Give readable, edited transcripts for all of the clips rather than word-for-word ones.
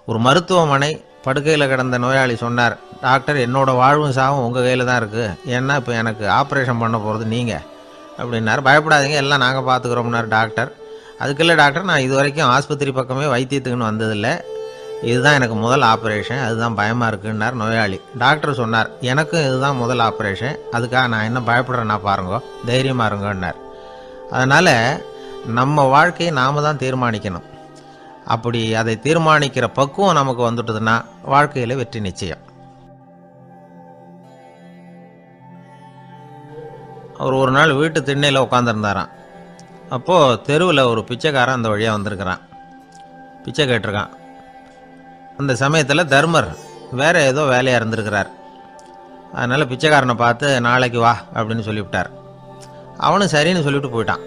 ஒரு மருத்துவமனை படுக்கையில் கிடந்த நோயாளி சொன்னார், டாக்டர் என்னோட வாழ்வும் சாவும் உங்கள் கையில் தான் இருக்குது, ஏன்னா இப்போ எனக்கு ஆப்ரேஷன் பண்ண போகிறது நீங்கள் அப்படின்னார். பயப்படாதீங்க, எல்லாம் நாங்கள் பார்த்துக்குறோம்னார் டாக்டர். அதுக்கில்லை டாக்டர், நான் இது வரைக்கும் ஆஸ்பத்திரி பக்கமே வைத்தியத்துக்குன்னு வந்ததில்லை, இதுதான் எனக்கு முதல் ஆப்ரேஷன், அதுதான் பயமாக இருக்குன்னார் நோயாளி. டாக்டர் சொன்னார், எனக்கும் இதுதான் முதல் ஆப்ரேஷன், அதுக்காக நான் என்ன பயப்படுறேன்னா பாருங்க, தைரியமாக இருங்கன்னார். அதனால் நம்ம வாழ்க்கையை நாம் தான் தீர்மானிக்கணும். அப்படி அதை தீர்மானிக்கிற பக்குவம் நமக்கு வந்துட்டதுன்னா வாழ்க்கையில் வெற்றி நிச்சயம். அவர் ஒரு நாள் வீட்டு திண்ணையில் உட்காந்துருந்தாராம். அப்போது தெருவில் ஒரு பிச்சைக்காரன் அந்த வழியாக வந்திருக்கிறான், பிச்சை கேட்டிருக்கான். அந்த சமயத்தில் தர்மர் வேறு ஏதோ வேலையாக இருந்திருக்கிறார். அதனால் பிச்சைக்காரனை பார்த்து நாளைக்கு வா அப்படின்னு சொல்லிவிட்டார். அவனும் சரின்னு சொல்லிவிட்டு போயிட்டான்.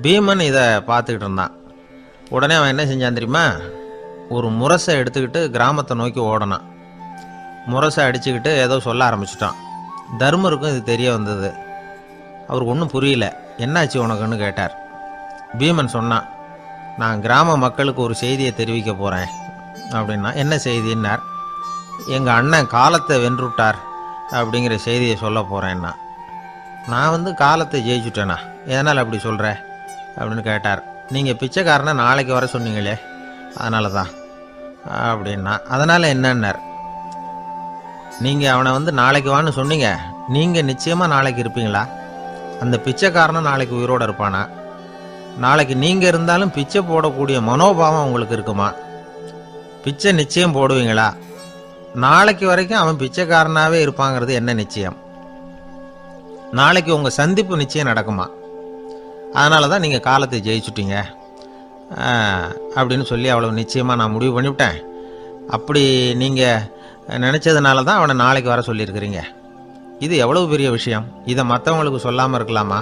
பீமன் இதை பார்த்துக்கிட்டு இருந்தான். உடனே அவன் என்ன செஞ்சான் தெரியுமா, ஒரு முரசை எடுத்துக்கிட்டு கிராமத்தை நோக்கி ஓடனான். முரசை அடிச்சுக்கிட்டு ஏதோ சொல்ல ஆரம்பிச்சிட்டான். தர்மருக்கும் இது தெரிய வந்தது. அவருக்கு ஒன்றும் புரியல. என்னாச்சு உனக்குன்னு கேட்டார். பீமன் சொன்னான், நான் கிராம மக்களுக்கு ஒரு செய்தியை தெரிவிக்க போகிறேன் அப்படின்னா. என்ன செய்தின்னார். எங்கள் அண்ணன் காலத்தை வென்றுட்டார் அப்படிங்கிற செய்தியை சொல்ல போகிறேன்னா. நான் காலத்தை ஜெயிச்சுட்டேனா, எதனால் அப்படி சொல்கிற அப்படின்னு கேட்டார். நீங்கள் பிச்சைக்காரனை நாளைக்கு வர சொன்னீங்களே, அதனால தான் அப்படின்னா. அதனால் என்னன்னார். நீங்கள் அவனை நாளைக்கு வான்னு சொன்னீங்க, நீங்கள் நிச்சயமாக நாளைக்கு இருப்பீங்களா? அந்த பிச்சைக்காரனை நாளைக்கு உயிரோடு இருப்பானா? நாளைக்கு நீங்கள் இருந்தாலும் பிச்சை போடக்கூடிய மனோபாவம் உங்களுக்கு இருக்குமா? பிச்சை நிச்சயம் போடுவீங்களா? நாளைக்கு வரைக்கும் அவன் பிச்சைக்காரனாகவே இருப்பாங்கிறது என்ன நிச்சயம்? நாளைக்கு உங்கள் சந்திப்பு நிச்சயம் நடக்குமா? அதனால தான் நீங்கள் காலத்தை ஜெயிச்சுட்டீங்க அப்படின்னு சொல்லி அவ்வளோ நிச்சயமாக நான் முடிவு பண்ணிவிட்டேன். அப்படி நீங்கள் நினச்சதுனால தான் அவனை நாளைக்கு வர சொல்லியிருக்கிறீங்க. இது எவ்வளவு பெரிய விஷயம், இதை மற்றவங்களுக்கு சொல்லாமல் இருக்கலாமா?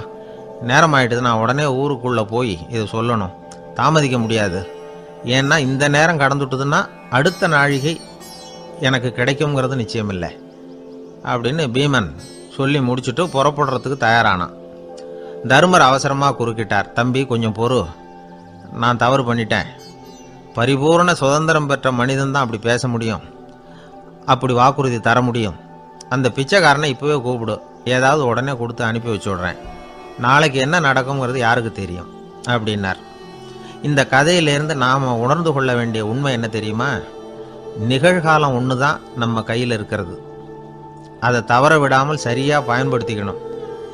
நேரம் ஆகிட்டுது, நான் உடனே ஊருக்குள்ளே போய் இதை சொல்லணும், தாமதிக்க முடியாது. ஏன்னா இந்த நேரம் கடந்துட்டுதுன்னா அடுத்த நாழிகை எனக்கு கிடைக்குங்கிறது நிச்சயம் இல்லை அப்படின்னு பீமன் சொல்லி முடிச்சுட்டு புறப்படுறதுக்கு தயாரானான். தர்மர் அவசரமாக குறுக்கிட்டார். தம்பி கொஞ்சம் பொறு, நான் தவறு பண்ணிட்டேன். பரிபூர்ண சுதந்திரம் பெற்ற மனிதன் தான் அப்படி பேச முடியும், அப்படி வாக்குறுதி தர முடியும். அந்த பிச்சைக்காரனை இப்போவே கூப்பிடு, ஏதாவது உடனே கொடுத்து அனுப்பி வச்சு விட்றேன். நாளைக்கு என்ன நடக்குங்கிறது யாருக்கு தெரியும் அப்படின்னார். இந்த கதையிலேருந்து நாம் உணர்ந்து கொள்ள வேண்டிய உண்மை என்ன தெரியுமா? நிகழ்காலம் ஒன்று தான் நம்ம கையில் இருக்கிறது, அதை தவற விடாமல் சரியாக பயன்படுத்திக்கணும்.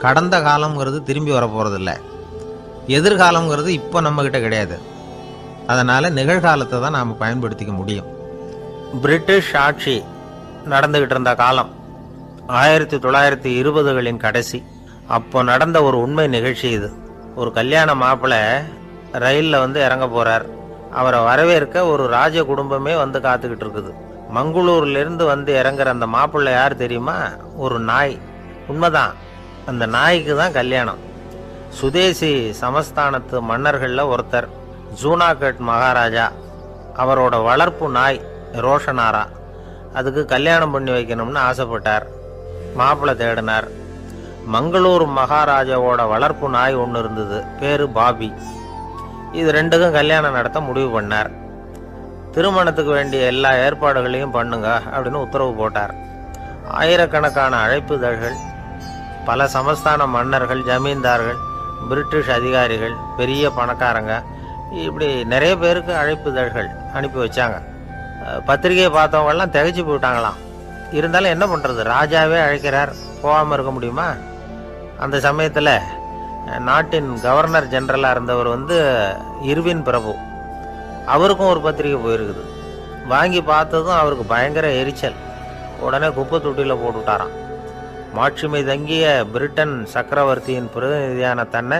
கடந்த காலங்கிறது திரும்பி வர போகிறதில்ல, எதிர்காலங்கிறது இப்போ நம்மக்கிட்ட கிடையாது. அதனால் நிகழ்காலத்தை தான் நாம் பயன்படுத்திக்க முடியும். பிரிட்டிஷ் ஆட்சி நடந்துக்கிட்டு இருந்த காலம் 1920களின் கடைசி. அப்போ நடந்த ஒரு உண்மை நிகழ்ச்சி இது. ஒரு கல்யாண மாப்பிள்ளை ரயிலில் இறங்க போகிறார். அவரை வரவேற்க ஒரு ராஜ குடும்பமே காத்துக்கிட்டு இருக்குது. மங்களூர்லேருந்து இறங்குற அந்த மாப்பிள்ளை யார் தெரியுமா? ஒரு நாய். உண்மைதான், அந்த நாய்க்கு தான் கல்யாணம். சுதேசி சமஸ்தானத்து மன்னர்களில் ஒருத்தர் ஜூனாகட் மகாராஜா, அவரோட வளர்ப்பு நாய் ரோஷனாரா, அதுக்கு கல்யாணம் பண்ணி வைக்கணும்னு ஆசைப்பட்டார். மாப்பிள்ளை தேடினார். மங்களூர் மகாராஜாவோட வளர்ப்பு நாய் ஒன்று இருந்தது, பேரு பாபி. இது ரெண்டுக்கும் கல்யாணம் நடத்த முடிவு பண்ணார். திருமணத்துக்கு வேண்டிய எல்லா ஏற்பாடுகளையும் பண்ணுங்க அப்படின்னு உத்தரவு போட்டார். ஆயிரக்கணக்கான அழைப்புதழ்கள், பல சமஸ்தான மன்னர்கள், ஜமீன்தார்கள், பிரிட்டிஷ் அதிகாரிகள், பெரிய பணக்காரங்க, இப்படி நிறைய பேருக்கு அழைப்புதழ்கள் அனுப்பி வச்சாங்க. பத்திரிகையை பார்த்தவங்கெல்லாம் திகைச்சு போயிட்டாங்களாம். இருந்தாலும் என்ன பண்ணுறது, ராஜாவே அழைக்கிறார், போகாமல் இருக்க முடியுமா? அந்த சமயத்தில் நாட்டின் கவர்னர் ஜெனரலாக இருந்தவர் இர்வின் பிரபு, அவருக்கும் ஒரு பத்திரிகை போயிருக்குது. வாங்கி பார்த்ததும் அவருக்கு பயங்கர எரிச்சல். உடனே குப்பை தொட்டியில் போட்டுவிட்டாராம். மாட்சிமை தங்கிய பிரிட்டன் சக்கரவர்த்தியின் பிரதிநிதியான தன்னை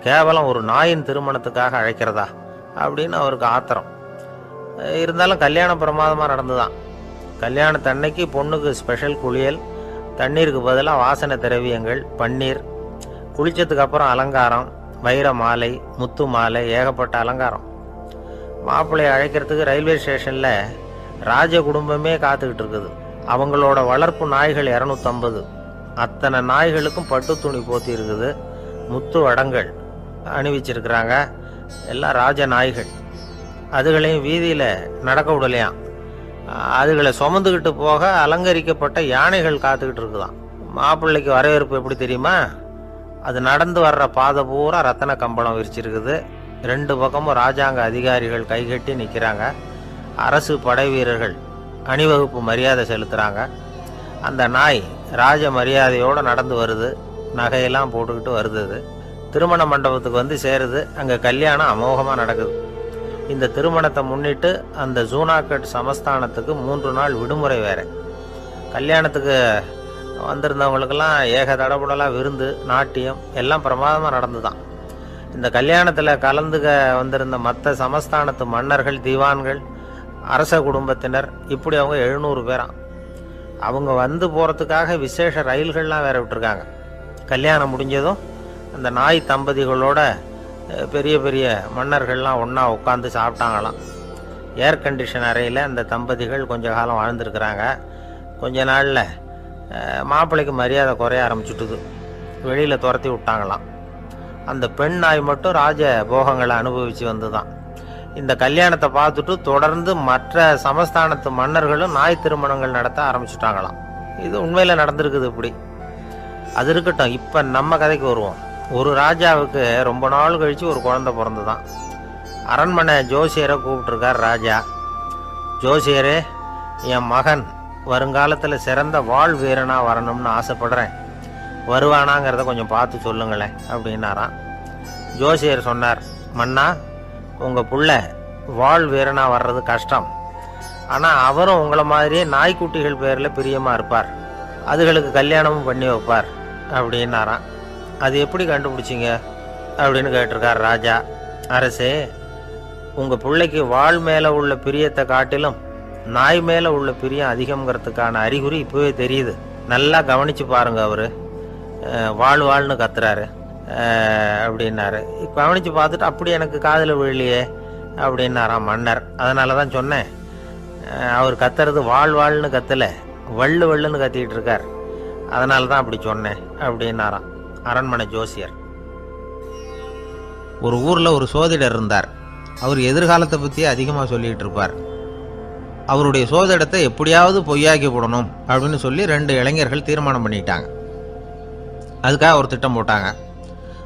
கேவலம் ஒரு நாயின் திருமணத்துக்காக அழைக்கிறதா அப்படின்னு அவருக்கு ஆத்திரம். இருந்தாலும் கல்யாணம் பிரமாதமாக நடந்துதான். கல்யாணத்தன்னைக்கு பொண்ணுக்கு ஸ்பெஷல் குளியல், தண்ணீருக்கு பதிலாக வாசனை திரவியங்கள், பன்னீர், குளிச்சதுக்கு அப்புறம் அலங்காரம், வைர மாலை, முத்து மாலை, ஏகப்பட்ட அலங்காரம். மாப்பிள்ளையை அழைக்கிறதுக்கு ரயில்வே ஸ்டேஷனில் ராஜ குடும்பமே காத்துக்கிட்டு இருக்குது. அவங்களோட வளர்ப்பு நாய்கள் 250. அத்தனை நாய்களுக்கும் பட்டு துணி போத்தி இருக்குது, முத்து வடங்கள் அணிவிச்சிருக்கிறாங்க. எல்லாம் ராஜ நாய்கள். அதுகளையும் வீதியில் நடக்க விடலையாம். அதுகளை சுமந்துக்கிட்டு போக அலங்கரிக்கப்பட்ட யானைகள் காத்துக்கிட்டு இருக்குதாம். மாப்பிள்ளைக்கு வரவேற்பு எப்படி தெரியுமா? அது நடந்து வர்ற பாதை பூரா ரத்தன கம்பளம் விரிச்சிருக்குது. 2 பக்கமும் ராஜாங்க அதிகாரிகள் கைகட்டி நிற்கிறாங்க. அரசு படை வீரர்கள் அணிவகுப்பு மரியாதை செலுத்துகிறாங்க. அந்த நாய் ராஜ மரியாதையோடு நடந்து வருது. நகையெல்லாம் போட்டுக்கிட்டு வருது. அது திருமண மண்டபத்துக்கு வந்து சேருது. அங்கே கல்யாணம் அமோகமாக நடக்குது. இந்த திருமணத்தை முன்னிட்டு அந்த ஜூனாகட் சமஸ்தானத்துக்கு 3 நாள் விடுமுறை வேறு. கல்யாணத்துக்கு வந்திருந்தவங்களுக்கெல்லாம் ஏக தடபுடலாக விருந்து, நாட்டியம் எல்லாம் பிரமாதமாக நடந்துதான். இந்த கல்யாணத்தில் கலந்துக்க வந்திருந்த மற்ற சமஸ்தானத்து மன்னர்கள், திவான்கள், அரச குடும்பத்தினர், இப்படி அவங்க 700 பேராம். அவங்க வந்து போகிறதுக்காக விசேஷ ரயில்கள்லாம் வேற விட்டுருக்காங்க. கல்யாணம் முடிஞ்சதும் அந்த நாய் தம்பதிகளோட பெரிய பெரிய மன்னர்கள்லாம் ஒன்றா உட்காந்து சாப்பிட்டாங்களாம். ஏர் கண்டிஷன் அறையில் அந்த தம்பதிகள் கொஞ்ச காலம் வாழ்ந்துருக்குறாங்க. கொஞ்ச நாளில் மாப்பிள்ளைக்கு மரியாதை குறைய ஆரம்பிச்சுட்டுது. வெளியில் துரத்தி விட்டாங்களாம். அந்த பெண் நாய் மட்டும் ராஜ போகங்களை அனுபவித்து வந்து தான். இந்த கல்யாணத்தை பார்த்துட்டு தொடர்ந்து மற்ற சமஸ்தானத்து மன்னர்களும் நாய் திருமணங்கள் நடத்த ஆரம்பிச்சுட்டாங்களாம். இது உண்மையில் நடந்திருக்குது. இப்படி அது இருக்கட்டும். இப்போ நம்ம கதைக்கு வருவோம். ஒரு ராஜாவுக்கு ரொம்ப நாள் கழித்து ஒரு குழந்தை பிறந்து தான். அரண்மனை ஜோசியரை கூப்பிட்டுருக்கார் ராஜா. ஜோசியரே, என் மகன் வருங்காலத்தில் சிறந்த வாழ் வீரனாக வரணும்னு ஆசைப்படுறேன். வருவானாங்கிறத கொஞ்சம் பார்த்து சொல்லுங்களேன் அப்படின்னாராம். ஜோசியர் சொன்னார், மன்னா, உங்கள் புள்ள வாழ் வீரனாக வர்றது கஷ்டம். ஆனால் அவரும் உங்களை மாதிரியே நாய்க்குட்டிகள் பேரில் பிரியமாக இருப்பார். அதுகளுக்கு கல்யாணமும் பண்ணி வைப்பார் அப்படின்னாராம். அது எப்படி கண்டுபிடிச்சிங்க அப்படின்னு கேட்டிருக்கார் ராஜா. அரசே, உங்கள் பிள்ளைக்கு வாழ் மேலே உள்ள பிரியத்தை காட்டிலும் நாய் மேலே உள்ள பிரியம் அதிகம்ங்கிறதுக்கான அறிகுறி இப்போவே தெரியுது. நல்லா கவனித்து பாருங்க. அவர் வாழ்னு கத்துறாரு அப்படின்னாரு. கவனித்து பார்த்துட்டு அப்படி எனக்கு காதில் விழலையே அப்படின்னாராம் மன்னர். அதனால தான் சொன்னேன், அவர் கத்துறது வாழ்னு கத்தலை, வள்ளுன்னு கத்திக்கிட்டு இருக்கார். அதனால தான் அப்படி சொன்னேன் அப்படின்னாராம் அரண்மனை ஜோசியர். ஒரு ஊரில் ஒரு சோதிடர் இருந்தார். அவர் எதிர்காலத்தை பற்றி அதிகமாக சொல்லிக்கிட்டு இருப்பார். அவருடைய சோதிடத்தை எப்படியாவது பொய்யாக்கி போடணும் அப்படின்னு சொல்லி 2 இளைஞர்கள் தீர்மானம் பண்ணிட்டாங்க. அதுக்காக ஒரு திட்டம் போட்டாங்க.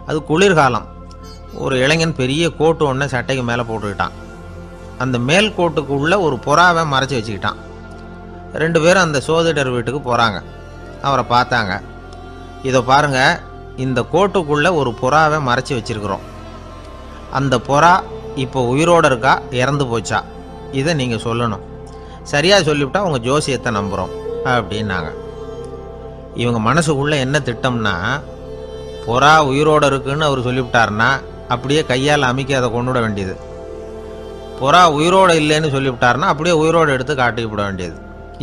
அது குளிர்காலம். ஒரு இளைஞன் பெரிய கோட்டு ஒன்றை சட்டைக்கு மேலே போட்டுக்கிட்டான். அந்த மேல் கோட்டுக்குள்ளே ஒரு புறாவை மறைச்சி வச்சுக்கிட்டான். 2 பேரும் அந்த சோதிடர் வீட்டுக்கு போகிறாங்க. அவரை பார்த்தாங்க. இதை பாருங்க, இந்த கோட்டுக்குள்ளே ஒரு புறாவை மறைச்சி வச்சிருக்கிறோம். அந்த புறா இப்போ உயிரோடு இருக்கா, இறந்து போச்சா, இதை நீங்கள் சொல்லணும். சரியாக சொல்லிவிட்டா உங்கள் ஜோசியத்தை நம்புகிறோம் அப்படின்னாங்க. இவங்க மனசுக்குள்ளே என்ன திட்டம்னா, புறா உயிரோடு இருக்குன்னு அவர் சொல்லிவிட்டார்னா அப்படியே கையால் அமைக்க அதை கொண்டு விட வேண்டியது. புறா உயிரோடு இல்லைன்னு சொல்லிவிட்டார்னா அப்படியே உயிரோடு எடுத்து காட்டிவிட வேண்டியது.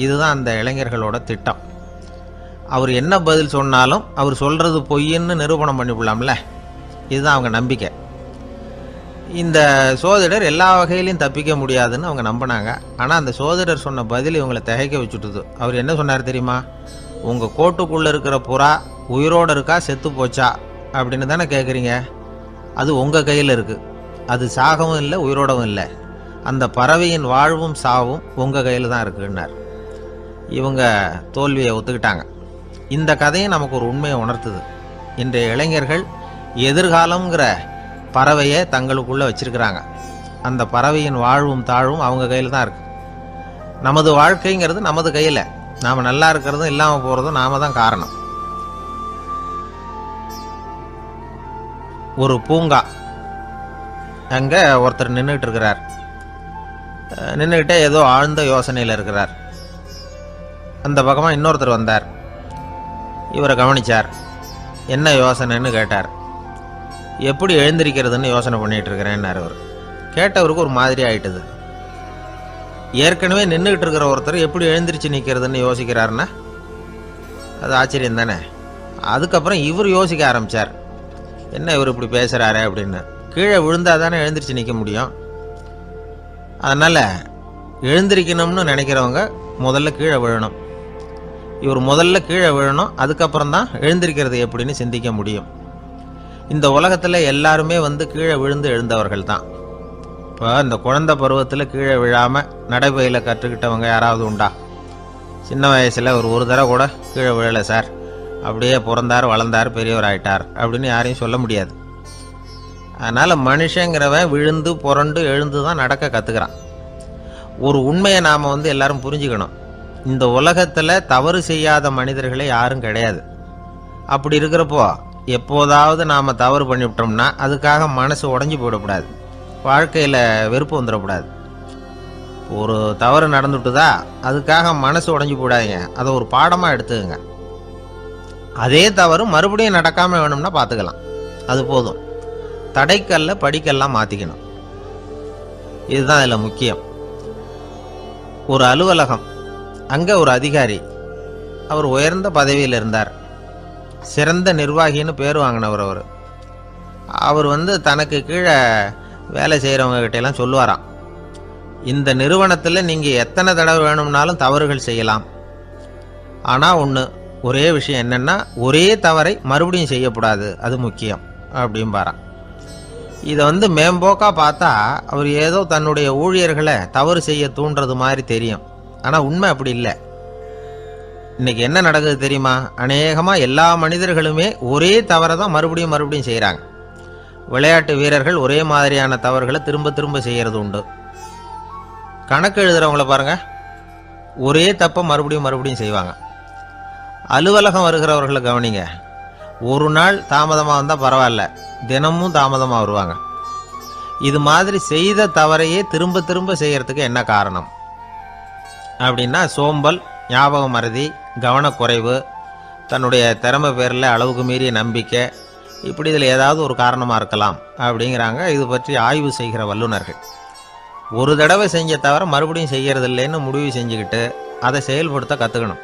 இதுதான் அந்த இளைஞர்களோட திட்டம். அவர் என்ன பதில் சொன்னாலும் அவர் சொல்கிறது பொய்ன்னு நிரூபணம் பண்ணிவிடலாம்ல. இதுதான் அவங்க நம்பிக்கை. இந்த சோதிடர் எல்லா வகையிலையும் தப்பிக்க முடியாதுன்னு அவங்க நம்பினாங்க. ஆனால் அந்த சோதிடர் சொன்ன பதில் இவங்களை திகைக்க வச்சுட்டுது. அவர் என்ன சொன்னார் தெரியுமா? உங்கள் கோட்டுக்குள்ளே இருக்கிற புறா உயிரோடு இருக்கா, செத்து போச்சா அப்படின்னு தானே கேட்குறீங்க. அது உங்கள் கையில் இருக்குது. அது சாகவும் இல்லை, உயிரோடவும் இல்லை. அந்த பறவையின் வாழ்வும் சாவும் உங்கள் கையில் தான் இருக்குன்னார். இவங்க தோல்வியை ஒத்துக்கிட்டாங்க. இந்த கதையை நமக்கு ஒரு உண்மையை உணர்த்துது. இன்றைய இளைஞர்கள் எதிர்காலங்கிற பறவையை தங்களுக்குள்ளே வச்சிருக்கிறாங்க. அந்த பறவையின் வாழ்வும் தாழ்வும் அவங்க கையில் தான் இருக்கு. நமது வாழ்க்கைங்கிறது நமது கையில். நாம் நல்லா இருக்கிறதும் இல்லாமல் போகிறதும் நாம தான் காரணம். ஒரு பூங்கா. அங்கே ஒருத்தர் நின்றுட்டு இருக்கிறார். நின்றுக்கிட்டே ஏதோ ஆழ்ந்த யோசனையில் இருக்கிறார். அந்த பக்கமாக இன்னொருத்தர் வந்தார். இவரை கவனிச்சார். என்ன யோசனைன்னு கேட்டார். எப்படி எழுந்திருக்கிறதுன்னு யோசனை பண்ணிகிட்டு இருக்கிறேன்னார் அவர். கேட்டவருக்கு ஒரு மாதிரி ஆயிட்டுது. ஏற்கனவே நின்றுக்கிட்டு இருக்கிற ஒருத்தர் எப்படி எழுந்திரிச்சு நிற்கிறதுன்னு யோசிக்கிறாருன்னா அது ஆச்சரியம் தானே. அதுக்கப்புறம் இவர் யோசிக்க ஆரம்பித்தார். என்ன இவர் இப்படி பேசுகிறாரு அப்படின்னு. கீழே விழுந்தால் தானே எழுந்திரிச்சு நிற்க முடியும். அதனால் எழுந்திரிக்கணும்னு நினைக்கிறவங்க முதல்ல கீழே விழணும். இவர் முதல்ல கீழே விழணும், அதுக்கப்புறம் தான் எழுந்திருக்கிறது எப்படின்னு சிந்திக்க முடியும். இந்த உலகத்தில் எல்லாருமே கீழே விழுந்து எழுந்தவர்கள் தான். இப்போ இந்த குழந்தை பருவத்தில் கீழே விழாமல் நடைபயில கற்றுக்கிட்டவங்க யாராவது உண்டா? சின்ன வயசில் ஒரு தடவை கூட கீழே விழலை சார், அப்படியே பிறந்தார் வளர்ந்தார் பெரியவர் ஆயிட்டார் அப்படின்னு யாரையும் சொல்ல முடியாது. அதனால் மனுஷங்கிறவன் விழுந்து புரண்டு எழுந்து தான் நடக்க கற்றுக்கிறான். ஒரு உண்மையை நாம் எல்லாரும் புரிஞ்சுக்கணும். இந்த உலகத்தில் தவறு செய்யாத மனிதர்களே யாரும் கிடையாது. அப்படி இருக்கிறப்போ எப்போதாவது நாம் தவறு பண்ணிவிட்டோம்னா அதுக்காக மனசு உடஞ்சி போயிடக்கூடாது, வாழ்க்கையில் வெறுப்பு வந்துடக்கூடாது. ஒரு தவறு நடந்துட்டுதா அதுக்காக மனசு உடஞ்சி போடாதீங்க, அதை ஒரு பாடமாக எடுத்துக்கங்க. அதே தவறு மறுபடியும் நடக்காமல் வேணும்னா பார்த்துக்கலாம், அது போதும். தடைக்கல்ல படிக்கல்லாம் மாற்றிக்கணும், இதுதான் இதில் முக்கியம். ஒரு அலுவலகம், அங்கே ஒரு அதிகாரி, அவர் உயர்ந்த பதவியில் இருந்தார், சிறந்த நிர்வாகின்னு பேர் வாங்கினவர். அவர் தனக்கு கீழே வேலை செய்கிறவங்க கிட்டெல்லாம் சொல்லுவாராம், இந்த நிறுவனத்தில் நீங்கள் எத்தனை தடவை வேணும்னாலும் தவறுகள் செய்யலாம், ஆனால் ஒரே விஷயம் என்னென்னா ஒரே தவறை மறுபடியும் செய்யக்கூடாது, அது முக்கியம் அப்படிம்பாராம். இதை மேம்போக்காக பார்த்தா அவர் ஏதோ தன்னுடைய ஊழியர்களை தவறு செய்ய தூண்டுறது மாதிரி தெரியும். ஆனால் உண்மை அப்படி இல்லை. இன்னைக்கு என்ன நடக்குது தெரியுமா? அநேகமாக எல்லா மனிதர்களுமே ஒரே தவறை தான் மறுபடியும் மறுபடியும் செய்கிறாங்க. விளையாட்டு வீரர்கள் ஒரே மாதிரியான தவறுகளை திரும்ப திரும்ப செய்கிறது உண்டு. கணக்கு எழுதுறவங்கள பாருங்க, ஒரே தப்பை மறுபடியும் மறுபடியும் செய்வாங்க. அலுவலகம் வருகிறவர்களை கவனிங்க, ஒரு நாள் தாமதமாக வந்தால் பரவாயில்ல, தினமும் தாமதமாக வருவாங்க. இது மாதிரி செய்த தவறையே திரும்ப திரும்ப செய்யறதுக்கு என்ன காரணம் அப்படின்னா, சோம்பல், ஞாபக மறதி, கவனக்குறைவு, தன்னுடைய திறமை பேரில் அளவுக்கு மீறிய நம்பிக்கை, இப்படி இதில் ஏதாவது ஒரு காரணமாக இருக்கலாம் அப்படிங்கிறாங்க இது பற்றி ஆய்வு செய்கிற வல்லுநர்கள். ஒரு தடவை செஞ்ச தவிர மறுபடியும் செய்கிறது இல்லைன்னு முடிவு செஞ்சுக்கிட்டு அதை செயல்படுத்த கற்றுக்கணும்,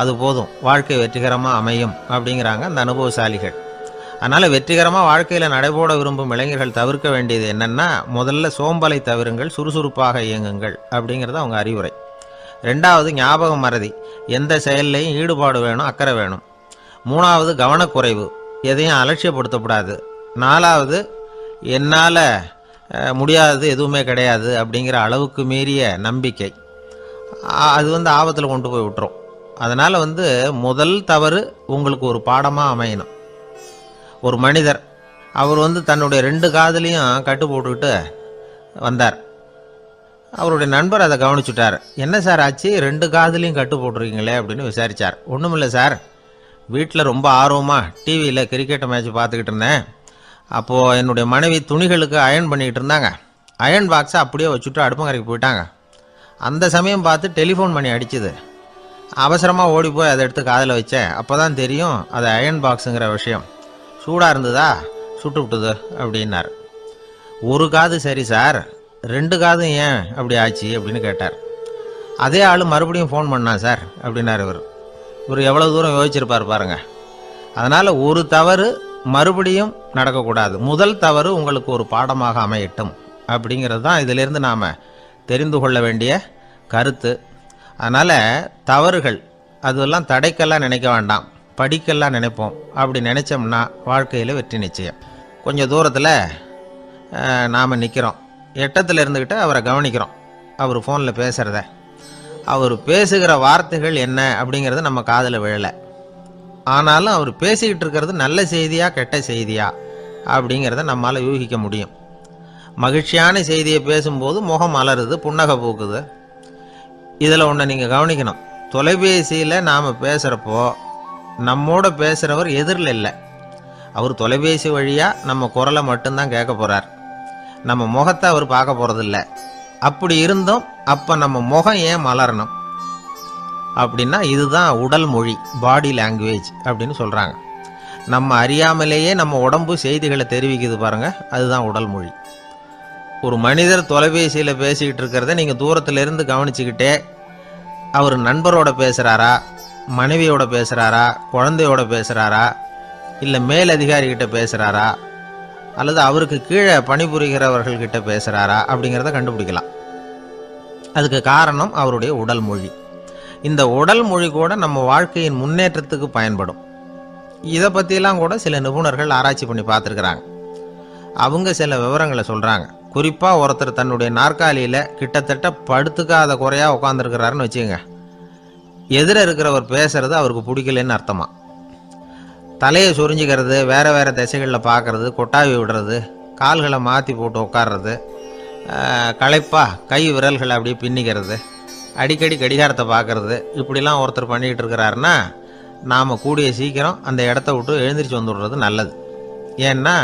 அது போதும், வாழ்க்கை வெற்றிகரமாக அமையும் அப்படிங்கிறாங்க அந்த அனுபவசாலிகள். அதனால் வெற்றிகரமாக வாழ்க்கையில் நடைபோட விரும்பும் இளைஞர்கள் தவிர்க்க வேண்டியது என்னென்னா, முதல்ல சோம்பலை தவிருங்கள், சுறுசுறுப்பாக இயங்குங்கள் அப்படிங்கிறது அவங்க அறிவுரை. ரெண்டாவது ஞாபக மறதி, எந்த செயல்லையும் ஈடுபாடு வேணும், அக்கறை வேணும். மூணாவது கவனக்குறைவு, எதையும் அலட்சியப்படுத்தக்கூடாது. நாலாவது என்னால் முடியாதது எதுவுமே கிடையாது அப்படிங்கிற அளவுக்கு மீறிய நம்பிக்கை, அது ஆபத்தில் கொண்டு போய் விட்டுரும். அதனால் முதல் தவறு உங்களுக்கு ஒரு பாடமாக அமையணும். ஒரு மனிதர், அவர் தன்னுடைய 2 காதுலையும் கட்டு போட்டுக்கிட்டு வந்தார். அவருடைய நண்பர் அதை கவனிச்சுட்டார். என்ன சார் ஆச்சு, 2 காதுலையும் கட்டு போட்டுருக்கீங்களே அப்படின்னு விசாரித்தார். ஒன்றுமில்லை சார், வீட்டில் ரொம்ப ஆர்வமாக டிவியில் கிரிக்கெட் மேட்ச் பார்த்துக்கிட்டு இருந்தேன். அப்போது என்னுடைய மனைவி துணிகளுக்கு அயர்ன் பண்ணிக்கிட்டு இருந்தாங்க. அயர்ன் பாக்ஸை அப்படியே வச்சுட்டு அடுப்பங்கரைக்கு போயிட்டாங்க. அந்த சமயம் பார்த்து டெலிஃபோன் பண்ணி அடிச்சுது. அவசரமாக ஓடி போய் அதை எடுத்து காதில் வச்சேன். அப்போ தான் தெரியும் அது அயர்ன் பாக்ஸுங்கிற விஷயம். சூடாக இருந்ததா, சுட்டு விட்டுது அப்படின்னார். ஒரு காது சரி சார், 2 காதும் ஏன் அப்படி ஆச்சு அப்படின்னு கேட்டார். அதே ஆள் மறுபடியும் ஃபோன் பண்ணான் சார் அப்படின்னார் இவர். இவர் எவ்வளோ தூரம் யோசிச்சிருப்பார் பாருங்க. அதனால் ஒரு தவறு மறுபடியும் நடக்கக்கூடாது, முதல் தவறு உங்களுக்கு ஒரு பாடமாக அமையட்டும் அப்படிங்கிறது தான் இதிலிருந்து நாம் தெரிந்து கொள்ள வேண்டிய கருத்து. அதனால் தவறுகள் அதெல்லாம் தடைக்கெல்லாம் நினைக்க வேண்டாம், படிக்கெல்லாம் நினைப்போம். அப்படி நினைச்சோம்னா வாழ்க்கையில் வெற்றி நிச்சயம். கொஞ்சம் தூரத்தில் நாம் நிற்கிறோம், எட்டத்தில் இருந்துக்கிட்டு அவரை கவனிக்கிறோம். அவர் ஃபோனில் பேசுகிறத, அவர் பேசுகிற வார்த்தைகள் என்ன அப்படிங்கிறது நம்ம காதில் விழலை. ஆனாலும் அவர் பேசிக்கிட்டு இருக்கிறது நல்ல செய்தியா கெட்ட செய்தியா அப்படிங்கிறத நம்மளால் யூகிக்க முடியும். மகிழ்ச்சியான செய்தியை பேசும்போது முகம் மலருது, புன்னகை பூக்குது. இதில் ஒன்று நீங்கள் கவனிக்கணும், தொலைபேசியில் நாம் பேசுகிறப்போ நம்மோட பேசுகிறவர் எதிரில் இல்லை. அவர் தொலைபேசி வழியாக நம்ம குரலை மட்டும்தான் கேட்க போகிறார், நம்ம முகத்தை அவர் பார்க்க போகிறதில்ல. அப்படி இருந்தும் அப்போ நம்ம முகம் ஏன் மலரணும் அப்படின்னா, இதுதான் உடல் மொழி, பாடி லாங்குவேஜ் அப்படின்னு சொல்கிறாங்க. நம்ம அறியாமலேயே நம்ம உடம்பு செய்திகளை தெரிவிக்குது பாருங்க, அதுதான் உடல் மொழி. ஒரு மனிதர் தொலைபேசியில் பேசிக்கிட்டு இருக்கிறத நீங்கள் தூரத்திலிருந்து கவனிச்சுக்கிட்டே அவர் நண்பரோட பேசுகிறாரா, மனைவியோட பேசுகிறாரா, குழந்தையோட பேசுகிறாரா, இல்லை மேலதிகாரிகிட்ட பேசுகிறாரா, அல்லது அவருக்கு கீழே பணிபுரிகிறவர்கள்கிட்ட பேசுகிறாரா அப்படிங்கிறத கண்டுபிடிக்கலாம். அதுக்கு காரணம் அவருடைய உடல் மொழி. இந்த உடல் மொழி கூட நம்ம வாழ்க்கையின் முன்னேற்றத்துக்கு பயன்படும். இதை பற்றியெல்லாம் கூட சில நிபுணர்கள் ஆராய்ச்சி பண்ணி பார்த்துருக்குறாங்க. அவங்க சில விவரங்களை சொல்கிறாங்க. குறிப்பாக ஒருத்தர் தன்னுடைய நாற்காலியில் கிட்டத்தட்ட படுத்துக்காத குறையாக உட்காந்துருக்கிறாருன்னு வச்சுக்கோங்க. எதிர இருக்கிறவர் பேசுறது அவருக்கு பிடிக்கலன்னு அர்த்தமா. தலையை சொரிஞ்சிக்கிறது, வேறு வேறு திசைகளில் பார்க்குறது, கொட்டாவி விடுறது, கால்களை மாற்றி போட்டு உட்கார்றது, களைப்பாக கை விரல்களை அப்படியே பின்னிக்கிறது, அடிக்கடி கடிகாரத்தை பார்க்குறது, இப்படிலாம் ஒருத்தர் பண்ணிக்கிட்டு இருக்கிறாருன்னா நாம் கூடிய சீக்கிரம் அந்த இடத்த விட்டு எழுந்திரிச்சு வந்துடுறது நல்லது. ஏன்னா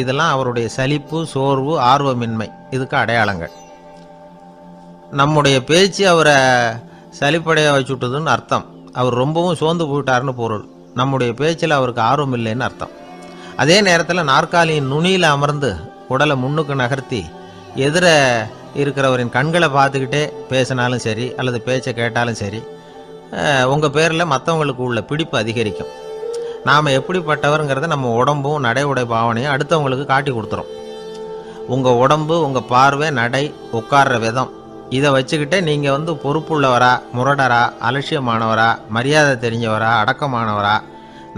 இதெல்லாம் அவருடைய சலிப்பு, சோர்வு, ஆர்வமின்மை இதுக்கு அடையாளங்கள். நம்முடைய பேச்சு அவரை சலிப்படைய வச்சுட்டதுன்னு அர்த்தம். அவர் ரொம்பவும் சோர்ந்து போயிட்டாருன்னு பொருள். நம்முடைய பேச்சில் அவருக்கு ஆர்வம் இல்லைன்னு அர்த்தம். அதே நேரத்தில் நாற்காலியின் நுனியில் அமர்ந்து உடலை முன்னுக்கு நகர்த்தி எதிர இருக்கிறவரின் கண்களை பார்த்துக்கிட்டே பேசினாலும் சரி அல்லது பேச்சை கேட்டாலும் சரி, உங்கள் பேரில் மற்றவங்களுக்கு உள்ள பிடிப்பு அதிகரிக்கும். நாம் எப்படிப்பட்டவருங்கிறத நம்ம உடம்பும் நடை உடை பாவனையும் அடுத்தவங்களுக்கு காட்டி கொடுத்துரும். உங்கள் உடம்பு, உங்கள் பார்வை, நடை, உட்கார்ற விதம், இதை வச்சுக்கிட்டே நீங்கள் பொறுப்புள்ளவரா, முரடரா, அலட்சியமானவரா, மரியாதை தெரிஞ்சவரா, அடக்கமானவரா,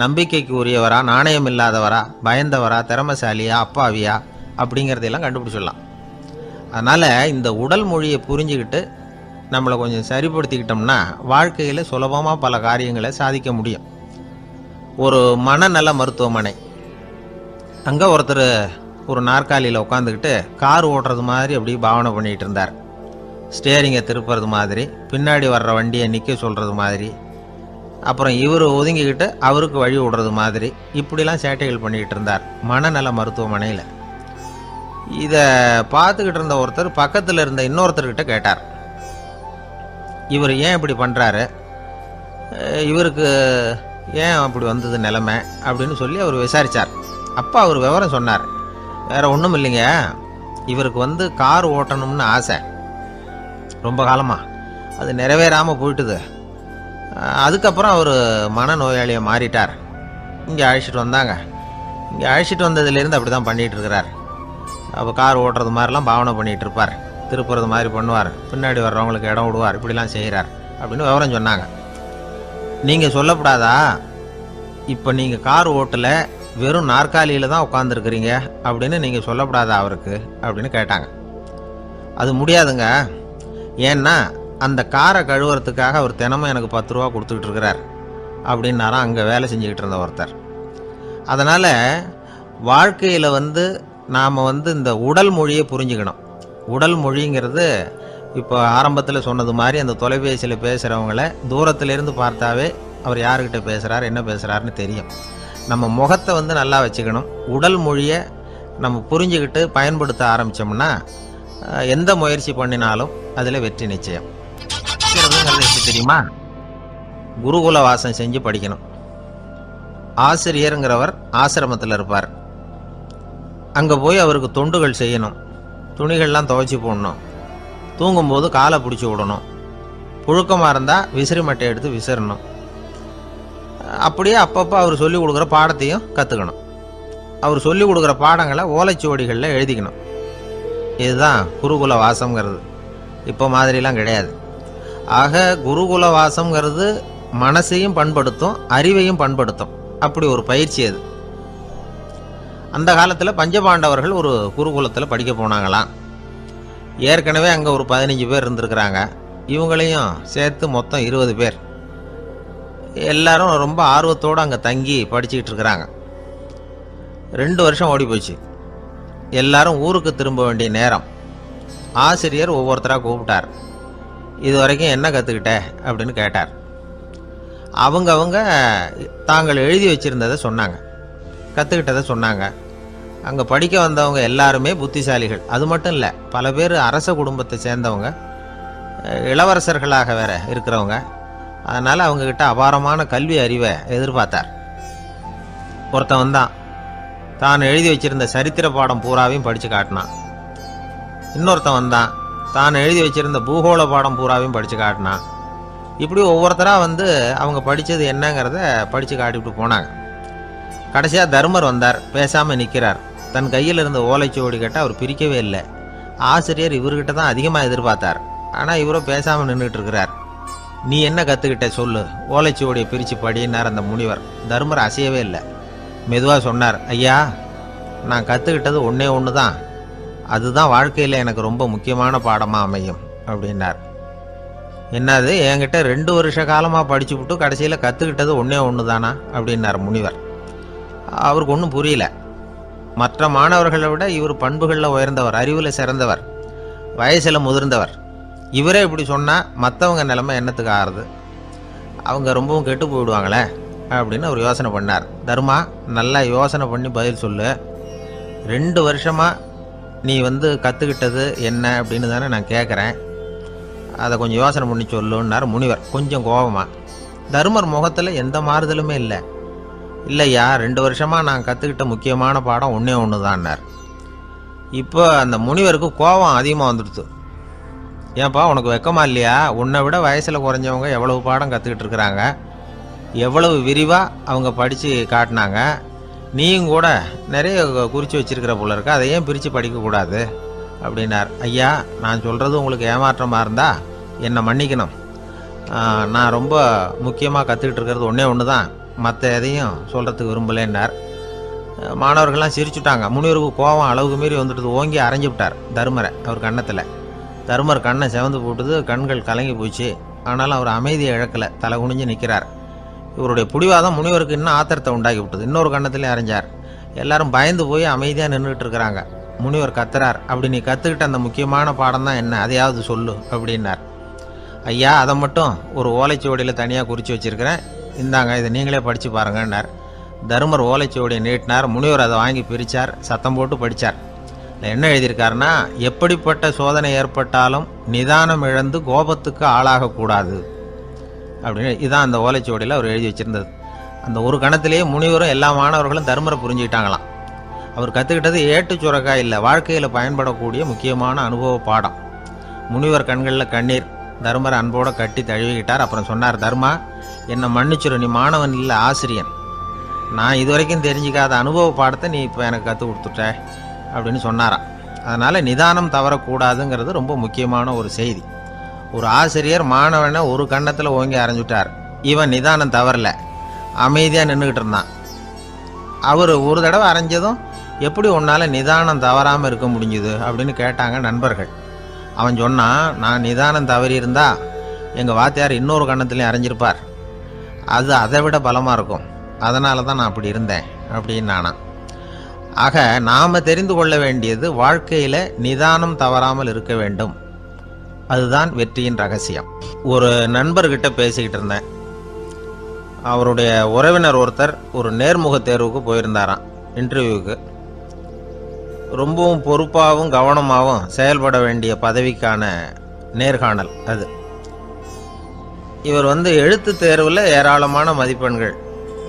நம்பிக்கைக்கு உரியவரா, நாணயம் இல்லாதவரா, பயந்தவரா, திறமைசாலியா, அப்பாவியா அப்படிங்கிறதையெல்லாம் கண்டுபிடிச்சிடலாம். அதனால் இந்த உடல் மொழியை புரிஞ்சுக்கிட்டு நம்மளை கொஞ்சம் சரிப்படுத்திக்கிட்டோம்னா வாழ்க்கையில் சுலபமாக பல காரியங்களை சாதிக்க முடியும். ஒரு மனநல மருத்துவமனை, அங்கே ஒருத்தர் ஒரு நாற்காலியில் உட்காந்துக்கிட்டு கார் ஓட்டுறது மாதிரி அப்படி பாவனை பண்ணிகிட்டு இருந்தார். ஸ்டேரிங்கை திருப்புறது மாதிரி, பின்னாடி வர்ற வண்டியை நிற்க சொல்கிறது மாதிரி, அப்புறம் இவர் ஒதுங்கிக்கிட்டு அவருக்கு வழி விடுறது மாதிரி, இப்படிலாம் சேட்டைகள் பண்ணிக்கிட்டு இருந்தார் மனநல மருத்துவமனையில். இதை பார்த்துக்கிட்டு இருந்த ஒருத்தர் பக்கத்தில் இருந்த இன்னொருத்தர்கிட்ட கேட்டார், இவர் ஏன் இப்படி பண்ணுறாரு, இவருக்கு ஏன் அப்படி வந்தது நிலைமை அப்படின்னு சொல்லி அவர் விசாரித்தார். அப்போ அவர் விவரம் சொன்னார். வேறு ஒன்றும் இல்லைங்க, இவருக்கு கார் ஓட்டணும்னு ஆசை ரொம்ப காலமாக, அது நிறைவேறாமல் போயிட்டுது. அதுக்கப்புறம் அவர் மனநோயாளியை மாறிட்டார். இங்கே அழைச்சிட்டு வந்தாங்க. இங்கே அழைச்சிட்டு வந்ததுலேருந்து அப்படி தான் பண்ணிகிட்டு இருக்கிறார். அப்போ கார் ஓட்டுறது மாதிரிலாம் பாவனை பண்ணிகிட்டு இருப்பார், திருப்புறது மாதிரி பண்ணுவார், பின்னாடி வர்றவங்களுக்கு இடம் விடுவார், இப்படிலாம் செய்கிறார் அப்படின்னு விவரம் சொன்னாங்க. நீங்கள் சொல்லப்படாதா, இப்போ நீங்கள் கார் ஓட்டலை, வெறும் நாற்காலியில் தான் உட்காந்துருக்குறீங்க அப்படின்னு நீங்கள் சொல்லப்படாதா அவருக்கு அப்படின்னு கேட்டாங்க. அது முடியாதுங்க, ஏன்னா அந்த காரை கழுவுறதுக்காக அவர் தினமும் எனக்கு 10 ரூபா கொடுத்துக்கிட்டு இருக்கிறார் அப்படின்னாராம் அங்கே வேலை செஞ்சுக்கிட்டு இருந்த ஒருத்தர். அதனால் வாழ்க்கையில் நாம் இந்த உடல் மொழியை புரிஞ்சுக்கணும். உடல் மொழிங்கிறது இப்போ ஆரம்பத்தில் சொன்னது மாதிரி அந்த தொலைபேசியில் பேசுகிறவங்கள தூரத்திலேருந்து பார்த்தாவே அவர் யாருக்கிட்ட பேசுகிறார், என்ன பேசுகிறாருன்னு தெரியும். நம்ம முகத்தை நல்லா வச்சுக்கணும். உடல் மொழியை நம்ம புரிஞ்சுக்கிட்டு பயன்படுத்த ஆரம்பித்தோம்னா எந்த முயற்சி பண்ணினாலும் அதில் வெற்றி நிச்சயம். எப்படி தெரியுமா? குருகுல வாசம் செஞ்சு படிக்கணும். ஆசிரியருங்கிறவர் ஆசிரமத்தில் இருப்பார். அங்கே போய் அவருக்கு தொண்டுகள் செய்யணும். துணிகள்லாம் துவைச்சி போடணும். தூங்கும்போது காலை பிடிச்சி விடணும். புழுக்கமாக இருந்தால் விசிறி மட்டை எடுத்து விசிறணும். அப்படியே அப்பப்போ அவர் சொல்லிக் கொடுக்குற பாடத்தையும் கற்றுக்கணும். அவர் சொல்லிக் கொடுக்குற பாடங்களை ஓலைச்சுவடிகளில் எழுதிக்கணும். இதுதான் குருகுல வாசம்ங்கிறது. இப்போ மாதிரிலாம் கிடையாது. ஆக குருகுல வாசம்ங்கிறது மனசையும் பண்படுத்தும், அறிவையும் பண்படுத்தும். அப்படி ஒரு பயிற்சி அது. அந்த காலத்தில் பஞ்சபாண்டவர்கள் ஒரு குருகுலத்தில் படிக்க போனாங்களாம். ஏற்கனவே அங்கே ஒரு 15 பேர் இருந்திருக்கிறாங்க. இவங்களையும் சேர்த்து மொத்தம் 20 பேர். எல்லாரும் ரொம்ப ஆர்வத்தோடு அங்கே தங்கி படிச்சுக்கிட்டு இருக்கிறாங்க. 2 வருஷம் ஓடி போச்சு. எல்லாரும் ஊருக்கு திரும்ப வேண்டிய நேரம். ஆசிரியர் ஒவ்வொருத்தராக கூப்பிட்டார். இது வரைக்கும் என்ன கற்றுக்கிட்ட அப்படின்னு கேட்டார். அவங்க தாங்கள் எழுதி வச்சுருந்ததை சொன்னாங்க, கற்றுக்கிட்டதை சொன்னாங்க. அங்கே படிக்க வந்தவங்க எல்லாருமே புத்திசாலிகள். அது மட்டும் இல்லை, பல பேர் அரச குடும்பத்தை சேர்ந்தவங்க, இளவரசர்களாக வேற இருக்கிறவங்க. அதனால் அவங்கக்கிட்ட அபாரமான கல்வி அறிவை எதிர்பார்த்தார். ஒருத்தன் தான் எழுதி வச்சிருந்த சரித்திர பாடம் பூராவையும் படித்து காட்டினான். இன்னொருத்தன் தான் எழுதி வச்சிருந்த பூகோள பாடம் பூராவையும் படித்து காட்டினான். இப்படி ஒவ்வொருத்தராக அவங்க படித்தது என்னங்கிறத படித்து காட்டிவிட்டு போனாங்க. கடைசியாக தர்மர் வந்தார். பேசாமல் நிற்கிறார். தன் கையில் இருந்த ஓலைச்சுவடி கேட்டால் அவர் பிரிக்கவே இல்லை. ஆசிரியர் இவர்கிட்ட தான் அதிகமாக எதிர்பார்த்தார். ஆனால் இவரோ பேசாமல் நின்றுட்டு இருக்கிறார். நீ என்ன கற்றுக்கிட்ட சொல்லு, ஓலைச்சுவடியை பிரித்து படினார் அந்த முனிவர். தர்மர் அசையவே இல்லை. மெதுவாக சொன்னார், ஐயா, நான் கற்றுக்கிட்டது ஒன்றே ஒன்று தான், அதுதான் வாழ்க்கையில் எனக்கு ரொம்ப முக்கியமான பாடமாக அமையும் அப்படின்னார். என்னது, என்கிட்ட 2 வருஷ காலமாக படிச்சுவிட்டு கடைசியில் கற்றுக்கிட்டது ஒன்றே ஒன்று தானா அப்படின்னார் முனிவர். அவருக்கு ஒன்றும் புரியல. மற்ற மாணவர்களை விட இவர் பண்புகளில் உயர்ந்தவர், அறிவில் சிறந்தவர், வயசில் முதிர்ந்தவர். இவரே இப்படி சொன்னால் மற்றவங்க நிலைமை என்னத்துக்கு ஆறுது, அவங்க ரொம்பவும் கெட்டு போயிடுவாங்களே அப்படின்னு அவர் யோசனை பண்ணார். தர்மா, நல்லா யோசனை பண்ணி பதில் சொல்லு. 2 வருஷமாக நீ கற்றுக்கிட்டது என்ன அப்படின்னு தானே நான் கேட்குறேன், அதை கொஞ்சம் யோசனை பண்ணி சொல்லுன்னார் முனிவர் கொஞ்சம் கோபமாக. தர்மர் முகத்தில் எந்த மாறுதலுமே இல்லை. இல்லையா, 2 வருஷமாக நான் கற்றுக்கிட்ட முக்கியமான பாடம் ஒன்றே ஒன்று தான்னார். இப்போ அந்த முனிவருக்கு கோபம் அதிகமாக வந்துடுது. ஏன்பா, உனக்கு வெக்கமா இல்லையா? உன்னை விட வயசில் குறைஞ்சவங்க எவ்வளவு பாடம் கற்றுக்கிட்டு இருக்கிறாங்க, எவ்வளவு விரிவாக அவங்க படித்து காட்டினாங்க. நீயும் கூட நிறைய குறித்து வச்சிருக்கிற போல இருக்க, அதை ஏன் பிரித்து படிக்கக்கூடாது அப்படின்னார். ஐயா, நான் சொல்கிறது உங்களுக்கு ஏமாற்றமாக இருந்தால் என்னை மன்னிக்கணும். நான் ரொம்ப முக்கியமாக கற்றுக்கிட்டு இருக்கிறது ஒன்றே ஒன்று தான், மற்ற எதையும் சொல்கிறதுக்கு விரும்பலைன்னார். மாணவர்கள்லாம் சிரிச்சுட்டாங்க. முனிவருக்கு கோபம் அளவுக்கு மீறி வந்துட்டு ஓங்கி அரைஞ்சி விட்டார் தருமரை அவர் கன்னத்தில். தருமர் கண்ணை செவந்து போட்டுது, கண்கள் கலங்கி போச்சு. ஆனாலும் அவர் அமைதியை இழக்கலை, தலை குனிஞ்சு நிற்கிறார். இவருடைய பிடிவாதம் முனிவருக்கு இன்னும் ஆத்திரத்தை உண்டாக்கி விட்டது. இன்னொரு கன்னத்திலே அரைஞ்சார். எல்லாரும் பயந்து போய் அமைதியாக நின்றுட்டு இருக்கிறாங்க. முனிவர் கத்துறார், அப்படி நீ கற்றுக்கிட்ட அந்த முக்கியமான பாடம் தான் என்ன, அதையாவது சொல்லு அப்படின்னார். ஐயா, அதை மட்டும் ஒரு ஓலைச்சுவடியில் தனியாக குறித்து வச்சுருக்கிறேன், இந்தாங்க, இதை நீங்களே படித்து பாருங்கன்னார். தருமர் ஓலைச்சுவடியை நீட்டினார். முனிவர் அதை வாங்கி பிரித்தார், சத்தம் போட்டு படித்தார். என்ன எழுதியிருக்காருன்னா, எப்படிப்பட்ட சோதனை ஏற்பட்டாலும் நிதானம் இழந்து கோபத்துக்கு ஆளாகக்கூடாது அப்படின்னு. இதுதான் அந்த ஓலைச்சுவடியில் அவர் எழுதி வச்சுருந்தது. அந்த ஒரு கணத்திலேயே முனிவரும் எல்லா மாணவர்களும் தருமரை புரிஞ்சுக்கிட்டாங்களாம். அவர் கற்றுக்கிட்டது ஏட்டு சுரக்காய் இல்லை, வாழ்க்கையில் பயன்படக்கூடிய முக்கியமான அனுபவ பாடம். முனிவர் கண்களில் கண்ணீர். தர்மரை அன்போடு கட்டி தழுவிக்கிட்டார். அப்புறம் சொன்னார், தர்மா, என்னை மன்னிச்சிரு, நீ மாணவன் இல்லை, ஆசிரியன். நான் இதுவரைக்கும் தெரிஞ்சிக்காத அனுபவ பாடத்தை நீ இப்போ எனக்கு கற்றுக் கொடுத்துட்ட அப்படின்னு சொன்னாராம். அதனால் நிதானம் தவறக்கூடாதுங்கிறது ரொம்ப முக்கியமான ஒரு செய்தி. ஒரு ஆசிரியர் மாணவனை ஒரு கன்னத்தில் ஓங்கி அரைஞ்சுட்டார். இவன் நிதானம் தவறல, அமைதியாக நின்றுக்கிட்டு இருந்தான். அவர் ஒரு தடவை அரைஞ்சதும் எப்படி உன்னால் நிதானம் தவறாமல் இருக்க முடிஞ்சுது அப்படின்னு கேட்டாங்க நண்பர்கள். அவன் சொன்னான், நான் நிதானம் தவறி இருந்தா எங்கள் வாத்தியார் இன்னொரு கன்னத்துலேயும் அரைஞ்சிருப்பார், அது அதை விட பலமாக இருக்கும், அதனால தான் நான் அப்படி இருந்தேன் அப்படின்னு நானான். ஆக நாம் தெரிந்து கொள்ள வேண்டியது, வாழ்க்கையில் நிதானம் தவறாமல் இருக்க வேண்டும், அதுதான் வெற்றியின் ரகசியம். ஒரு நண்பர்கிட்ட பேசிக்கிட்டு இருந்தேன். அவருடைய உறவினர் ஒருத்தர் ஒரு நேர்முக தேர்வுக்கு போயிருந்தாராம், இன்டர்வியூவுக்கு. ரொம்பவும் பொறுப்பாகவும் கவனமாகவும் செயல்பட வேண்டிய பதவிக்கான நேர்காணல் அது. இவர் எழுத்து தேர்வில் ஏராளமான மதிப்பெண்கள்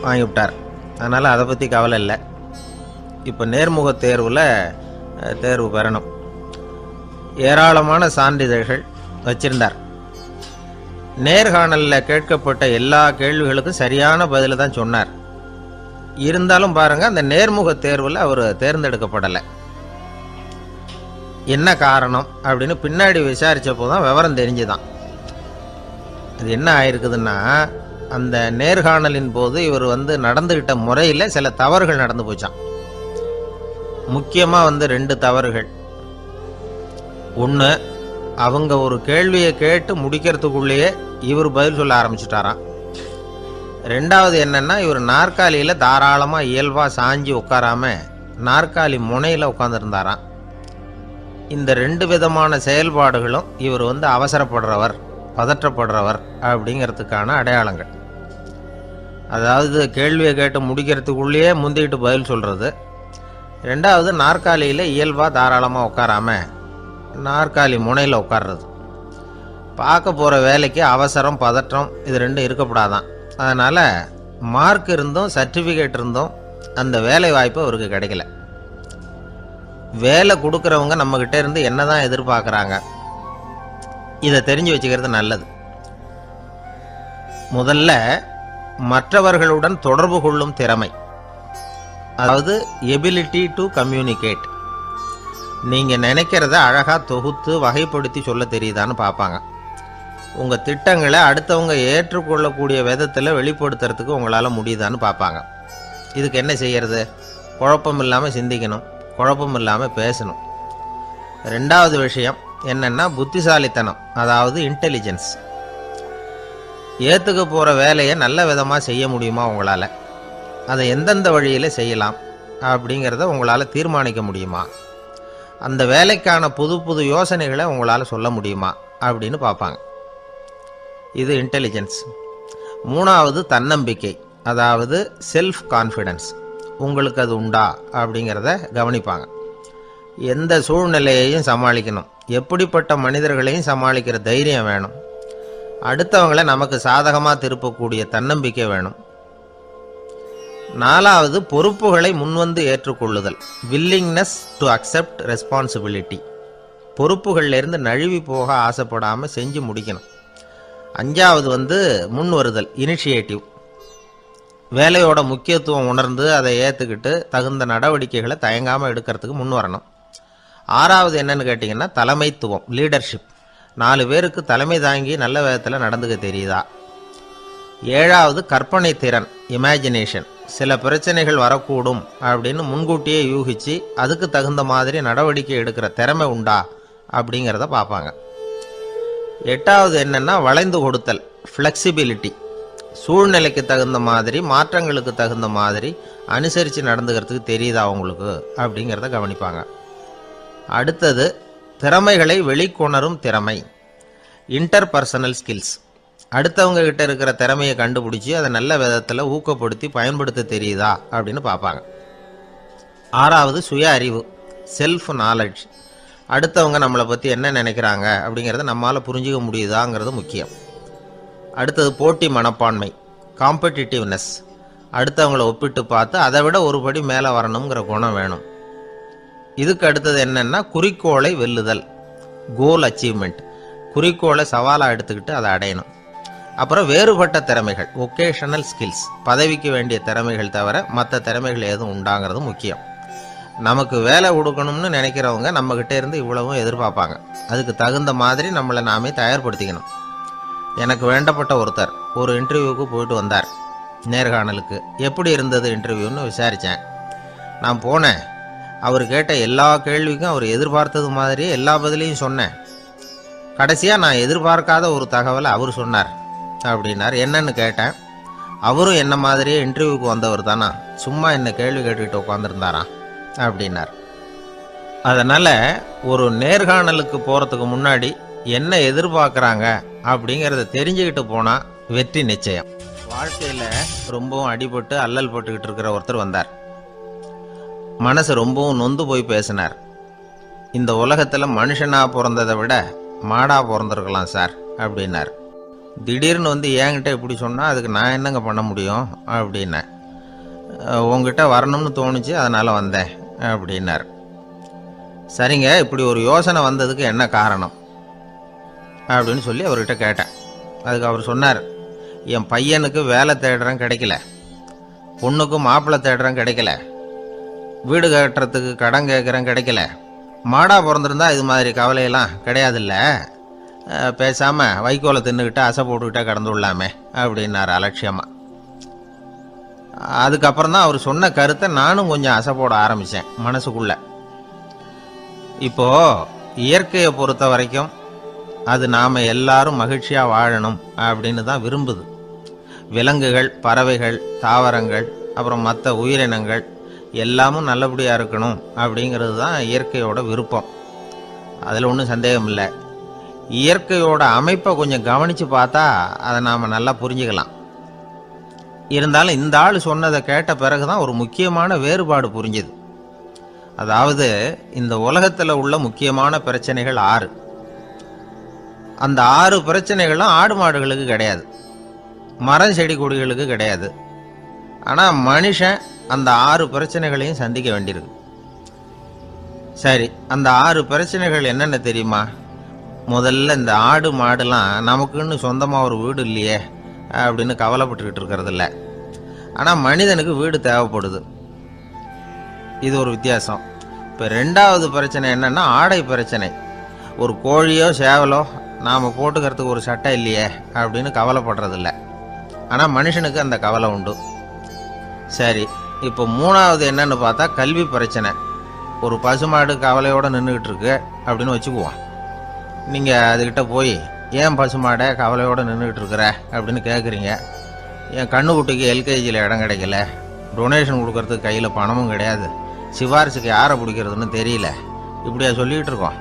வாங்கிவிட்டார், அதனால் அதை பற்றி கவலை இல்லை. இப்போ நேர்முக தேர்வில் தேர்வு பெறணும். ஏராளமான சான்றிதழ்கள் வச்சிருந்தார். நேர்காணலில் கேட்கப்பட்ட எல்லா கேள்விகளுக்கும் சரியான பதிலை தான் சொன்னார். இருந்தாலும் பாருங்க, அந்த நேர்முக தேர்வில் அவர் தேர்ந்தெடுக்கப்படலை. என்ன காரணம் அப்படின்னு பின்னாடி விசாரித்தப்போ தான் விவரம் தெரிஞ்சுதான். அது என்ன ஆயிருக்குதுன்னா, அந்த நேர்காணலின் போது இவர் நடந்துகிட்ட முறையில் சில தவறுகள் நடந்து போச்சான். முக்கியமாக 2 தவறுகள். ஒன்று, அவங்க ஒரு கேள்வியை கேட்டு முடிக்கிறதுக்குள்ளேயே இவர் பதில் சொல்ல ஆரம்பிச்சுட்டாராம். 2வது என்னன்னா, இவர் நாற்காலியில் தாராளமாக இயல்பாக சாஞ்சி உட்காராம நாற்காலி முனையில் உட்காந்துருந்தாராம். இந்த 2 விதமான செயல்பாடுகளும் இவர் அவசரப்படுறவர், பதற்றப்படுறவர் அப்படிங்கிறதுக்கான அடையாளங்கள். அதாவது கேள்வியை கேட்டு முடிக்கிறதுக்குள்ளேயே முந்திக்கிட்டு பதில் சொல்கிறது. 2வது, நாற்காலியில் இயல்பாக தாராளமாக உட்காராம நாற்காலி முனையில் உட்கார்றது. பார்க்க போகிற வேலைக்கு அவசரம், பதற்றம் இது 2 இருக்கக்கூடாதான். அதனால் மார்க் இருந்தும் சர்டிஃபிகேட் இருந்தும் அந்த வேலை வாய்ப்பு அவருக்கு கிடைக்கல. வேலை கொடுக்குறவங்க நம்மக்கிட்ட இருந்து என்ன தான் எதிர்பார்க்குறாங்க, இதை தெரிஞ்சு வச்சுக்கிறது நல்லது. முதல்ல, மற்றவர்களுடன் தொடர்பு கொள்ளும் திறமை, அதாவது எபிலிட்டி டு கம்யூனிகேட். நீங்கள் நினைக்கிறத அழகாக தொகுத்து வகைப்படுத்தி சொல்ல தெரியுதான்னு பார்ப்பாங்க. உங்கள் திட்டங்களை அடுத்தவங்க ஏற்றுக்கொள்ளக்கூடிய விதத்தில் வெளிப்படுத்துறதுக்கு உங்களால் முடியுதான்னு பார்ப்பாங்க. இதுக்கு என்ன செய்யறது? குழப்பம் இல்லாமல் சிந்திக்கணும், குழப்பம் இல்லாமல் பேசணும். ரெண்டாவது விஷயம் என்னென்னா புத்திசாலித்தனம், அதாவது இன்டெலிஜென்ஸ். ஏற்றுக்க போகிற வேலையை நல்ல விதமாக செய்ய முடியுமா உங்களால், அதை எந்தெந்த வழியில் செய்யலாம் அப்படிங்கிறத உங்களால் தீர்மானிக்க முடியுமா, அந்த வேலைக்கான புது புது யோசனைகளை உங்களால் சொல்ல முடியுமா அப்படின்னு பார்ப்பாங்க. இது இன்டெலிஜென்ஸ். மூணாவது தன்னம்பிக்கை, அதாவது செல்ஃப் கான்ஃபிடென்ஸ். உங்களுக்கு அது உண்டா அப்படிங்கிறத கவனிப்பாங்க. எந்த சூழ்நிலையையும் சமாளிக்கணும், எப்படிப்பட்ட மனிதர்களையும் சமாளிக்கிற தைரியம் வேணும், அடுத்தவங்களை நமக்கு சாதகமாக திருப்பக்கூடிய தன்னம்பிக்கை வேணும். நாலாவது பொறுப்புகளை முன்வந்து ஏற்றுக்கொள்ளுதல், வில்லிங்னஸ் டு அக்செப்ட் ரெஸ்பான்சிபிலிட்டி. பொறுப்புகள்லேருந்து நழுவி போக ஆசைப்படாமல் செஞ்சு முடிக்கணும். அஞ்சாவது முன் வருதல், இனிஷியேட்டிவ். வேலையோட முக்கியத்துவம் உணர்ந்து அதை ஏற்றுக்கிட்டு தகுந்த நடவடிக்கைகளை தயங்காமல் எடுக்கிறதுக்கு முன் வரணும். ஆறாவது என்னன்னு கேட்டிங்கன்னா தலைமைத்துவம், லீடர்ஷிப். 4 பேருக்கு தலைமை தாங்கி நல்ல விதத்தில் நடந்துக்க தெரியுதா. ஏழாவது கற்பனை திறன், இமேஜினேஷன். சில பிரச்சனைகள் வரக்கூடும் அப்படின்னு முன்கூட்டியே யூகிச்சு அதுக்கு தகுந்த மாதிரி நடவடிக்கை எடுக்கிற திறமை உண்டா அப்படிங்கிறத பார்ப்பாங்க. எட்டாவது என்னன்னா வளைந்து கொடுத்தல், ஃப்ளெக்சிபிலிட்டி. சூழ்நிலைக்கு தகுந்த மாதிரி, மாற்றங்களுக்கு தகுந்த மாதிரி அனுசரித்து நடந்துக்கிறதுக்கு தெரியுதா அவங்களுக்கு அப்படிங்கிறத கவனிப்பாங்க. அடுத்தது திறமைகளை வெளிக்கொணரும் திறமை, இன்டர்பர்சனல் ஸ்கில்ஸ். அடுத்தவங்க கிட்ட இருக்கிற திறமையை கண்டுபிடிச்சி அதை நல்ல விதத்தில் ஊக்கப்படுத்தி பயன்படுத்த தெரியுதா அப்படின்னு பார்ப்பாங்க. ஆறாவது சுய அறிவு, செல்ஃப் நாலெட்ஜ். அடுத்தவங்க நம்மளை பற்றி என்ன நினைக்கிறாங்க அப்படிங்கிறத நம்மளால் புரிஞ்சிக்க முடியுதாங்கிறது முக்கியம். அடுத்தது போட்டி மனப்பான்மை, காம்படிட்டிவ்னஸ். அடுத்தவங்களை ஒப்பிட்டு பார்த்து அதை விட ஒரு படி மேலே வரணுங்கிற குணம் வேணும். இதுக்கு அடுத்தது என்னென்னா குறிக்கோளை வெல்லுதல், கோல் அச்சீவ்மெண்ட். குறிக்கோளை சவாலாக எடுத்துக்கிட்டு அதை அடையணும். அப்புறம் வேறுபட்ட திறமைகள், ஒகேஷனல் ஸ்கில்ஸ். பதவிக்கு வேண்டிய திறமைகள் தவிர மற்ற திறமைகள் எதுவும் உண்டாங்கிறது முக்கியம். நமக்கு வேலை கொடுக்கணும்னு நினைக்கிறவங்க நம்மக்கிட்ட இருந்து இவ்வளவும் எதிர்பார்ப்பாங்க. அதுக்கு தகுந்த மாதிரி நம்மளை நாமே தயார்படுத்திக்கணும். எனக்கு வேண்டப்பட்ட ஒருத்தர் ஒரு இன்டர்வியூவுக்கு போயிட்டு வந்தார், நேர்காணலுக்கு. எப்படி இருந்தது இன்டர்வியூன்னு விசாரித்தேன். நான் போனேன். அவர் கேட்ட எல்லா கேள்விக்கும் அவர் எதிர்பார்த்தது மாதிரியே எல்லா பதிலையும் சொன்னேன். கடைசியாக நான் எதிர்பார்க்காத ஒரு தகவலை அவர் சொன்னார் அப்படின்னார். என்னன்னு கேட்டேன். அவரும் என்ன மாதிரியே இன்டர்வியூக்கு வந்தவர் தானா, சும்மா என்ன கேள்வி கேட்டுக்கிட்டு உட்காந்துருந்தாராம் அப்படின்னார். அதனால் ஒரு நேர்காணலுக்கு போகிறதுக்கு முன்னாடி என்ன எதிர்பார்க்குறாங்க அப்படிங்கிறத தெரிஞ்சுக்கிட்டு போனால் வெற்றி நிச்சயம். வாழ்க்கையில் ரொம்பவும் அடிபட்டு அல்லல் பட்டுக்கிட்டு இருக்கிற ஒருத்தர் வந்தார். மனசு ரொம்பவும் நொந்து போய் பேசினார். இந்த உலகத்தில் மனுஷனாக பிறந்ததை விட மாடாக பிறந்திருக்கலாம் சார் அப்படின்னார். திடீர்னு என்கிட்ட இப்படி சொன்னால் அதுக்கு நான் என்னங்க பண்ண முடியும் அப்படின்னேன். உங்ககிட்ட வரணும்னு தோணுச்சு, அதனால் வந்தேன் அப்படின்னார். சரிங்க, இப்படி ஒரு யோசனை வந்ததுக்கு என்ன காரணம் அப்படின்னு சொல்லி அவர்கிட்ட கேட்டேன். அதுக்கு அவர் சொன்னார், என் பையனுக்கு வேலை தேடுறேன் கிடைக்கல, பொண்ணுக்கு மாப்பிள்ளை தேடுறேன் கிடைக்கல, வீடு கட்டுறதுக்கு கடன் கேட்குறேன் கிடைக்கல. மாடாக பிறந்திருந்தா இது மாதிரி கவலையெல்லாம் கிடையாதுல்ல, பேசாமல் வைக்கோலை தின்னுக்கிட்டு அசை போட்டுக்கிட்டே கடந்து விடலாமே அப்படின்னார் அலட்சியமாக. அதுக்கப்புறம் தான் அவர் சொன்ன கருத்தை நானும் கொஞ்சம் அசை போட ஆரம்பித்தேன் மனசுக்குள்ள. இப்போது இயற்கையை பொறுத்த வரைக்கும் அது நாம் எல்லாரும் மகிழ்ச்சியாக வாழணும் அப்படின்னு தான் விரும்புது. விலங்குகள், பறவைகள், தாவரங்கள், அப்புறம் மற்ற உயிரினங்கள் எல்லாமும் நல்லபடியாக இருக்கணும் அப்படிங்கிறது தான் இயற்கையோட விருப்பம். அதில் ஒன்றும் சந்தேகம் இல்லை. இயற்கையோட அமைப்பை கொஞ்சம் கவனித்து பார்த்தா அதை நாம் நல்லா புரிஞ்சுக்கலாம். இருந்தாலும் இந்த ஆள் சொன்னதை கேட்ட பிறகு தான் ஒரு முக்கியமான வேறுபாடு புரிஞ்சுது. அதாவது இந்த உலகத்தில் உள்ள முக்கியமான பிரச்சனைகள் 6. அந்த 6 பிரச்சனைகளும் ஆடு மாடுகளுக்கு கிடையாது, மரம் செடி கொடிகளுக்கு கிடையாது. ஆனால் மனுஷன் அந்த 6 பிரச்சனைகளையும் சந்திக்க வேண்டியிருக்கு. சரி, அந்த 6 பிரச்சனைகள் என்னென்ன தெரியுமா? முதல்ல இந்த ஆடு மாடுலாம் நமக்குன்னு சொந்தமாக ஒரு வீடு இல்லையே அப்படின்னு கவலைப்பட்டுக்கிட்டு இருக்கிறதில்ல. ஆனால் மனிதனுக்கு வீடு தேவைப்படுது. இது ஒரு வித்தியாசம். இப்போ 2வது பிரச்சனை என்னென்னா ஆடை பிரச்சனை. ஒரு கோழியோ சேவலோ நாம் போட்டுக்கிறதுக்கு ஒரு சட்டை இல்லையே அப்படின்னு கவலைப்படுறதில்ல. ஆனால் மனுஷனுக்கு அந்த கவலை உண்டு. சரி, இப்போ மூணாவது என்னன்னு பார்த்தா கல்வி பிரச்சனை. ஒரு பசுமாடு கவலையோடு நின்றுக்கிட்டு இருக்கு அப்படின்னு வச்சுக்குவோம். நீங்கள் அதுக்கிட்ட போய் ஏன் பசுமாடை கவலையோடு நின்றுக்கிட்டு இருக்கிற அப்படின்னு கேட்குறீங்க. என் கண்ணுக்குட்டிக்கு எல்கேஜியில் இடம் கிடைக்கல, டொனேஷன் கொடுக்கறதுக்கு கையில் பணமும் கிடையாது, சிபாரிசுக்கு யாரை பிடிக்கிறதுன்னு தெரியல, இப்படியா சொல்லிகிட்டு இருக்கோம்.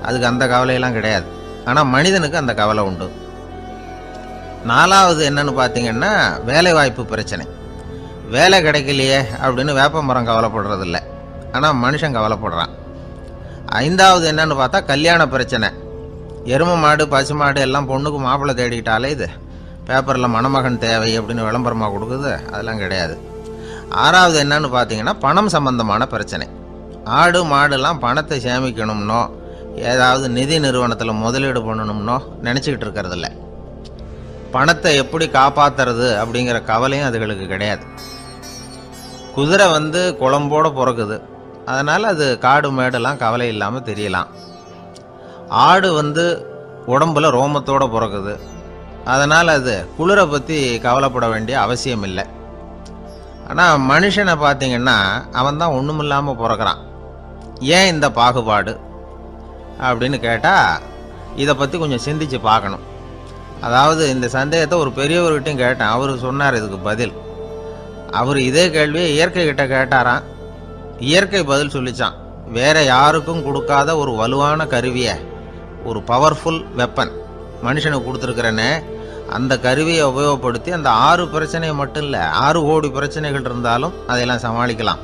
அதுக்கு அந்த கவலையெல்லாம் கிடையாது. ஆனால் மனிதனுக்கு அந்த கவலை உண்டு. நாலாவது என்னன்னு பார்த்தீங்கன்னா வேலை வாய்ப்பு பிரச்சனை. வேலை கிடைக்கலையே அப்படின்னு வேப்ப மரம் கவலைப்படுறதில்ல, ஆனால் மனுஷன் கவலைப்படுறான். ஐந்தாவது என்னன்னு பார்த்தா கல்யாண பிரச்சனை. எருமை மாடு பசுமாடு எல்லாம் பொண்ணுக்கு மாப்பிள்ளை தேடிக்கிட்டாலே இது பேப்பரில் மணமகன் தேவை அப்படின்னு விளம்பரமாக கொடுக்குது, அதெல்லாம் கிடையாது. ஆறாவது என்னன்னு பார்த்தீங்கன்னா பணம் சம்பந்தமான பிரச்சனை. ஆடு மாடுலாம் பணத்தை சேமிக்கணும்னோ ஏதாவது நிதி நிறுவனத்தில் முதலீடு பண்ணணும்னோ நினச்சிக்கிட்டு இருக்கிறதில்ல. பணத்தை எப்படி காப்பாற்றுறது அப்படிங்கிற கவலையும் அதுகளுக்கு கிடையாது. குதிரை குளம்போடு பிறக்குது, அதனால் அது காடு மேடெல்லாம் கவலை இல்லாமல் தெரியலாம். ஆடு உடம்புல ரோமத்தோடு பிறக்குது, அதனால் அது குளிரை பற்றி கவலைப்பட வேண்டிய அவசியம் இல்லை. ஆனால் மனுஷனை பார்த்தீங்கன்னா அவன் தான் ஒன்றும் இல்லாமல் பிறக்கிறான். ஏன் இந்த பாகுபாடு அப்படின்னு கேட்டால் இதை பற்றி கொஞ்சம் சிந்திச்சு பார்க்கணும். அதாவது இந்த சந்தேகத்தை ஒரு பெரியவர்கிட்டையும் கேட்டேன், அவர் சொன்னார் இதுக்கு பதில். அவர் இதே கேள்வியை இயற்கை கிட்ட கேட்டாராம். இயற்கை பதில் சொல்லிச்சான், வேற யாருக்கும் கொடுக்காத ஒரு வலுவான கருவியை, ஒரு பவர்ஃபுல் வெப்பன் மனுஷனுக்கு கொடுத்துருக்கிறேன்னு, அந்த கருவியை உபயோகப்படுத்தி அந்த 6 பிரச்சனை மட்டும் இல்லை 6 கோடி பிரச்சனைகள் இருந்தாலும் அதையெல்லாம் சமாளிக்கலாம்.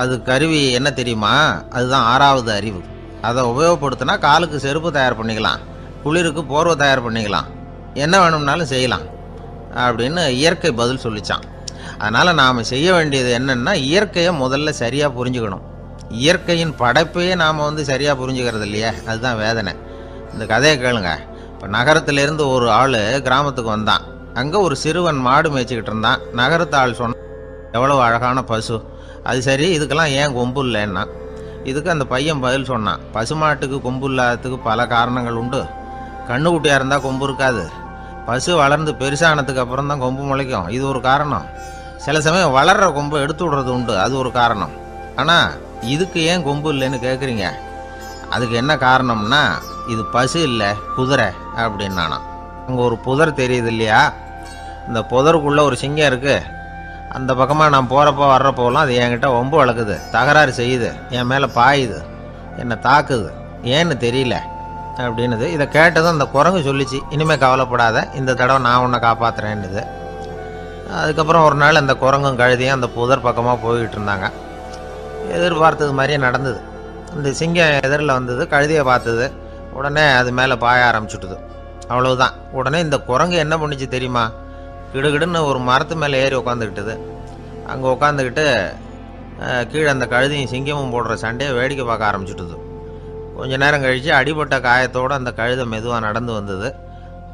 அது கருவி என்ன தெரியுமா? அதுதான் 6வது அறிவு. அதை உபயோகப்படுத்தினா காலுக்கு செருப்பு தயார் பண்ணிக்கலாம், குளிருக்கு போர்வை தயார் பண்ணிக்கலாம், என்ன வேணும்னாலும் செய்யலாம் அப்படின்னு இயற்கை பதில் சொல்லிச்சான். அதனால் நாம் செய்ய வேண்டியது என்னென்னா இயற்கையை முதல்ல சரியாக புரிஞ்சுக்கணும். இயற்கையின் படைப்பையே நாம் சரியாக புரிஞ்சுக்கிறது இல்லையே, அதுதான் வேதனை. இந்த கதையை கேளுங்க. இப்போ நகரத்திலேருந்து ஒரு ஆள் கிராமத்துக்கு வந்தான். அங்கே ஒரு சிறுவன் மாடு மேய்ச்சிக்கிட்டு இருந்தான். நகரத்து ஆள் சொன்னான், எவ்வளோ அழகான பசு, அது சரி இதுக்கெல்லாம் ஏன் கொம்பு இல்லைன்னா. இதுக்கு அந்த பையன் பதில் சொன்னான், பசுமாட்டுக்கு கொம்பு இல்லாததுக்கு பல காரணங்கள் உண்டு. கண்ணுக்குட்டியாக இருந்தால் கொம்பு இருக்காது, பசு வளர்ந்து பெருசானதுக்கு அப்புறம் தான் கொம்பு முளைக்கும், இது ஒரு காரணம். சில சமயம் வளர்கிற கொம்பை எடுத்து விடுறது உண்டு, அது ஒரு காரணம். ஆனால் இதுக்கு ஏன் கொம்பு இல்லைன்னு கேட்குறீங்க. அதுக்கு என்ன காரணம்னா இது பசு இல்லை குதிரை அப்படின்னானா. அங்கே ஒரு புதர் தெரியுது இல்லையா, இந்த புதருக்குள்ளே ஒரு சிங்கம் இருக்குது. அந்த பக்கமாக நான் போகிறப்போ வர்றப்போலாம் அது என்கிட்ட ஒம்பு வளர்க்குது, தகராறு செய்யுது, என் மேலே பாயுது, என்னை தாக்குது, ஏன்னு தெரியல அப்படின்னுது. இதை கேட்டதும் அந்த குரங்கு சொல்லிச்சு, இனிமேல் கவலைப்படாத, இந்த தடவை நான் உன்னை காப்பாற்றுறேன்னுது. அதுக்கப்புறம் ஒரு நாள் அந்த குரங்கும் கழுதியும் அந்த புதர் பக்கமாக போய்கிட்டு இருந்தாங்க. எதிர்பார்த்தது மாதிரியே நடந்தது. இந்த சிங்கம் எதிரில் வந்தது, கழுதியை பார்த்தது, உடனே அது மேலே பாய ஆரம்பிச்சுட்டுது. அவ்வளவுதான். உடனே இந்த குரங்கு என்ன பண்ணிச்சு தெரியுமா, கிடுகிடுன்னு ஒரு மரத்து மேலே ஏறி உட்காந்துக்கிட்டுது. அங்கே உட்காந்துக்கிட்டு கீழே அந்த கழுதியும் சிங்கமும் போடுற சண்டையை வேடிக்கை பார்க்க ஆரம்பிச்சுட்டுது. கொஞ்ச நேரம் கழித்து அடிபட்ட காயத்தோடு அந்த கழுதை மெதுவாக நடந்து வந்தது.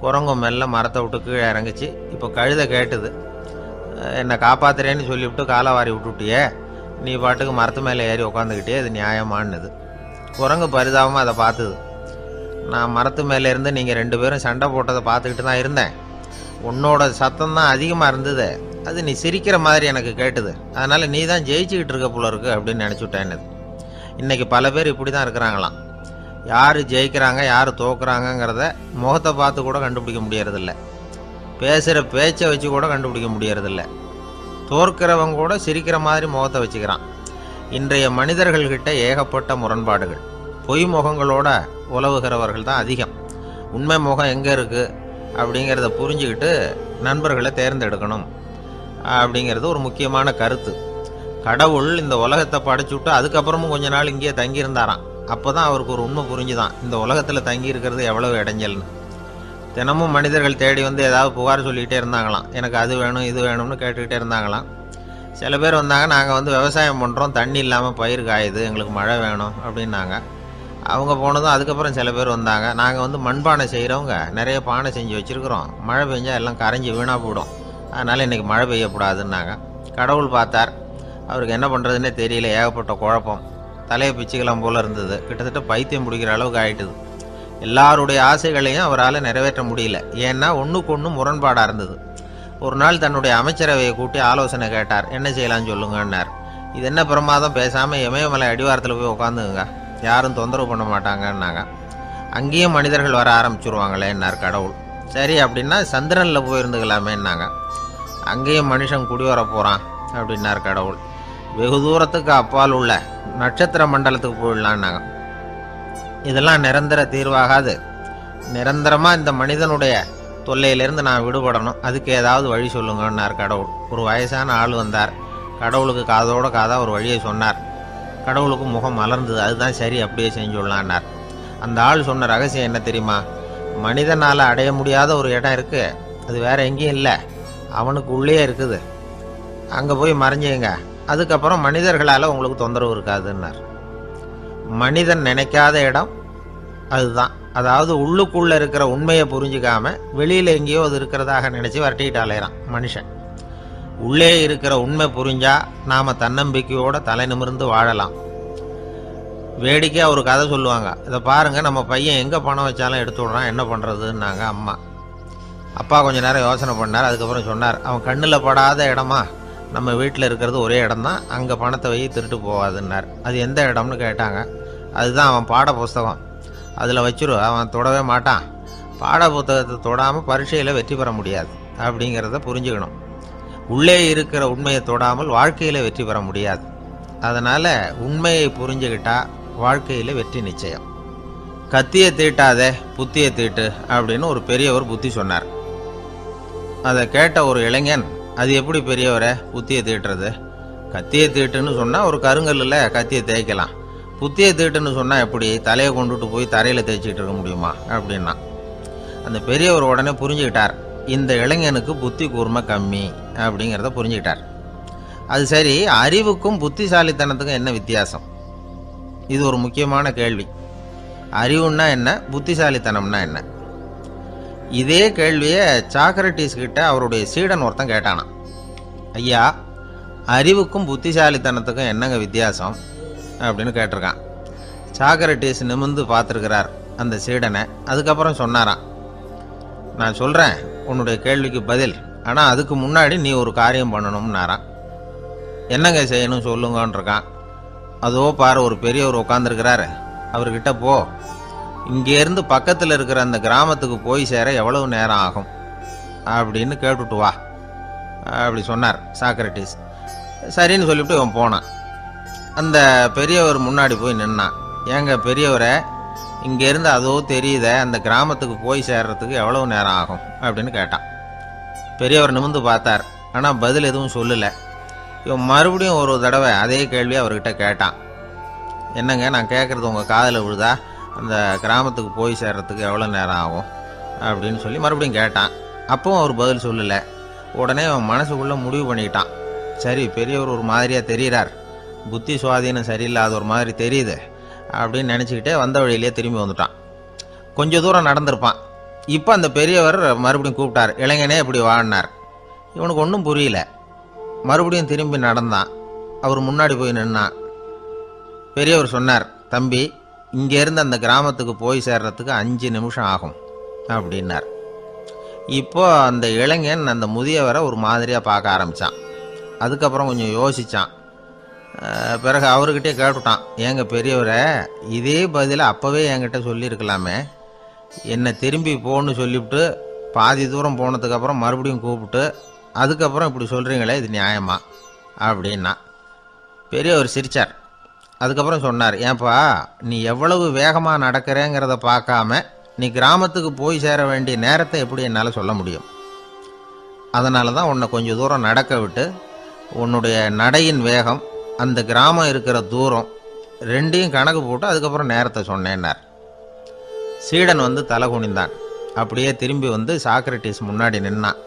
குரங்கும் மெல்ல மரத்தை விட்டு கீழே இறங்குச்சு. இப்போ கழுதை கேட்டுது, என்னை காப்பாற்றுறேன்னு சொல்லிவிட்டு காலை வாரி விட்டுட்டியே, நீ பாட்டுக்கு மரத்து மேலே ஏறி உட்காந்துக்கிட்டே, அது நியாயமானது. குரங்கு பரிதாபமாக அதை பார்த்துது. நான் மரத்து மேலே இருந்து நீங்கள் 2 பேரும் சண்டை போட்டதை பார்த்துக்கிட்டு தான் இருந்தேன். உன்னோட சத்தம் தான் அதிகமாக இருந்தது, அது நீ சிரிக்கிற மாதிரி எனக்கு கேட்டுது, அதனால் நீ தான் ஜெயிச்சுக்கிட்டு இருக்க போல இருக்கு அப்படின்னு நினச்சிவிட்டேன்னு. இன்றைக்கி பல பேர் இப்படி தான் இருக்கிறாங்களாம். யார் ஜெயிக்கிறாங்க யார் தோக்குறாங்கங்கிறத முகத்தை பார்த்து கூட கண்டுபிடிக்க முடியறதில்ல, பேசுகிற பேச்சை வச்சு கூட கண்டுபிடிக்க முடியறதில்ல. தோற்கிறவங்க கூட சிரிக்கிற மாதிரி முகத்தை வச்சுக்கிறான். இன்றைய மனிதர்கள்கிட்ட ஏகப்பட்ட முரண்பாடுகள். பொய் முகங்களோட உலவுகிறவர்கள் தான் அதிகம். உண்மை முகம் எங்கே இருக்குது அப்படிங்கிறத புரிஞ்சுக்கிட்டு நண்பர்களை தேர்ந்தெடுக்கணும் அப்படிங்கிறது ஒரு முக்கியமான கருத்து. கடவுள் இந்த உலகத்தை படைச்சுட்டு அதுக்கப்புறமும் கொஞ்ச நாள் இங்கேயே தங்கியிருந்தாராம். அப்போ தான் அவருக்கு ஒரு உண்மை புரிஞ்சுதான், இந்த உலகத்தில் தங்கி இருக்கிறது எவ்வளவு இடைஞ்சல்னு. தினமும் மனிதர்கள் தேடி ஏதாவது புகார் சொல்லிக்கிட்டே இருந்தாங்களாம், எனக்கு அது வேணும் இது வேணும்னு கேட்டுக்கிட்டே இருந்தாங்களாம். சில பேர் வந்தாங்க, நாங்கள் விவசாயம் பண்ணுறோம், தண்ணி இல்லாமல் பயிர் காயுது, எங்களுக்கு மழை வேணும் அப்படின்னாங்க. அவங்க போனதும் அதுக்கப்புறம் சில பேர் வந்தாங்க, நாங்கள் மண்பானை செய்கிறவங்க நிறைய பானை செஞ்சு வச்சுருக்குறோம், மழை பெஞ்சால் எல்லாம் கரைஞ்சி வீணாக போயிடும், அதனால் இன்றைக்கி மழை பெய்யக்கூடாதுன்னாங்க. கடவுள் பார்த்தார், அவருக்கு என்ன பண்ணுறதுன்னே தெரியல, ஏகப்பட்ட குழப்பம், தலையை பிச்சுக்கலாம் போல் இருந்தது, கிட்டத்தட்ட பைத்தியம் பிடிக்கிற அளவுக்கு ஆகிட்டுது. எல்லாருடைய ஆசைகளையும் அவரால் நிறைவேற்ற முடியல, ஏன்னா ஒன்றுக்கு ஒன்று முரண்பாடாக இருந்தது. ஒரு நாள் தன்னுடைய அமைச்சரவையை கூட்டி ஆலோசனை கேட்டார். என்ன செய்யலாம்னு சொல்லுங்கன்னார். இது என்ன பிரமாதம், பேசாமல் இமயமலை அடிவாரத்தில் போய் உட்காந்துங்க, யாரும் தொந்தரவு பண்ண மாட்டாங்கன்னாங்க. அங்கேயும் மனிதர்கள் வர ஆரம்பிச்சுருவாங்களேன்னார் கடவுள். சரி அப்படின்னா சந்திரனில் போயிருந்துக்கலாமேன்னாங்க. அங்கேயும் மனுஷன் குடி வர போகிறான் அப்படின்னார் கடவுள். வெகு தூரத்துக்கு அப்பால் உள்ள நட்சத்திர மண்டலத்துக்கு போயிடலான்னாங்க. இதெல்லாம் நிரந்தர தீர்வாகாது, நிரந்தரமாக இந்த மனிதனுடைய தொல்லையிலேருந்து நான் விடுபடணும், அதுக்கு ஏதாவது வழி சொல்லுங்கன்னார் கடவுள். ஒரு வயசான ஆள் வந்தார். கடவுளுக்கு காதோட காதாக ஒரு வழியை சொன்னார். கடவுளுக்கு முகம் மலர்ந்தது. அதுதான் சரி, அப்படியே செஞ்சுடலான்னார். அந்த ஆள் சொன்ன ரகசியம் என்ன தெரியுமா? மனிதனால் அடைய முடியாத ஒரு இடம் இருக்குது, அது வேற எங்கேயும் இல்லை, அவனுக்கு உள்ளே இருக்குது. அங்கே போய் மறைஞ்சிங்க, அதுக்கப்புறம் மனிதர்களால் உங்களுக்கு தொந்தரவு இருக்காதுன்னார். மனிதன் நினைக்காத இடம் அதுதான். அதாவது உள்ளுக்குள்ளே இருக்கிற உண்மையை புரிஞ்சிக்காம வெளியில் எங்கேயோ அது இருக்கிறதாக நினச்சி வரட்டிக்கிட்டு அலையிறான் மனுஷன். உள்ளே இருக்கிற உண்மை புரிஞ்சா நாம் தன்னம்பிக்கையோடு தலை நிமிர்ந்து வாழலாம். வேடிக்கையாக ஒரு கதை சொல்லுவாங்க. இதை பாருங்கள், நம்ம பையன் எங்கே பணம் வச்சாலும் எடுத்து விட்றான், என்ன பண்ணுறதுன்னாங்க அம்மா. அப்பா கொஞ்சம் நேரம் யோசனை பண்ணார். அதுக்கப்புறம் சொன்னார், அவன் கண்ணில் படாத இடமா நம்ம வீட்டில் இருக்கிறது ஒரே இடம் தான், அங்கே பணத்தை வை திருட்டு போகாதுன்னார். அது எந்த இடம்னு கேட்டாங்க. அதுதான் அவன் பாட புஸ்தகம், அதில் வச்சிரு, அவன் தொடவே மாட்டான். பாட புத்தகத்தை தொடாமல் பரீட்சையில் வெற்றி பெற முடியாது அப்படிங்கிறத புரிஞ்சுக்கணும். உள்ளே இருக்கிற உண்மையை தொடாமல் வாழ்க்கையில் வெற்றி பெற முடியாது. அதனால் உண்மையை புரிஞ்சுக்கிட்டா வாழ்க்கையில் வெற்றி நிச்சயம். கத்தியை தீட்டாதே புத்தியை தீட்டு அப்படின்னு ஒரு பெரியவர் புத்தி சொன்னார். அதை கேட்ட ஒரு இளைஞன், அது எப்படி பெரியவரை புத்தியை தீட்டுறது? கத்தியை தீட்டுன்னு சொன்னால் ஒரு கருங்கல்லில் கத்தியை தேய்க்கலாம், புத்தியை தீட்டுன்னு சொன்னால் எப்படி தலையை கொண்டுட்டு போய் தரையில் தேய்ச்சிட்டு இருக்க முடியுமா அப்படின்னா. அந்த பெரியவர் உடனே புரிஞ்சுக்கிட்டார், இந்த இளைஞனுக்கு புத்தி கூர்மை கம்மி அப்படிங்கிறத புரிஞ்சுக்கிட்டார். அது சரி, அறிவுக்கும் புத்திசாலித்தனத்துக்கும் என்ன வித்தியாசம்? இது ஒரு முக்கியமான கேள்வி. அறிவுன்னா என்ன, புத்திசாலித்தனம்னா என்ன? இதே கேள்வியை சாக்ரட்டிஸ் கிட்ட அவருடைய சீடன் ஒருத்தன் கேட்டானான். ஐயா, அறிவுக்கும் புத்திசாலித்தனத்துக்கும் என்னங்க வித்தியாசம் அப்படின்னு கேட்டிருக்கான். சாக்ரட்டிஸ் நிமிர்ந்து பார்த்துருக்கிறார் அந்த சீடனை. அதுக்கப்புறம் சொன்னாராம், நான் சொல்கிறேன் உன்னுடைய கேள்விக்கு பதில், ஆனால் அதுக்கு முன்னாடி நீ ஒரு காரியம் பண்ணணும்னாரான். என்னங்க செய்யணும் சொல்லுங்கன்னு இருக்கான். அதோ பாரு, ஒரு பெரியவர் உட்காந்துருக்கிறாரு, அவர்கிட்ட போ, இங்கேருந்து பக்கத்தில் இருக்கிற அந்த கிராமத்துக்கு போய் சேர எவ்வளவு நேரம் ஆகும் அப்படின்னு கேட்டுட்டு வா அப்படி சொன்னார் சாக்ரட்டிஸ். சரின்னு சொல்லிவிட்டு இவன் போனான். அந்த பெரியவர் முன்னாடி போய் நின்னான். ஏங்க பெரியவரை, இங்கேருந்து அதோ தெரியுத அந்த கிராமத்துக்கு போய் சேர்றதுக்கு எவ்வளவு நேரம் ஆகும் அப்படின்னு கேட்டான். பெரியவர் நிமிர்ந்து பார்த்தார், ஆனால் பதில் எதுவும் சொல்லலை. இவன் மறுபடியும் ஒரு தடவை அதே கேள்வியை அவர்கிட்ட கேட்டான். என்னங்க, நான் கேட்குறது உங்கள் காதில் விழுதா? அந்த கிராமத்துக்கு போய் சேர்றதுக்கு எவ்வளோ நேரம் ஆகும் அப்படின்னு சொல்லி மறுபடியும் கேட்டான். அப்பவும் அவர் பதில் சொல்லலை. உடனே அவன் மனசுக்குள்ளே முடிவு பண்ணிக்கிட்டான், சரி பெரியவர் ஒரு மாதிரியாக தெரிகிறார், புத்தி சுவாதீனம் சரியில்லாத ஒரு மாதிரி தெரியுது அப்படின்னு நினச்சிக்கிட்டே வந்த வழியிலே திரும்பி வந்துட்டான். கொஞ்சம் தூரம் நடந்திருப்பான். இப்போ அந்த பெரியவர் மறுபடியும் கூப்பிட்டார், இளைஞனே இப்படி வாடினார். இவனுக்கு ஒன்றும் புரியல. மறுபடியும் திரும்பி நடந்தான். அவர் முன்னாடி போய் நின்னான். பெரியவர் சொன்னார், தம்பி, இங்கேருந்து அந்த கிராமத்துக்கு போய் சேர்றதுக்கு 5 நிமிஷம் ஆகும் அப்படின்னார். இப்போ அந்த இளைஞன் அந்த முதியவரை ஒரு மாதிரியாக பார்க்க ஆரம்பித்தான். அதுக்கப்புறம் கொஞ்சம் யோசித்தான். பிறகு அவர்கிட்டே கேட்டுட்டான், ஏங்க பெரியவரை, இதே பதிலை அப்போவே என்கிட்ட சொல்லியிருக்கலாமே, என்னை திரும்பி போன்னு சொல்லிவிட்டு பாதி தூரம் போனதுக்கப்புறம் மறுபடியும் கூப்பிட்டு அதுக்கப்புறம் இப்படி சொல்கிறீங்களே, இது நியாயமா அப்படின்னா. பெரியவர் சிரித்தார். அதுக்கப்புறம் சொன்னார், ஏன்பா, நீ எவ்வளவு வேகமாக நடக்கிறேங்கிறத பார்க்காம நீ கிராமத்துக்கு போய் சேர வேண்டிய நேரத்தை எப்படி என்னால் சொல்ல முடியும்? அதனால தான் உன்னை கொஞ்சம் தூரம் நடக்க விட்டு உன்னுடைய நடையின் வேகம், அந்த கிராமம் இருக்கிற தூரம் ரெண்டையும் கணக்கு போட்டு அதுக்கப்புறம் நேரத்தை சொன்னேன்னார். சீடன் வந்து தலை குனிந்தான். அப்படியே திரும்பி வந்து சாக்ரட்டிஸ் முன்னாடி நின்னான்.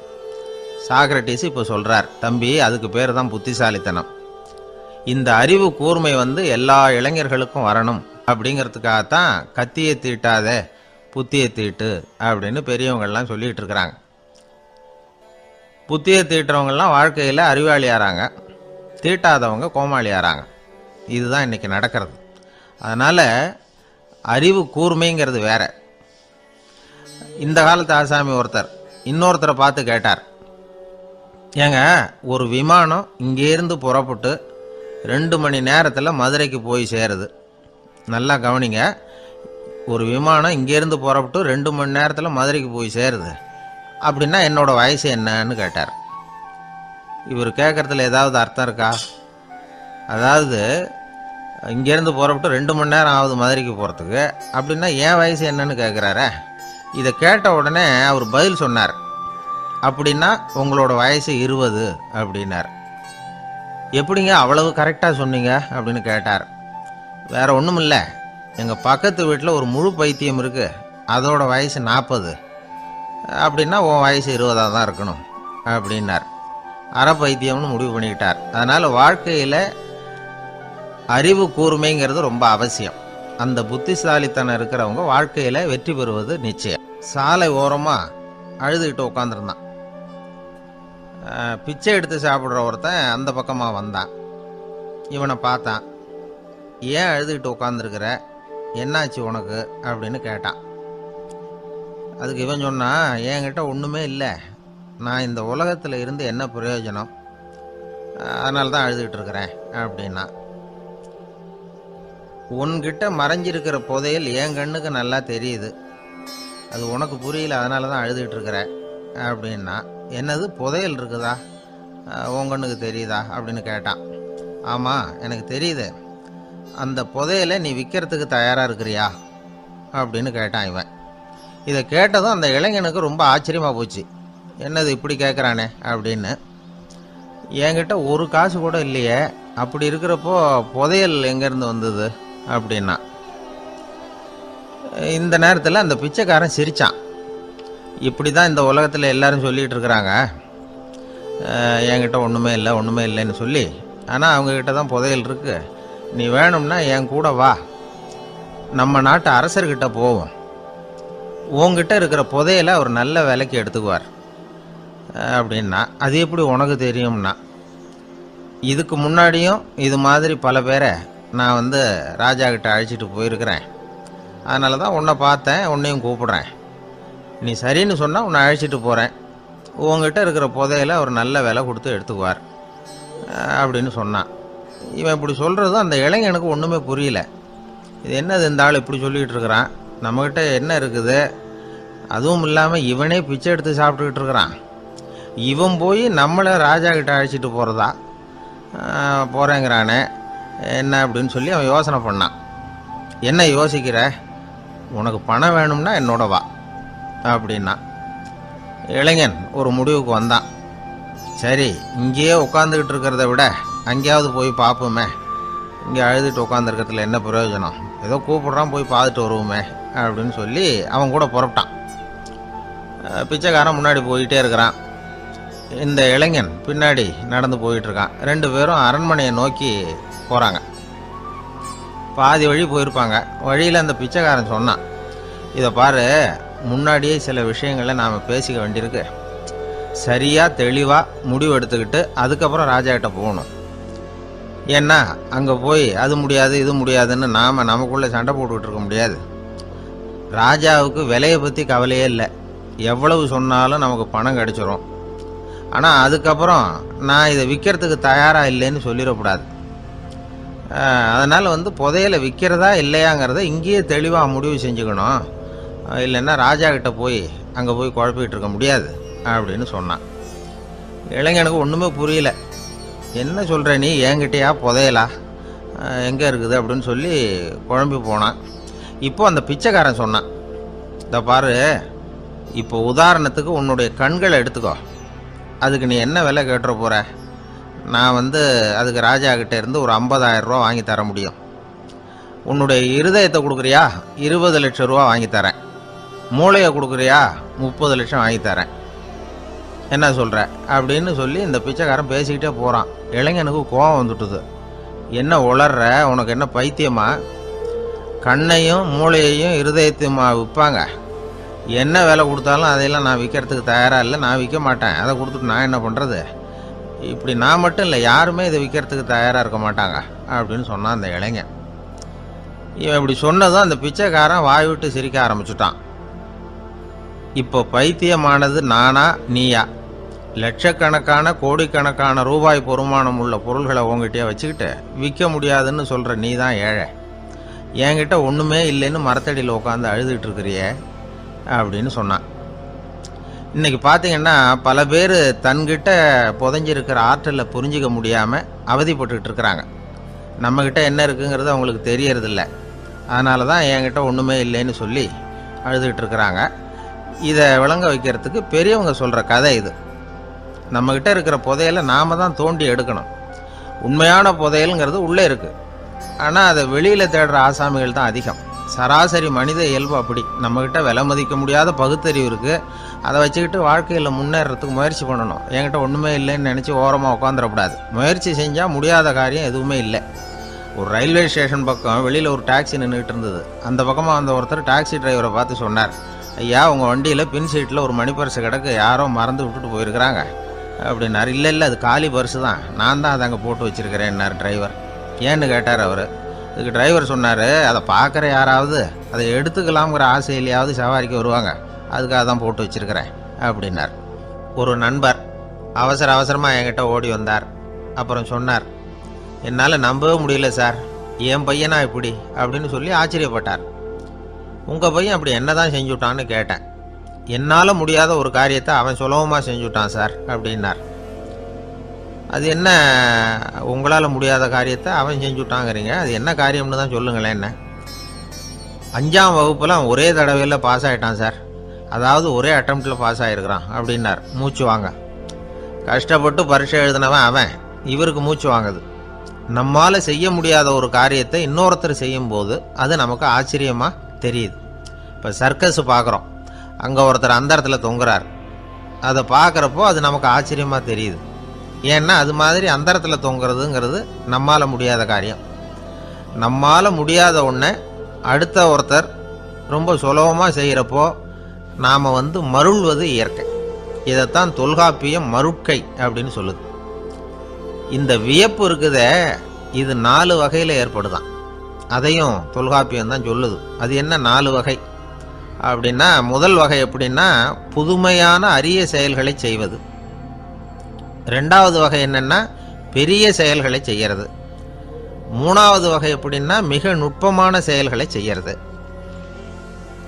சாக்ரட்டிஸ் இப்போ சொல்கிறார், தம்பி, அதுக்கு பேர் தான் புத்திசாலித்தனம். இந்த அறிவு கூர்மை வந்து எல்லா இளைஞர்களுக்கும் வரணும் அப்படிங்கிறதுக்காகத்தான் கத்தியை தீட்டாதே புத்தியை தீட்டு அப்படின்னு பெரியவங்கள்லாம் சொல்லிகிட்டு இருக்கிறாங்க. புத்தியை தீட்டுறவங்கெல்லாம் வாழ்க்கையில் அறிவாளியாகிறாங்க, தீட்டாதவங்க கோமாளியாகிறாங்க. இதுதான் இன்றைக்கி நடக்கிறது. அதனால் அறிவு கூர்மைங்கிறது வேற. இந்த காலத்து ஆசாமி ஒருத்தர் இன்னொருத்தரை பார்த்து கேட்டார், ஏங்க, ஒரு விமானம் இங்கேருந்து புறப்பட்டு 2 மணி நேரத்தில் மதுரைக்கு போய் சேருது. நல்லா கவனிங்க. ஒரு விமானம் இங்கேருந்து புறப்பட்டு 2 மணி நேரத்தில் மதுரைக்கு போய் சேருது அப்படின்னா என்னோட வயசு என்னன்னு கேட்டார். இவர் கேட்குறதுல ஏதாவது அர்த்தம் இருக்கா? அதாவது இங்கேருந்து புறப்பட்டு 2 மணி நேரம் ஆகுது மதுரைக்கு போகிறதுக்கு, அப்படின்னா என் வயசு என்னன்னு கேட்குறாரே. இதை கேட்ட உடனே அவர் பதில் சொன்னார். அப்படின்னா உங்களோட வயசு 20 அப்படின்னார். எப்படிங்க அவ்வளவு கரெக்டாக சொன்னீங்க அப்படின்னு கேட்டார். வேற ஒன்றும் இல்லை, எங்கள் பக்கத்து வீட்டில் ஒரு முழு பைத்தியம் இருக்குது, அதோட வயசு 40. அப்படின்னா உன் வயசு 20 தான் இருக்கணும் அப்படின்னார். அரை பைத்தியம்னு முடிவு பண்ணிக்கிட்டார். அதனால் வாழ்க்கையில் அறிவு கூர்மைங்கிறது ரொம்ப அவசியம். அந்த புத்திசாலித்தனம் இருக்கிறவங்க வாழ்க்கையில் வெற்றி பெறுவது நிச்சயம். சாலை ஓரமாக அழுதுகிட்டு உட்காந்துருந்தான். பிச்சை எடுத்து சாப்பிட்ற ஒருத்தன் அந்த பக்கமாக வந்தான். இவனை பார்த்தான். ஏன் அழுதுகிட்டு உட்காந்துருக்கிற, என்னாச்சு உனக்கு அப்படின்னு கேட்டான். அதுக்கு இவன் சொன்னான், என்கிட்ட ஒன்றுமே இல்லை, நான் இந்த உலகத்தில் இருந்து என்ன பிரயோஜனம், அதனால தான் அழுதுகிட்டு இருக்கிறேன் அப்படின்னா. உன்கிட்ட மறைஞ்சிருக்கிற புதையல் என் கண்ணுக்கு நல்லா தெரியுது, அது உனக்கு புரியல, அதனால தான் அழுதுகிட்டு இருக்கிற அப்படின்னா. என்னது புதையல் இருக்குதா, உன் கண்ணுக்கு தெரியுதா அப்படின்னு கேட்டான். ஆமாம், எனக்கு தெரியுது. அந்த புதையலை நீ விற்கிறதுக்கு தயாராக இருக்கிறியா அப்படின்னு கேட்டான் இவன். இதை கேட்டதும் அந்த இளைஞனுக்கு ரொம்ப ஆச்சரியமாக போச்சு. என்னது இப்படி கேட்குறானே அப்படின்னு. என்கிட்ட ஒரு காசு கூட இல்லையே, அப்படி இருக்கிறப்போ புதையல் எங்கேருந்து வந்தது அப்படின்னா. இந்த நேரத்தில் அந்த பிச்சைக்காரன் சிரித்தான். இப்படி தான் இந்த உலகத்தில் எல்லாரும் சொல்லிகிட்டு இருக்கிறாங்க, என்கிட்ட ஒன்றுமே இல்லை ஒன்றுமே இல்லைன்னு சொல்லி. ஆனால் அவங்கக்கிட்ட தான் புதையல் இருக்குது. நீ வேணும்னா என் கூட வா, நம்ம நாட்டு அரசர்கிட்ட போவோம், உங்ககிட்ட இருக்கிற புதையலை அவர் நல்ல விலைக்கு எடுத்துக்குவார் அப்படின்னா. அது எப்படி உனக்கு தெரியும்னா, இதுக்கு முன்னாடியும் இது மாதிரி பல பேரை நான் ராஜா கிட்ட அழைச்சிட்டு போயிருக்கிறேன், அதனால தான் உன்னை பார்த்தேன், உன்னையும் கூப்பிடுறேன். நீ சரின்னு சொன்னால் உன்னை அழைச்சிட்டு போகிறேன், உங்ககிட்ட இருக்கிற புதையலை அவர் நல்ல விலை கொடுத்து எடுத்துக்குவார் அப்படின்னு சொன்னான். இவன் இப்படி சொல்கிறதும் அந்த இளைஞனுக்கு ஒன்றுமே புரியல. இது என்னது இந்த ஆள் இப்படி சொல்லிகிட்டு இருக்கிறான், நம்மக்கிட்ட என்ன இருக்குது, அதுவும் இல்லாமல் இவனே பிச்சை எடுத்து சாப்பிட்டுக்கிட்டு இருக்கிறான், இவன் போய் நம்மளை ராஜா கிட்ட அழைச்சிட்டு போகிறதா போகிறேங்கிறானே என்ன அப்படின்னு சொல்லி அவன் யோசனை பண்ணான். என்ன யோசிக்கிற, உனக்கு பணம் வேணும்னா என்னோட வா அப்படின்னா. இளைஞன் ஒரு முடிவுக்கு வந்தான். சரி, இங்கேயே உட்காந்துக்கிட்டு இருக்கிறத விட அங்கேயாவது போய் பார்ப்போமே, இங்கே அழுதுட்டு உட்காந்துருக்கிறதுல என்ன பிரயோஜனம், ஏதோ கூப்பிட்றான் போய் பார்த்துட்டு வருவோமே அப்படின்னு சொல்லி அவன் கூட புறப்பட்டான். பிச்சைக்காரன் முன்னாடி போயிட்டே இருக்கிறான், இந்த இளைஞன் பின்னாடி நடந்து போயிட்டுருக்கான். 2 பேரும் அரண்மனையை நோக்கி போகிறாங்க. பாதி வழி போயிருப்பாங்க. வழியில் அந்த பிச்சைக்காரன் சொன்னான், இதை பாரு, முன்னாடியே சில விஷயங்களை நாம் பேசிக்க வேண்டியிருக்கு, சரியாக தெளிவாக முடிவு எடுத்துக்கிட்டு அதுக்கப்புறம் ராஜாக்கிட்ட போகணும். ஏன்னா அங்கே போய் அது முடியாது இது முடியாதுன்னு நாம் நமக்குள்ளே சண்டை போட்டுக்கிட்டு இருக்க முடியாது. ராஜாவுக்கு விலையை பற்றி கவலையே இல்லை, எவ்வளவு சொன்னாலும் நமக்கு பணம் கிடைச்சிரும். ஆனால் அதுக்கப்புறம் நான் இதை விற்கிறதுக்கு தயாராக இல்லைன்னு சொல்லிடக்கூடாது. அதனால் புதையலை விற்கிறதா இல்லையாங்கிறத இங்கேயே தெளிவாக முடிவு செஞ்சுக்கணும், இல்லைன்னா ராஜா கிட்ட போய் அங்கே போய் குழப்பிக்கிட்டு இருக்க முடியாது அப்படின்னு சொன்னான். இளைஞனுக்கு ஒன்றுமே புரியல. என்ன சொல்கிற நீ, என்கிட்டயா புதையலா, எங்கே இருக்குது அப்படின்னு சொல்லி குழம்பி போனான். இப்போ அந்த பிச்சைக்காரன் சொன்னான், இதை பாரு, இப்போ உதாரணத்துக்கு உன்னுடைய கண்களை எடுத்துக்கோ, அதுக்கு நீ என்ன விலை கேட்டுற போகிற, நான் அதுக்கு ராஜா கிட்டே இருந்து ஒரு 50,000 ரூபா வாங்கி தர முடியும். உன்னுடைய இருதயத்தை கொடுக்குறியா, 20 லட்சம் ரூபா வாங்கி தரேன். மூளையை கொடுக்குறியா, 30 லட்சம் வாங்கி தரேன். என்ன சொல்கிற அப்படின்னு சொல்லி இந்த பிச்சைக்காரன் பேசிக்கிட்டே போகிறான். இளைஞனுக்கு கோபம் வந்துட்டுது. என்ன உளர்ற, உனக்கு என்ன பைத்தியமா, கண்ணையும் மூளையையும் இருதயத்தையுமா விற்பாங்க, என்ன விலை கொடுத்தாலும் அதையெல்லாம் நான் விற்கிறதுக்கு தயாராக இல்லை, நான் விற்க மாட்டேன், அதை கொடுத்துட்டு நான் என்ன பண்ணுறது, இப்படி நான் மட்டும் இல்லை யாருமே இதை விற்கிறதுக்கு தயாராக இருக்க மாட்டாங்க அப்படின்னு சொன்னான் அந்த இளைஞன். இவன் இப்படி சொன்னதும் அந்த பிச்சைக்காரன் வாய் விட்டு சிரிக்க ஆரம்பிச்சுட்டான். இப்போ பைத்தியமானது நானா நீயா, லட்சக்கணக்கான கோடிக்கணக்கான ரூபாய் பொறுமானம் உள்ள பொருள்களை உங்ககிட்டயே வச்சுக்கிட்டு விற்க முடியாதுன்னு சொல்கிற நீ தான் ஏழை. என்கிட்ட ஒன்றுமே இல்லைன்னு மரத்தடியில் உட்காந்து அழுதுகிட்டு இருக்கிறியே அப்படின்னு சொன்னான். இன்றைக்கி பார்த்தீங்கன்னா பல பேர் தன்கிட்ட புதைஞ்சிருக்கிற ஆற்றலை புரிஞ்சிக்க முடியாமல் அவதிப்பட்டுக்கிட்டு இருக்கிறாங்க. நம்மக்கிட்ட என்ன இருக்குங்கிறது அவங்களுக்கு தெரியறதில்ல. அதனால தான் என்கிட்ட ஒன்றுமே இல்லைன்னு சொல்லி அழுதுகிட்டு இருக்கிறாங்க. இதை விளங்க வைக்கிறதுக்கு பெரியவங்க சொல்கிற கதை இது. நம்மக்கிட்ட இருக்கிற புதையலை நாம் தான் தோண்டி எடுக்கணும். உண்மையான புதையலுங்கிறது உள்ளே இருக்குது. ஆனால் அதை வெளியில் தேடுற ஆசாமிகள் தான் அதிகம். சராசரி மனித இயல்பு அப்படி. நம்மக்கிட்ட விலை மதிக்க முடியாத பகுத்தறிவு இருக்குது. அதை வச்சுக்கிட்டு வாழ்க்கையில் முன்னேறதுக்கு முயற்சி பண்ணணும். என்கிட்ட ஒன்றுமே இல்லைன்னு நினச்சி ஓரமாக உட்காந்துடக்கூடாது. முயற்சி செஞ்சால் முடியாத காரியம் எதுவுமே இல்லை. ஒரு ரயில்வே ஸ்டேஷன் பக்கம் வெளியில் ஒரு டாக்ஸி நின்றுக்கிட்டு இருந்தது. அந்த பக்கமாக வந்த ஒருத்தர் டாக்ஸி டிரைவரை பார்த்து சொன்னார், ஐயா, உங்கள் வண்டியில் பின் சீட்டில் ஒரு மணி பர்ஸு கிடக்கு, யாரோ மறந்து விட்டுட்டு போயிருக்கிறாங்க அப்படின்னார். இல்லை அது காலி பர்ஸு தான், நான் தான் அதை அங்கே போட்டு வச்சுருக்கிறேன்னார் டிரைவர். ஏன்னு கேட்டார் அவர். இதுக்கு டிரைவர் சொன்னார், அதை பார்க்குற யாராவது அதை எடுத்துக்கலாம்ங்கிற ஆசையிலையாவது சவாரிக்கு வருவாங்க, அதுக்காக தான் போட்டு வச்சுருக்கிறேன் அப்படின்னார். ஒரு நண்பர் அவசரமாக என்கிட்ட ஓடி வந்தார். அப்புறம் சொன்னார், என்னால் நம்பவே முடியல சார், என் பையனா இப்படி அப்படின்னு சொல்லி ஆச்சரியப்பட்டார். உங்கள் பையன் அப்படி என்ன தான் செஞ்சுட்டான்னு கேட்டேன். என்னால் முடியாத ஒரு காரியத்தை அவன் சுலபமாக செஞ்சுட்டான் சார் அப்படின்னார். அது என்ன, உங்களால் முடியாத காரியத்தை அவன் செஞ்சுட்டாங்கிறீங்க, அது என்ன காரியம்னு தான் சொல்லுங்களேன். என்ன 5ஆம் வகுப்பில் அவன் ஒரே தடவையில் பாஸ் ஆகிட்டான் சார், அதாவது ஒரே அட்டம்ப்டில் பாஸ் ஆகிருக்கிறான் அப்படின்னார். மூச்சு வாங்க. கஷ்டப்பட்டு பரீட்சை எழுதினவன் அவன், இவருக்கு மூச்சு வாங்குது. நம்மால் செய்ய முடியாத ஒரு காரியத்தை இன்னொருத்தர் செய்யும்போது அது நமக்கு ஆச்சரியமாக தெரியுது. இப்போ சர்க்கஸ் பார்க்குறோம், அங்கே ஒருத்தர் அந்த இடத்துல தொங்குறார். அதை பார்க்குறப்போ அது நமக்கு ஆச்சரியமாக தெரியுது. ஏன்னா அது மாதிரி அந்த இடத்துல தொங்குறதுங்கிறது நம்மால் முடியாத காரியம். நம்மால் முடியாத ஒன்றை அடுத்த ஒருத்தர் ரொம்ப சுலபமாக செய்கிறப்போ நாம் மருள்வது இயற்கை. இதைத்தான் தொல்காப்பியம் மருட்கை அப்படின்னு சொல்லுது. இந்த வியப்பு இருக்குதே, இது 4 வகையில் ஏற்படுதான். அதையும் தொல்காப்பியம் தான் சொல்லுது. அது என்ன 4 வகை அப்படின்னா, முதல் வகை எப்படின்னா புதுமையான அரிய செயல்களை செய்வது. 2வது வகை என்னென்னா பெரிய செயல்களை செய்கிறது. 3வது வகை எப்படின்னா மிக நுட்பமான செயல்களை செய்கிறது.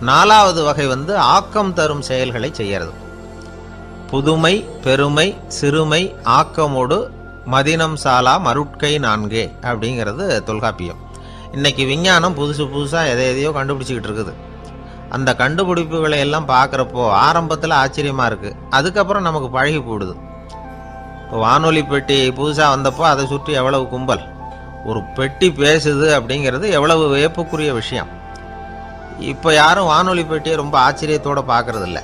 4வது வகை ஆக்கம் தரும் செயல்களை செய்கிறது. புதுமை, பெருமை, சிறுமை, ஆக்கமோடு மதினம் சாலா மருட்கை 4 அப்படிங்கிறது தொல்காப்பியம். இன்னைக்கு விஞ்ஞானம் புதுசாக எதையோ கண்டுபிடிச்சிக்கிட்டு இருக்குது. அந்த கண்டுபிடிப்புகளை எல்லாம் பார்க்குறப்போ ஆரம்பத்தில் ஆச்சரியமாக இருக்குது, அதுக்கப்புறம் நமக்கு பழகி போடுது. இப்போ வானொலி பெட்டி புதுசாக வந்தப்போ அதை சுற்றி எவ்வளவு கும்பல், ஒரு பெட்டி பேசுது அப்படிங்கிறது எவ்வளவு வியப்புக்குரிய விஷயம். இப்போ யாரும் வானொலி பெட்டியை ரொம்ப ஆச்சரியத்தோடு பார்க்கறதில்ல.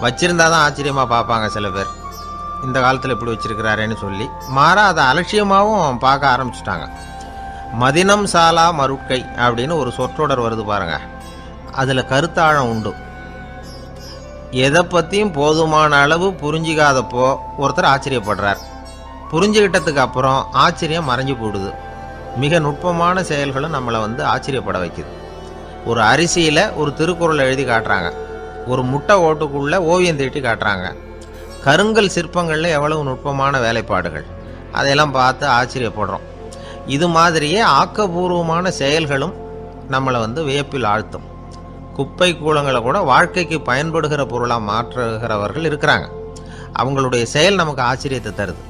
வச்சிருந்தா தான் ஆச்சரியமாக பார்ப்பாங்க சில பேர். இந்த காலத்தில் இப்படி வச்சிருக்கிறாரேன்னு சொல்லி மாறா அதை அலட்சியமாகவும் பார்க்க ஆரம்பிச்சுட்டாங்க. மதினம் சாலா மருட்கை அப்படின்னு ஒரு சொற்றொடர் வருது பாருங்க, அதில் கருத்தாழம் உண்டு. எதை பற்றியும் போதுமான அளவு புரிஞ்சிக்காதப்போ ஒருத்தர் ஆச்சரியப்படுறார். புரிஞ்சுக்கிட்டதுக்கு அப்புறம் ஆச்சரியம் மறைஞ்சு போடுது. மிக நுட்பமான செயல்களும் நம்மளை ஆச்சரியப்பட வைக்குது. ஒரு அரிசியில் ஒரு திருக்குறள் எழுதி காட்டுறாங்க, ஒரு முட்டை ஓட்டுக்குள்ளே ஓவியம் தீட்டி காட்டுறாங்க. கருங்கல் சிற்பங்களில் எவ்வளவு நுட்பமான வேலைப்பாடுகள், அதையெல்லாம் பார்த்து ஆச்சரியப்படுறோம். இது மாதிரியே ஆக்கப்பூர்வமான செயல்களும் நம்மளை வியப்பில் ஆழ்த்தும். குப்பை கூலங்களை கூட வாழ்க்கைக்கு பயன்படுகிற பொருளாக மாற்றுகிறவர்கள் இருக்கிறாங்க. அவங்களுடைய செயல் நமக்கு ஆச்சரியத்தை தருது.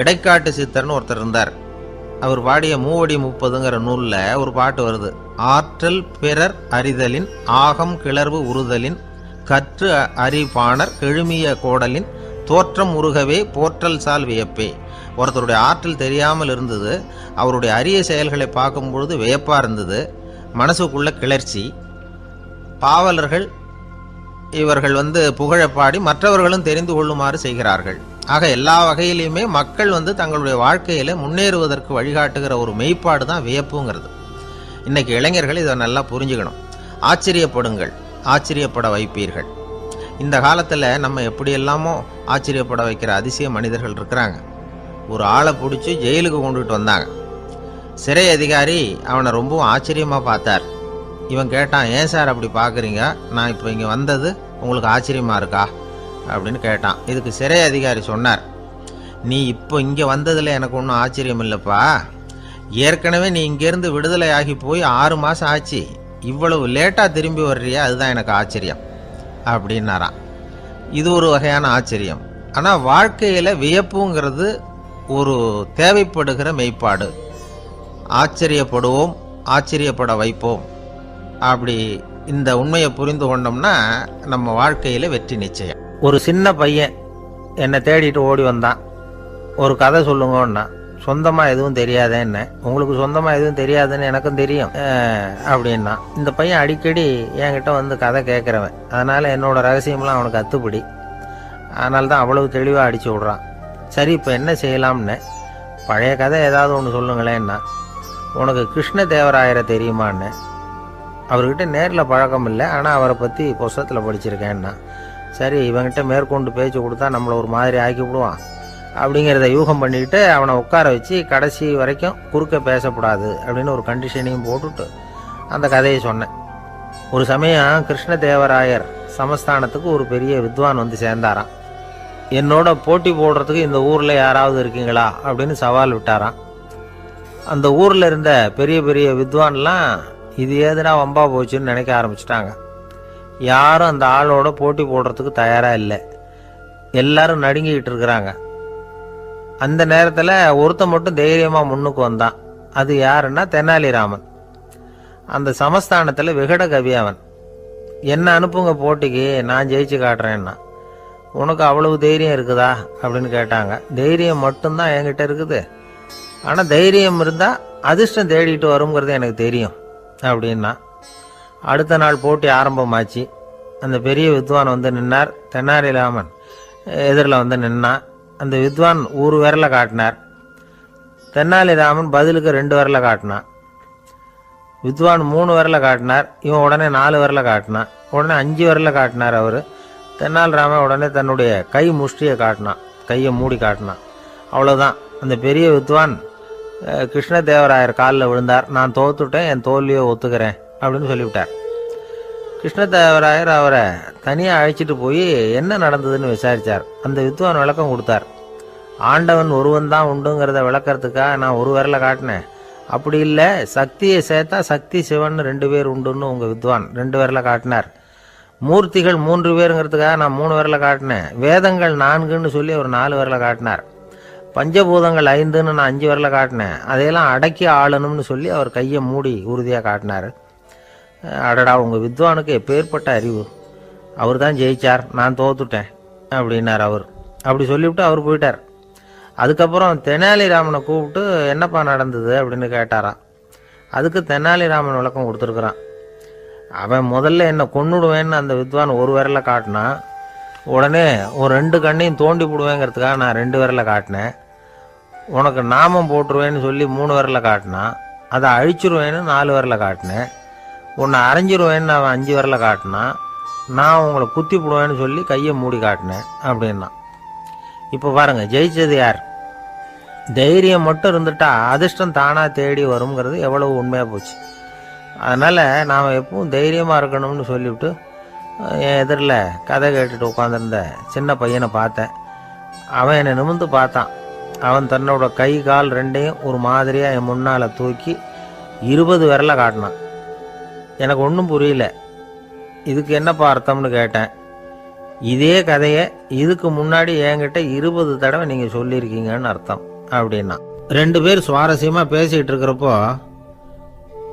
இடைக்காட்டு சித்தர்னு ஒருத்தர் இருந்தார். அவர் பாடிய 30 நூலில் ஒரு பாட்டு வருது. ஆற்றல் பிறர் அறிதலின் ஆகம் கிளர்வு உறுதலின் கற்று அறிபாணர் கெழுமிய கோடலின் தோற்றம் உருகவே போற்றல் சால் வியப்பே. ஒருத்தருடைய ஆற்றல் தெரியாமல் இருந்தது, அவருடைய அரிய செயல்களை பார்க்கும்பொழுது வியப்பாக இருந்தது, மனசுக்குள்ள கிளர்ச்சி. பாவலர்கள் இவர்கள் புகழப்பாடி மற்றவர்களும் தெரிந்து கொள்ளுமாறு செய்கிறார்கள். ஆக எல்லா வகையிலையுமே மக்கள் தங்களுடைய வாழ்க்கையில முன்னேறுவதற்கு வழிகாட்டுகிற ஒரு மெய்ப்பாடு தான் வியப்புங்கிறது. இன்னைக்கு இளைஞர்கள் இதை நல்லா புரிஞ்சுக்கணும். ஆச்சரியப்படுங்கள், ஆச்சரியப்பட வைப்பீர்கள். இந்த காலத்தில் நம்ம எப்படியெல்லாமோ ஆச்சரியப்பட வைக்கிற அதிசய மனிதர்கள் இருக்கிறாங்க. ஒரு ஆளை பிடிச்சி ஜெயிலுக்கு கொண்டுட்டு வந்தாங்க. சிறை அதிகாரி அவனை ரொம்பவும் ஆச்சரியமாக பார்த்தார். இவன் கேட்டான், ஏன் சார் அப்படி பார்க்குறீங்க, நான் இப்போ இங்கே வந்தது உங்களுக்கு ஆச்சரியமாக இருக்கா அப்படின்னு கேட்டான். இதுக்கு சிறை அதிகாரி சொன்னார், நீ இப்போ இங்கே வந்ததில் எனக்கு ஒன்றும் ஆச்சரியம் இல்லைப்பா. ஏற்கனவே நீ இங்கேருந்து விடுதலை ஆகி போய் 6 மாதம் ஆச்சு. இவ்வளவு லேட்டாக திரும்பி வர்றியா, அதுதான் எனக்கு ஆச்சரியம் அப்படின்னாராம். இது ஒரு வகையான ஆச்சரியம். ஆனால் வாழ்க்கையில் வியப்புங்கிறது ஒரு தேவைப்படுகிற மெய்ப்பாடு. ஆச்சரியப்படுவோம், ஆச்சரியப்பட வைப்போம். அப்படி இந்த உண்மையை புரிந்து கொண்டோம்னா நம்ம வாழ்க்கையில் வெற்றி நிச்சயம். ஒரு சின்ன பையன் என்னை தேடிட்டு ஓடி வந்தான். ஒரு கதை சொல்லுங்கன்னா, சொந்தமாக எதுவும் தெரியாதே என்ன, உங்களுக்கு சொந்தமாக எதுவும் தெரியாதுன்னு எனக்கும் தெரியும் அப்படின்னா. இந்த பையன் அடிக்கடி என்கிட்ட வந்து கதை கேட்குறவன், அதனால் என்னோட ரகசியம்லாம் அவனுக்கு அத்துப்படி. அதனால தான் அவ்வளவு தெளிவாக அடித்து விட்றான். சரி, இப்போ என்ன செய்யலாம்னு, பழைய கதை ஏதாவது ஒன்று சொல்லுங்களேன்னா. உனக்கு கிருஷ்ணதேவராயரை தெரியுமான்னு. அவர்கிட்ட நேரில் பழக்கம் இல்லை, ஆனால் அவரை பற்றி புஸ்தகத்தில் படிச்சிருக்கேன்னா. சரி, இவங்கிட்ட மேற்கொண்டு பேச்சு கொடுத்தா நம்மளை ஒரு மாதிரி ஆக்கி விடுவான் அப்படிங்கிறத யூகம் பண்ணிக்கிட்டு அவனை உட்கார வச்சு கடைசி வரைக்கும் குறுக்க பேசக்கூடாது அப்படின்னு ஒரு கண்டிஷனையும் போட்டுட்டு அந்த கதையை சொன்னேன். ஒரு சமயம் கிருஷ்ணதேவராயர் சமஸ்தானத்துக்கு ஒரு பெரிய வித்வான் வந்து சேர்ந்தாராம். என்னோட போட்டி போடுறதுக்கு இந்த ஊரில் யாராவது இருக்கீங்களா அப்படின்னு சவால் விட்டாராம். அந்த ஊரில் இருந்த பெரிய பெரிய வித்வான்லாம் இது ஏதுனா வம்பா போச்சுன்னு நினைக்க ஆரம்பிச்சிட்டாங்க. யாரும் அந்த ஆளோட போட்டி போடுறதுக்கு தயாராக இல்லை. எல்லாரும் நடுங்கிக்கிட்டு இருக்கிறாங்க. அந்த நேரத்தில் ஒருத்த மட்டும் தைரியமாக முன்னுக்கு வந்தான். அது யாருன்னா தெனாலிராமன். அந்த சமஸ்தானத்தில் விகட கவி அவன். என்ன அனுப்புங்க போட்டிக்கு, நான் ஜெயிச்சு காட்டுறேன்னா. உனக்கு அவ்வளவு தைரியம் இருக்குதா அப்படின்னு கேட்டாங்க. தைரியம் மட்டும்தான் என்கிட்ட இருக்குது, ஆனால் தைரியம் இருந்தால் அதிர்ஷ்டம் தேடிட்டு வருங்கிறது எனக்கு தெரியும் அப்படின்னா. அடுத்த நாள் போட்டி ஆரம்பமாச்சு. அந்த பெரிய வித்வான் வந்து நின்னார். தெனாலிராமன் எதிரில் வந்து நின்னான். அந்த வித்வான் ஒரு விரலை காட்டினார். தெனாலிராமன் பதிலுக்கு 2 விரலை காட்டினான். வித்வான் 3 விரலை காட்டினார். இவன் உடனே 4 விரலை காட்டினான். உடனே 5 விரலை காட்டினார் அவர். தெனாலிராமன் உடனே தன்னுடைய கை முஷ்டியை காட்டினான், கையை மூடி காட்டினான். அவ்வளோதான். அந்த பெரிய வித்வான் கிருஷ்ணதேவராயர் காலில் விழுந்தார். நான் தோத்துட்டேன், என் தோல்வியை ஒத்துக்கிறேன் அப்படின்னு சொல்லிவிட்டார். கிருஷ்ணதேவராயர் அவரை தனியாக அழைச்சிட்டு போய் என்ன நடந்ததுன்னு விசாரித்தார். அந்த வித்வான் விளக்கம் கொடுத்தார். ஆண்டவன் ஒருவன் தான் உண்டுங்கிறத விளக்கிறதுக்காக நான் ஒரு விரலை காட்டினேன். அப்படி இல்லை, சக்தியை சேர்த்தா சக்தி சிவன் 2 பேர் உண்டுன்னு உங்கள் வித்வான் 2 விரலை காட்டினார். மூர்த்திகள் 3 பேருங்கிறதுக்காக நான் 3 விரலை காட்டினேன். வேதங்கள் 4ன்னு சொல்லி அவர் 4 விரலை காட்டினார். பஞ்சபூதங்கள் 5ன்னு நான் 5 விரலை காட்டினேன். அதையெல்லாம் அடக்கி ஆளணும்னு சொல்லி அவர் கையை மூடி உறுதியாக காட்டினார். அடடா, உங்கள் வித்வானுக்கு எப்பேற்பட்ட அறிவு, அவர் தான் ஜெயிச்சார், நான் தோத்துட்டேன் அப்படின்னார் அவர். அப்படி சொல்லிவிட்டு அவர் போயிட்டார். அதுக்கப்புறம் தெனாலிராமனை கூப்பிட்டு என்னப்பா நடந்தது அப்படின்னு கேட்டாராம். அதுக்கு தெனாலிராமன் விளக்கம் கொடுத்துருக்குறான். அவன் முதல்ல என்னை கொன்னுடுவேன்னு அந்த வித்வான் ஒரு விரலை காட்டினான். உடனே ஒரு 2 கண்ணையும் தோண்டி போடுவேங்கிறதுக்காக நான் 2 விரலை காட்டினேன். உனக்கு நாமம் போட்டுருவேன்னு சொல்லி 3 விரலை காட்டினான். அதை அழிச்சிருவேன்னு 4 விரலை காட்டினேன். உன்னை அரைஞ்சிருவேன்னு அவன் 5 விரலை காட்டினான். நான் உங்களை குத்தி போடுவேன்னு சொல்லி கையை மூடி காட்டினேன் அப்படின்னா. இப்போ பாருங்க, ஜெயிச்சது யார்? தைரியம் மட்டும் இருந்துட்டா அதிர்ஷ்டம் தானாக தேடி வருங்கிறது எவ்வளவு உண்மையாக போச்சு. அதனால் நாம் எப்பவும் தைரியமாக இருக்கணும்னு சொல்லிவிட்டு என் எதிரில் கதை கேட்டுட்டு உட்காந்துருந்த சின்ன பையனை பார்த்தேன். அவன் என்னை நிமிர்ந்து பார்த்தான். அவன் தன்னோட கை கால் 2ஐயும் ஒரு மாதிரியாக என் முன்னால் தூக்கி 20 விரலை காட்டினான். எனக்கு ஒன்றும் புரியல. இதுக்கு என்னப்பா அர்த்தம்னு கேட்டேன். இதே கதையை இதுக்கு முன்னாடி என்கிட்ட 20 தடவை நீங்கள் சொல்லியிருக்கீங்கன்னு அர்த்தம் அப்படின்னா. 2 பேர் சுவாரஸ்யமாக பேசிகிட்டு இருக்கிறப்போ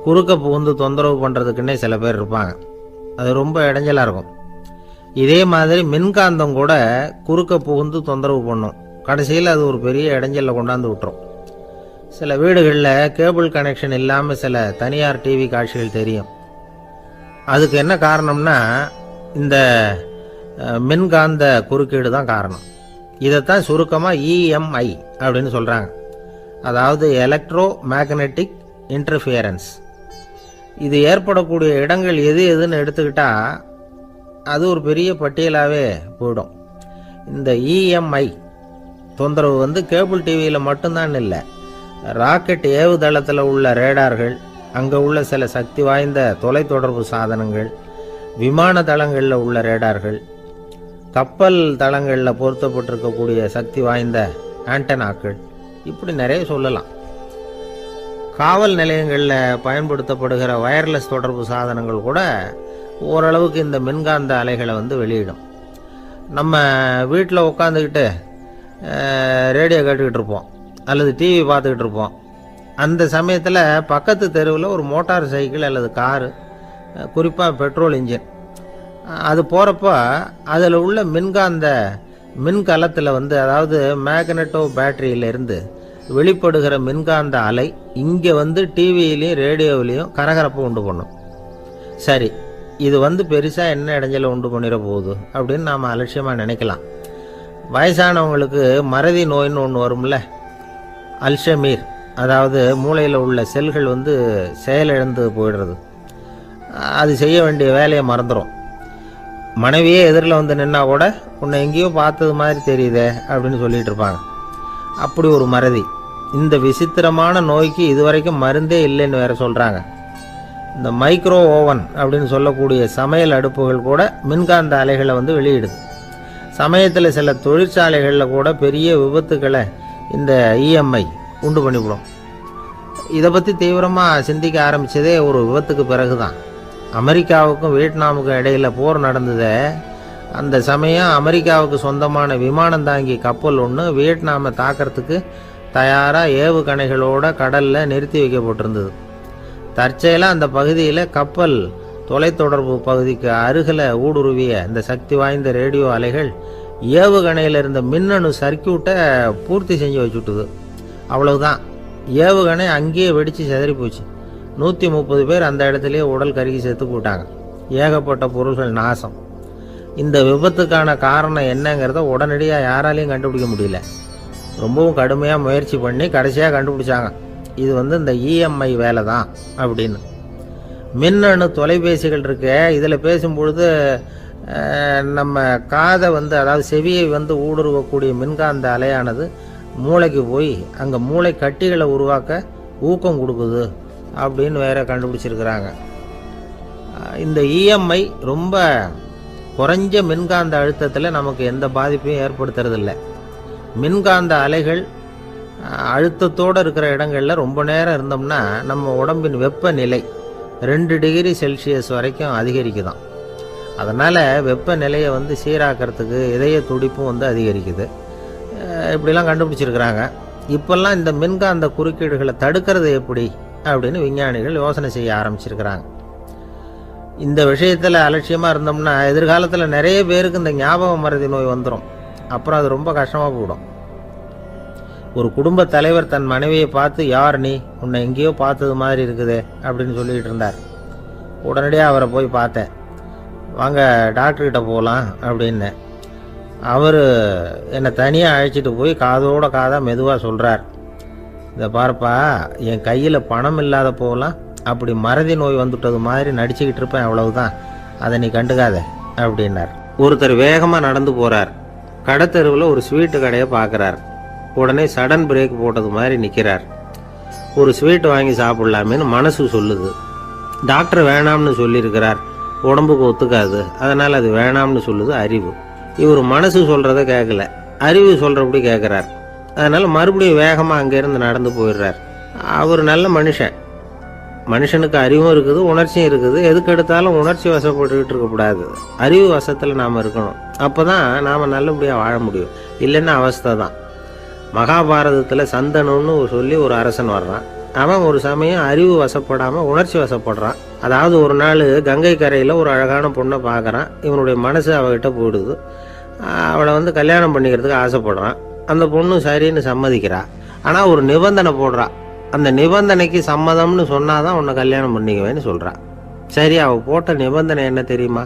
குறுக்க புகுந்து தொந்தரவு பண்ணுறதுக்குன்னே சில பேர் இருப்பாங்க. அது ரொம்ப இடைஞ்சலாக இருக்கும். இதே மாதிரி மின்காந்தம் கூட குறுக்க புகுந்து தொந்தரவு பண்ணும். கடைசியில் அது ஒரு பெரிய இடைஞ்சலில் கொண்டாந்து விட்டுரும். சில வீடுகளில் கேபிள் கனெக்ஷன் இல்லாமல் சில தனியார் டிவி காட்சிகள் தெரியும். அதுக்கு என்ன காரணம்னா இந்த மின்காந்த குறுக்கீடு தான் காரணம். இதைத்தான் சுருக்கமாக இஎம்ஐ அப்படின்னு சொல்கிறாங்க. அதாவது எலக்ட்ரோ மேக்னெட்டிக் இன்டர்ஃபியரன்ஸ். இது ஏற்படக்கூடிய இடங்கள் எது எதுன்னு எடுத்துக்கிட்டால் அது ஒரு பெரிய பட்டியலாகவே போயிடும். இந்த இஎம்ஐ தொந்தரவு வந்து கேபிள் டிவியில் மட்டும்தான் இல்லை, ராக்கெட் ஏவுதளத்தில் உள்ள ரேடார்கள், அங்கே உள்ள சில சக்தி வாய்ந்த தொலைத்தொடர்பு சாதனங்கள், விமான தளங்களில் உள்ள ரேடார்கள், கப்பல் தளங்களில் பொருத்தப்பட்டிருக்கக்கூடிய சக்தி வாய்ந்த ஆண்டனாக்கள், இப்படி நிறைய சொல்லலாம். காவல் நிலையங்களில் பயன்படுத்தப்படுகிற வயர்லெஸ் தொடர்பு சாதனங்கள் கூட ஓரளவுக்கு இந்த மின்காந்த அலைகளை வெளியிடும். நம்ம வீட்டில் உட்காந்துக்கிட்டு ரேடியோ கேட்டுக்கிட்டு இருப்போம் அல்லது டிவி பார்த்துக்கிட்டு இருப்போம். அந்த சமயத்தில் பக்கத்து தெருவில் ஒரு மோட்டார் சைக்கிள் அல்லது காரு, குறிப்பாக பெட்ரோல் இன்ஜின், அது போகிறப்போ அதில் உள்ள மின்கலத்தில் அதாவது மேக்னெட்டோ பேட்டரியிலிருந்து வெளிப்படுகிற மின்காந்த அலை இங்கே டிவியிலையும் ரேடியோவிலையும் கரகரப்பை உண்டு பண்ணும். சரி, இது பெருசாக என்ன இடைஞ்சலை உண்டு பண்ணிட போகுது அப்படின்னு நாம் அலட்சியமாக நினைக்கலாம். வயசானவங்களுக்கு மறதி நோயின்னு ஒன்று வரும்ல, அல்ஷமீர், அதாவது மூளையில் உள்ள செல்கள் செயலிழந்து போயிடுறது. அது செய்ய வேண்டிய வேலையை மறந்துடும். மனைவியே எதிரில் நின்னா கூட உன்னை எங்கேயோ பார்த்தது மாதிரி தெரியுதே அப்படின்னு சொல்லிட்டு இருப்பாங்க. அப்படி ஒரு மறதி. இந்த விசித்திரமான நோய்க்கு இதுவரைக்கும் மருந்தே இல்லைன்னு வேற சொல்கிறாங்க. இந்த மைக்ரோ ஓவன் அப்படின்னு சொல்லக்கூடிய சமையல் அடுப்புகள் கூட மின்காந்த அலைகளை வெளியிடுது. சமயத்தில் சில தொழிற்சாலைகளில் கூட பெரிய விபத்துக்களை இந்த இஎம்ஐ உண்டு பண்ணிவிடும். இதை பற்றி தீவிரமாக சிந்திக்க ஆரம்பித்ததே ஒரு விபத்துக்கு பிறகு தான். அமெரிக்காவுக்கும் வியட்நாமுக்கும் இடையில் போர் நடந்தது. அந்த சமயம் அமெரிக்காவுக்கு சொந்தமான விமானம் தாங்கி கப்பல் ஒன்று வியட்நாமை தாக்கிறதுக்கு தயாராக ஏவுகணைகளோட கடலில் நிறுத்தி வைக்கப்பட்டிருந்தது. தற்செயலாக அந்த பகுதியில் கப்பல் தொலைத்தொடர்பு பகுதிக்கு அருகில் ஊடுருவிய இந்த சக்தி வாய்ந்த ரேடியோ அலைகள் ஏவுகணையில் இருந்த மின்னணு சர்க்கியூட்டை பூர்த்தி செஞ்சு வச்சுட்டுது. அவ்வளவுதான், ஏவுகணை அங்கேயே வெடித்து சிதறி போச்சு. 130 பேர் அந்த இடத்துலையே உடல் கருகி செத்து போட்டாங்க. ஏகப்பட்ட பொருள்கள் நாசம். இந்த விபத்துக்கான காரணம் என்னங்கிறத உடனடியாக யாராலையும் கண்டுபிடிக்க முடியல. ரொம்பவும் கடுமையாக முயற்சி பண்ணி கடைசியாக கண்டுபிடிச்சாங்க. இது இந்த இஎம்ஐ வேலை தான் அப்படின்னு. மின்னணு தொலைபேசிகள் இருக்க, இதில் பேசும்பொழுது நம்ம காதை அதாவது செவியை ஊடுருவக்கூடிய மின்காந்த அலையானது மூளைக்கு போய் அங்கே மூளை கட்டிகளை உருவாக்க ஊக்கம் கொடுக்குது அப்படின்னு வேற கண்டுபிடிச்சிருக்கிறாங்க. இந்த இஎம்ஐ ரொம்ப குறைஞ்ச மின்காந்த அழுத்தத்தில் நமக்கு எந்த பாதிப்பையும் ஏற்படுத்துறதில்லை. மின்காந்த அலைகள் அழுத்தத்தோடு இருக்கிற இடங்களில் ரொம்ப நேரம் இருந்தோம்னா நம்ம உடம்பின் வெப்பநிலை 2 டிகிரி செல்சியஸ் வரைக்கும் அதிகரிக்குதான். அதனால் வெப்பநிலையை சீராக்கிறதுக்கு இதய துடிப்பும் அதிகரிக்குது. இப்படிலாம் கண்டுபிடிச்சிருக்கிறாங்க. இப்போல்லாம் இந்த மின்காந்த குறுக்கீடுகளை தடுக்கிறது எப்படி அப்படின்னு விஞ்ஞானிகள் யோசனை செய்ய ஆரம்பிச்சிருக்கிறாங்க. இந்த விஷயத்தில் அலட்சியமாக இருந்தோம்னா எதிர்காலத்தில் நிறைய பேருக்கு இந்த ஞாபக மறதி நோய் வந்துடும். அப்புறம் அது ரொம்ப கஷ்டமாக போயிடும். ஒரு குடும்ப தலைவர் தன் மனைவியை பார்த்து, யார் நீ, உன்னை எங்கேயோ பார்த்தது மாதிரி இருக்குதே அப்படின்னு சொல்லிகிட்டு இருந்தார். உடனடியாக அவரை போய் பார்த்தேன். வாங்க டாக்டர்கிட்ட போகலாம் அப்படின்னு. அவர் என்னை தனியாக அழைச்சிட்டு போய் காதோட காதாக மெதுவாக சொல்கிறார், இதை பார்ப்பா, என் கையில் பணம் இல்லாத போகலாம் அப்படி மறதி நோய் வந்துட்டது மாதிரி நடிச்சுக்கிட்டு இருப்பேன், அவ்வளவுதான், அதை நீ கண்டுக்காத அப்படின்னார். ஒருத்தர் வேகமாக நடந்து போகிறார். கடத்தெருவில் ஒரு ஸ்வீட்டு கடையை பார்க்குறார். உடனே சடன் பிரேக் போட்டது மாதிரி நிற்கிறார். ஒரு ஸ்வீட் வாங்கி சாப்பிட்லாமேன்னு மனசு சொல்லுது. டாக்டர் வேணாம்னு சொல்லியிருக்கிறார், உடம்புக்கு ஒத்துக்காது, அதனால் அது வேணாம்னு சொல்லுது அறிவு. இவர் மனசு சொல்கிறத கேட்கல, அறிவு சொல்கிறபடி கேட்குறார். அதனால் மறுபடியும் வேகமாக அங்கேருந்து நடந்து போயிடுறார். அவர் நல்ல மனுஷன். மனுஷனுக்கு அறிவும் இருக்குது, உணர்ச்சியும் இருக்குது. எதுக்கு எடுத்தாலும் உணர்ச்சி வசப்பட்டுக்கிட்டு இருக்கக்கூடாது. அறிவு வசத்தில் நாம் இருக்கணும். அப்போ தான் நாம் நல்லபடியாக வாழ முடியும். இல்லைன்னா அவஸ்தை தான். மகாபாரதத்தில் சந்தனுன்னு சொல்லி ஒரு அரசன் வர்றான். அவன் ஒரு சமயம் அறிவு வசப்படாமல் உணர்ச்சி வசப்படுறான். அதாவது ஒரு நாள் கங்கை கரையில் ஒரு அழகான பொண்ணை பார்க்குறான். இவனுடைய மனசு அவகிட்ட போயிடுது. அவளை கல்யாணம் பண்ணிக்கிறதுக்கு ஆசைப்படுறான். அந்த பொண்ணு சரின்னு சம்மதிக்கிறா. ஆனால் ஒரு நிபந்தனை போடுறா. அந்த நிபந்தனைக்கு சம்மதம்னு சொன்னாதான் உன்னை கல்யாணம் பண்ணிக்குவேன்னு சொல்கிறா. சரி, அவள் போட்ட நிபந்தனை என்ன தெரியுமா?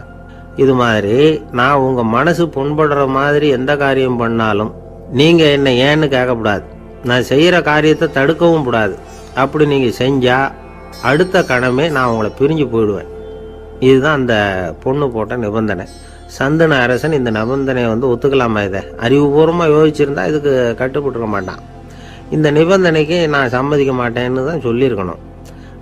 இது மாதிரி, நான் உங்கள் மனசு புண்படுற மாதிரி எந்த காரியம் பண்ணாலும் நீங்கள் என்னை ஏன்னு கேட்கக்கூடாது, நான் செய்கிற காரியத்தை தடுக்கவும் கூடாது. அப்படி நீங்கள் செஞ்சால் அடுத்த கணமே நான் உங்களை பிரிஞ்சு போயிடுவேன். இதுதான் அந்த பொண்ணு போட்ட நிபந்தனை. சந்தன அரசன் இந்த நிபந்தனையை ஒத்துக்கலாமா? இதை அறிவுபூர்வமாக யோசிச்சிருந்தா இதுக்கு கட்டுப்பட்டுருக்க மாட்டான். இந்த நிபந்தனைக்கு நான் சம்மதிக்க மாட்டேன்னு தான் சொல்லியிருக்கணும்.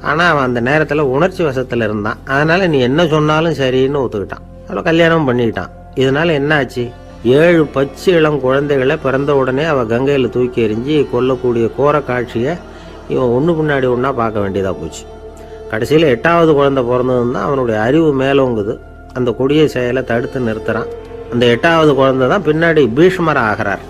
ஆனால் அவன் அந்த நேரத்தில் உணர்ச்சி வசத்தில் இருந்தான். அதனால் நீ என்ன சொன்னாலும் சரின்னு ஒத்துக்கிட்டான். அவ்வளோ கல்யாணம் பண்ணிக்கிட்டான். இதனால என்னாச்சு? 7 பச்சை இளம் குழந்தைகளை பிறந்த உடனே அவ கங்கையில் தூக்கி எறிஞ்சி கொல்லக்கூடிய கோர காட்சியை இவன் ஒன்று பின்னாடி ஒன்றா பார்க்க வேண்டியதாக போச்சு. கடைசியில் 8வது குழந்தை பிறந்ததுன்னு தான் அவனுடைய அறிவு மேலோங்குது. அந்த கொடிய செயலை தடுத்து நிறுத்துறான். அந்த 8வது குழந்தை தான் பின்னாடி பீஷ்மர் ஆகிறார்.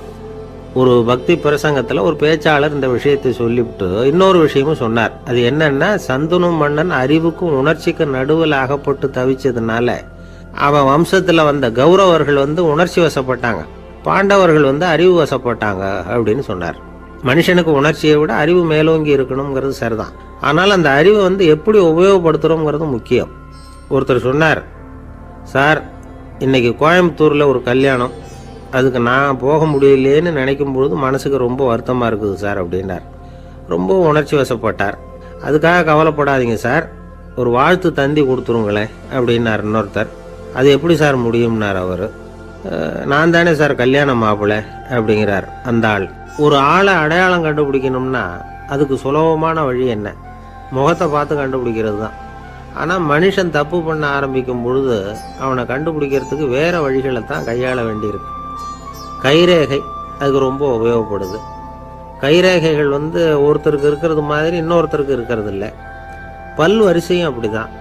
ஒரு பக்தி பிரசங்கத்தில் ஒரு பேச்சாளர் இந்த விஷயத்தை சொல்லிவிட்டு இன்னொரு விஷயமும் சொன்னார். அது என்னன்னா, சந்தனு மன்னன் அறிவுக்கும் உணர்ச்சிக்கும் நடுவில் அகப்பட்டு தவிச்சதுனால அவன் வம்சத்தில் வந்த கௌரவர்கள் உணர்ச்சி வசப்பட்டாங்க, பாண்டவர்கள் அறிவு வசப்பட்டாங்க அப்படின்னு சொன்னார். மனுஷனுக்கு உணர்ச்சியை விட அறிவு மேலோங்கி இருக்கணுங்கிறது சரிதான். ஆனால் அந்த அறிவை எப்படி உபயோகப்படுத்துகிறோங்கிறது முக்கியம். ஒருத்தர் சொன்னார், சார் இன்னைக்கு கோயம்புத்தூரில் ஒரு கல்யாணம், அதுக்கு நான் போக முடியலேன்னு நினைக்கும் பொழுது மனசுக்கு ரொம்ப வருத்தமாக இருக்குது சார் அப்படின்னார். ரொம்ப உணர்ச்சி வசப்பட்டார். அதுக்காக கவலைப்படாதீங்க சார், ஒரு வாழ்த்து தந்தி கொடுத்துருங்களேன் அப்படின்னார் இன்னொருத்தர். அது எப்படி சார் முடியும்னார் அவர். நான் தானே சார் கல்யாண மாப்பிள்ளை அப்படிங்கிறார் அந்த ஆள். ஒரு ஆளை அடையாளம் கண்டுபிடிக்கணும்னா அதுக்கு சுலபமான வழி என்ன? முகத்தை பார்த்து கண்டுபிடிக்கிறது தான். ஆனால் மனுஷன் தப்பு பண்ண ஆரம்பிக்கும் பொழுது அவனை கண்டுபிடிக்கிறதுக்கு வேறு வழிகளை தான் கையாள வேண்டியிருக்கு. கைரேகை அதுக்கு ரொம்ப உபயோகப்படுது. கைரேகைகள் ஒருத்தருக்கு இருக்கிறது மாதிரி இன்னொருத்தருக்கு இருக்கிறது இல்லை. பல் வரிசையும் அப்படி தான்.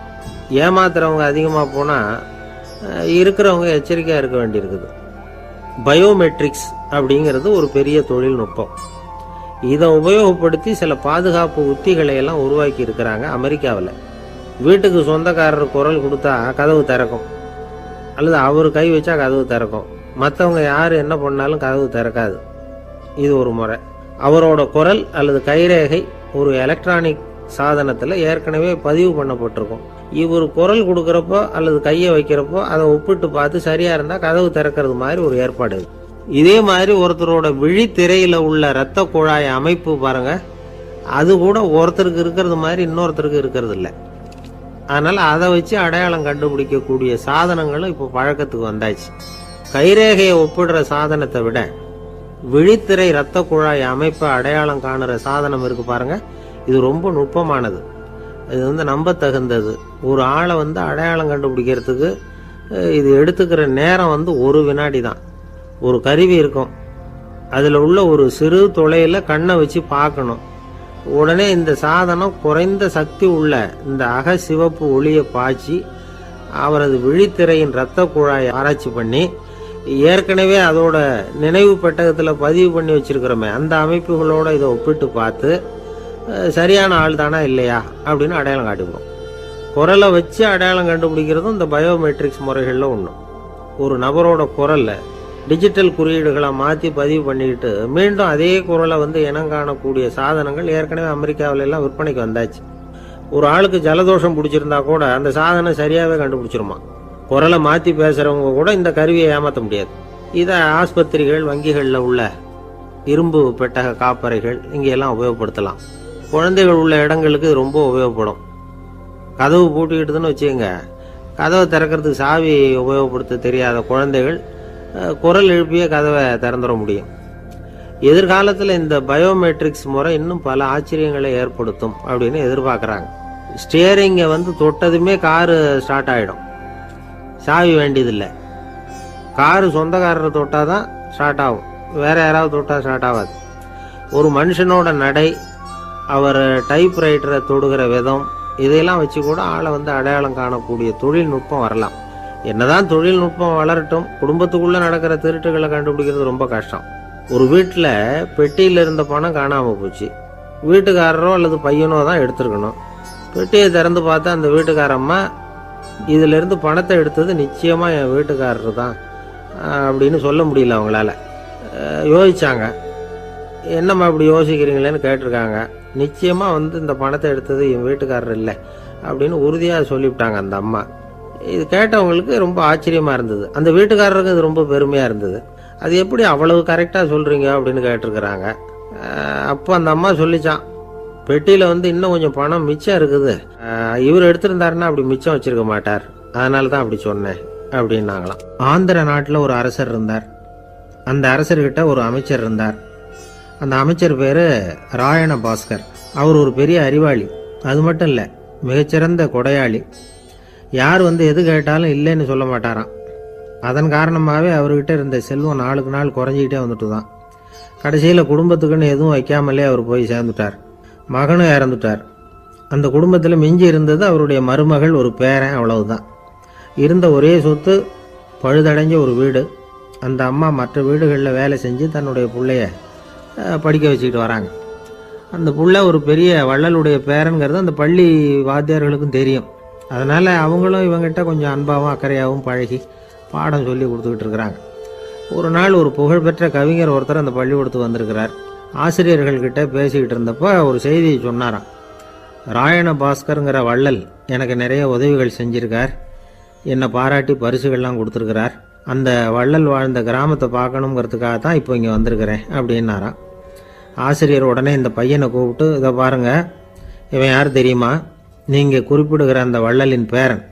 ஏமாத்துறவங்க அதிகமாக போனால் இருக்கிறவங்க எச்சரிக்கையாக இருக்க வேண்டியிருக்குது. பயோமெட்ரிக்ஸ் அப்படிங்கிறது ஒரு பெரிய தொழில்நுட்பம். இதை உபயோகப்படுத்தி சில பாதுகாப்பு உத்திகளை எல்லாம் உருவாக்கி இருக்கிறாங்க அமெரிக்காவில். வீட்டுக்கு சொந்தக்காரர் குரல் கொடுத்தா கதவு திறக்கும், அல்லது அவர் கை வச்சா கதவு திறக்கும். மற்றவங்க யார் என்ன பண்ணாலும் கதவு திறக்காது. இது ஒரு முறை. அவரோட குரல் அல்லது கைரேகை ஒரு எலக்ட்ரானிக் சாதனத்தில் ஏற்கனவே பதிவு பண்ணப்பட்டிருக்கும். இவர் குரல் கொடுக்குறப்போ அல்லது கையை வைக்கிறப்போ அதை ஒப்பிட்டு பார்த்து சரியா இருந்தால் கதவு திறக்கிறது மாதிரி ஒரு ஏற்பாடு. இதே மாதிரி ஒருத்தரோட விழித்திரையில் உள்ள இரத்த குழாய் அமைப்பு பாருங்க, அது கூட ஒருத்தருக்கு இருக்கிறது மாதிரி இன்னொருத்தருக்கு இருக்கிறது இல்லை. அதனால அதை வச்சு அடையாளம் கண்டுபிடிக்கக்கூடிய சாதனங்களும் இப்போ பழக்கத்துக்கு வந்தாச்சு. கைரேகையை ஒப்பிடுற சாதனத்தை விட விழித்திரை இரத்த குழாய் அமைப்பை அடையாளம் காணுற சாதனம் இருக்கு பாருங்க, இது ரொம்ப நுட்பமானது. இது நம்ப தகுந்தது. ஒரு ஆளை அடையாளம் கண்டுபிடிக்கிறதுக்கு இது எடுத்துக்கிற நேரம் 1 வினாடி தான். ஒரு கருவி இருக்கும், அதில் உள்ள ஒரு சிறு துளையில் கண்ணை வச்சு பார்க்கணும். உடனே இந்த சாதனம் குறைந்த சக்தி உள்ள இந்த அகசிவப்பு ஒளியை பாய்ச்சி அவரது விழித்திரையின் இரத்த குழாயை ஆராய்ச்சி பண்ணி ஏற்கனவே அதோட நினைவு பெட்டகத்தில் பதிவு பண்ணி வச்சிருக்கிறோமே அந்த அமைப்புகளோட இதை ஒப்பிட்டு பார்த்து சரியான ஆள் தானா இல்லையா அப்படின்னு அடையாளம் காட்டிவிடும். குரலை வச்சு அடையாளம் கண்டுபிடிக்கிறதும் இந்த பயோமெட்ரிக்ஸ் முறைகளில் ஒன்று. ஒரு நபரோட குரலை டிஜிட்டல் குறியீடுகளை மாற்றி பதிவு பண்ணிக்கிட்டு மீண்டும் அதே குரலை இனம் காணக்கூடிய சாதனங்கள் ஏற்கனவே அமெரிக்காவில எல்லாம் விற்பனைக்கு வந்தாச்சு. ஒரு ஆளுக்கு ஜலதோஷம் பிடிச்சிருந்தா கூட அந்த சாதனம் சரியாகவே கண்டுபிடிச்சிருமா. குரலை மாற்றி பேசுகிறவங்க கூட இந்த கருவியை ஏமாற்ற முடியாது. இதை ஆஸ்பத்திரிகள், வங்கிகளில் உள்ள இரும்பு பெட்டக காப்பறைகள் இங்கெல்லாம் உபயோகப்படுத்தலாம். குழந்தைகள் உள்ள இடங்களுக்கு ரொம்ப உபயோகப்படும். கதவு பூட்டிக்கிட்டுதுன்னு வச்சுக்கோங்க, கதவை திறக்கிறதுக்கு சாவி உபயோகப்படுத்த தெரியாத குழந்தைகள் குரல் எழுப்பிய கதவை திறந்துட முடியும். எதிர்காலத்தில் இந்த பயோமெட்ரிக்ஸ் முறை இன்னும் பல ஆச்சரியங்களை ஏற்படுத்தும் அப்படின்னு எதிர்பார்க்குறாங்க. ஸ்டியரிங்கை தொட்டதுமே காரு ஸ்டார்ட் ஆகிடும், சாவி வேண்டியதில்லை. காரு சொந்தக்காரரை தொட்டால் தான் ஸ்டார்ட் ஆகும், வேற யாராவது தொட்டால் ஸ்டார்ட் ஆகாது. ஒரு மனுஷனோட நடை, அவர் டைப்ரைட்டரை தொடுகிற விதம், இதையெல்லாம் வச்சு கூட ஆளை அடையாளம் காணக்கூடிய தொழில்நுட்பம் வரலாம். என்னதான் தொழில்நுட்பம் வளரட்டும், குடும்பத்துக்குள்ளே நடக்கிற திருட்டுகளை கண்டுபிடிக்கிறது ரொம்ப கஷ்டம். ஒரு வீட்டில் பெட்டியில் இருந்த பணம் காணாமல் போச்சு. வீட்டுக்காரரோ அல்லது பையனோ தான் எடுத்துருக்கணும். பெட்டியை திறந்து பார்த்தா அந்த வீட்டுக்காரம்மா, இதிலிருந்து பணத்தை எடுத்தது நிச்சயமாக என் வீட்டுக்காரரு தான் அப்படின்னு சொல்ல முடியல அவங்களால. யோசிச்சாங்க. என்னம்மா இப்படி யோசிக்கிறீங்களேன்னு கேட்டிருக்காங்க. நிச்சயமாக இந்த பணத்தை எடுத்தது என் வீட்டுக்காரர் இல்லை அப்படின்னு உறுதியாக சொல்லிவிட்டாங்க அந்த அம்மா. இது கேட்டவங்களுக்கு ரொம்ப ஆச்சரியமாக இருந்தது. அந்த வீட்டுக்காரருக்கு இது ரொம்ப பெருமையாக இருந்தது. அது எப்படி அவ்வளவு கரெக்டாக சொல்கிறீங்க அப்படின்னு கேட்டிருக்கிறாங்க. அப்போ அந்த அம்மா சொல்லிச்சான், பெட்டியில் இன்னும் கொஞ்சம் பணம் மிச்சம் இருக்குது, இவர் எடுத்திருந்தாருன்னா அப்படி மிச்சம் வச்சிருக்க மாட்டார், அதனால தான் அப்படி சொன்னேன் அப்படின்னாங்களாம். ஆந்திர நாட்டில் ஒரு அரசர் இருந்தார். அந்த அரசர்கிட்ட ஒரு அமைச்சர் இருந்தார். அந்த அமைச்சர் பேர் ராயண பாஸ்கர். அவர் ஒரு பெரிய அறிவாளி. அது மட்டும் இல்லை, மிகச்சிறந்த கொடையாளி. யார் எது கேட்டாலும் இல்லைன்னு சொல்ல மாட்டாராம். அதன் காரணமாகவே அவர்கிட்ட இருந்த செல்வம் நாளுக்கு நாள் குறைஞ்சிக்கிட்டே வந்துட்டு தான். கடைசியில் குடும்பத்துக்குன்னு எதுவும் வைக்காமலே அவர் போய் சேர்ந்துட்டார். மகனும் இறந்துட்டார். அந்த குடும்பத்தில் மிஞ்சி இருந்தது அவருடைய மருமகள், ஒரு பேரன், அவ்வளவுதான். இருந்த ஒரே சொத்து பழுதடைஞ்ச ஒரு வீடு. அந்த அம்மா மற்ற வீடுகளில் வேலை செஞ்சு தன்னுடைய பிள்ளைய படிக்க வச்சுக்கிட்டு வராங்க. அந்த புள்ள ஒரு பெரிய வள்ளலுடைய பேரன்கிறது அந்த பள்ளி வாத்தியார்களுக்கும் தெரியும். அதனால் அவங்களும் இவங்ககிட்ட கொஞ்சம் அன்பாகவும் அக்கறையாகவும் பழகி பாடம் சொல்லி கொடுத்துக்கிட்டு இருக்கிறாங்க. ஒரு நாள் ஒரு புகழ்பெற்ற கவிஞர் ஒருத்தர் அந்த பள்ளிக்கூடத்துக்கு வந்திருக்கிறார். ஆசிரியர்கள்கிட்ட பேசிக்கிட்டு இருந்தப்போ ஒரு செய்தியை சொன்னாராம். ராயண பாஸ்கருங்கிற வள்ளல் எனக்கு நிறைய உதவிகள் செஞ்சிருக்கார், என்னை பாராட்டி பரிசுகள்லாம் கொடுத்துருக்கிறார். அந்த வள்ளல் வாழ்ந்த கிராமத்தை பார்க்கணுங்கிறதுக்காக தான் இப்போ இங்கே வந்திருக்கிறேன் அப்படின்னாராம். ஆசிரியர் உடனே இந்த பையனை கூப்பிட்டு, இதை பாருங்கள், இவன் யார் தெரியுமா, நீங்கள் குறிப்பிடுகிற அந்த வள்ளலின் பேரன்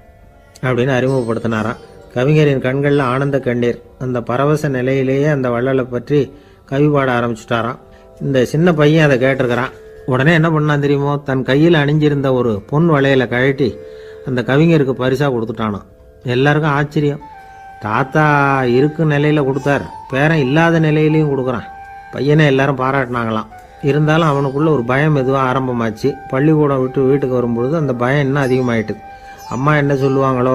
அப்படின்னு அறிமுகப்படுத்தினாராம். கவிஞரின் கண்களில் ஆனந்த கண்ணீர். அந்த பரவச நிலையிலேயே அந்த வள்ளலை பற்றி கவி பாட ஆரம்பிச்சுட்டாராம். இந்த சின்ன பையன் அதை கேட்டிருக்கிறான். உடனே என்ன பண்ணான் தெரியுமோ, தன் கையில் அணிஞ்சிருந்த ஒரு பொன் வளையலை கழட்டி அந்த கவிஞருக்கு பரிசாக கொடுத்துட்டானான். எல்லாருக்கும் ஆச்சரியம். தாத்தா இருக்கும் நிலையில் கொடுத்தார், பேரன் இல்லாத நிலையிலையும் கொடுக்குறான். பையனை எல்லாரும் பாராட்டினாங்களாம். இருந்தாலும் அவனுக்குள்ள ஒரு பயம் எதுவாக ஆரம்பமாச்சு. பள்ளிக்கூடம் விட்டு வீட்டுக்கு வரும்பொழுது அந்த பயம் இன்னும் அதிகமாயிட்டு. அம்மா என்ன சொல்லுவாங்களோ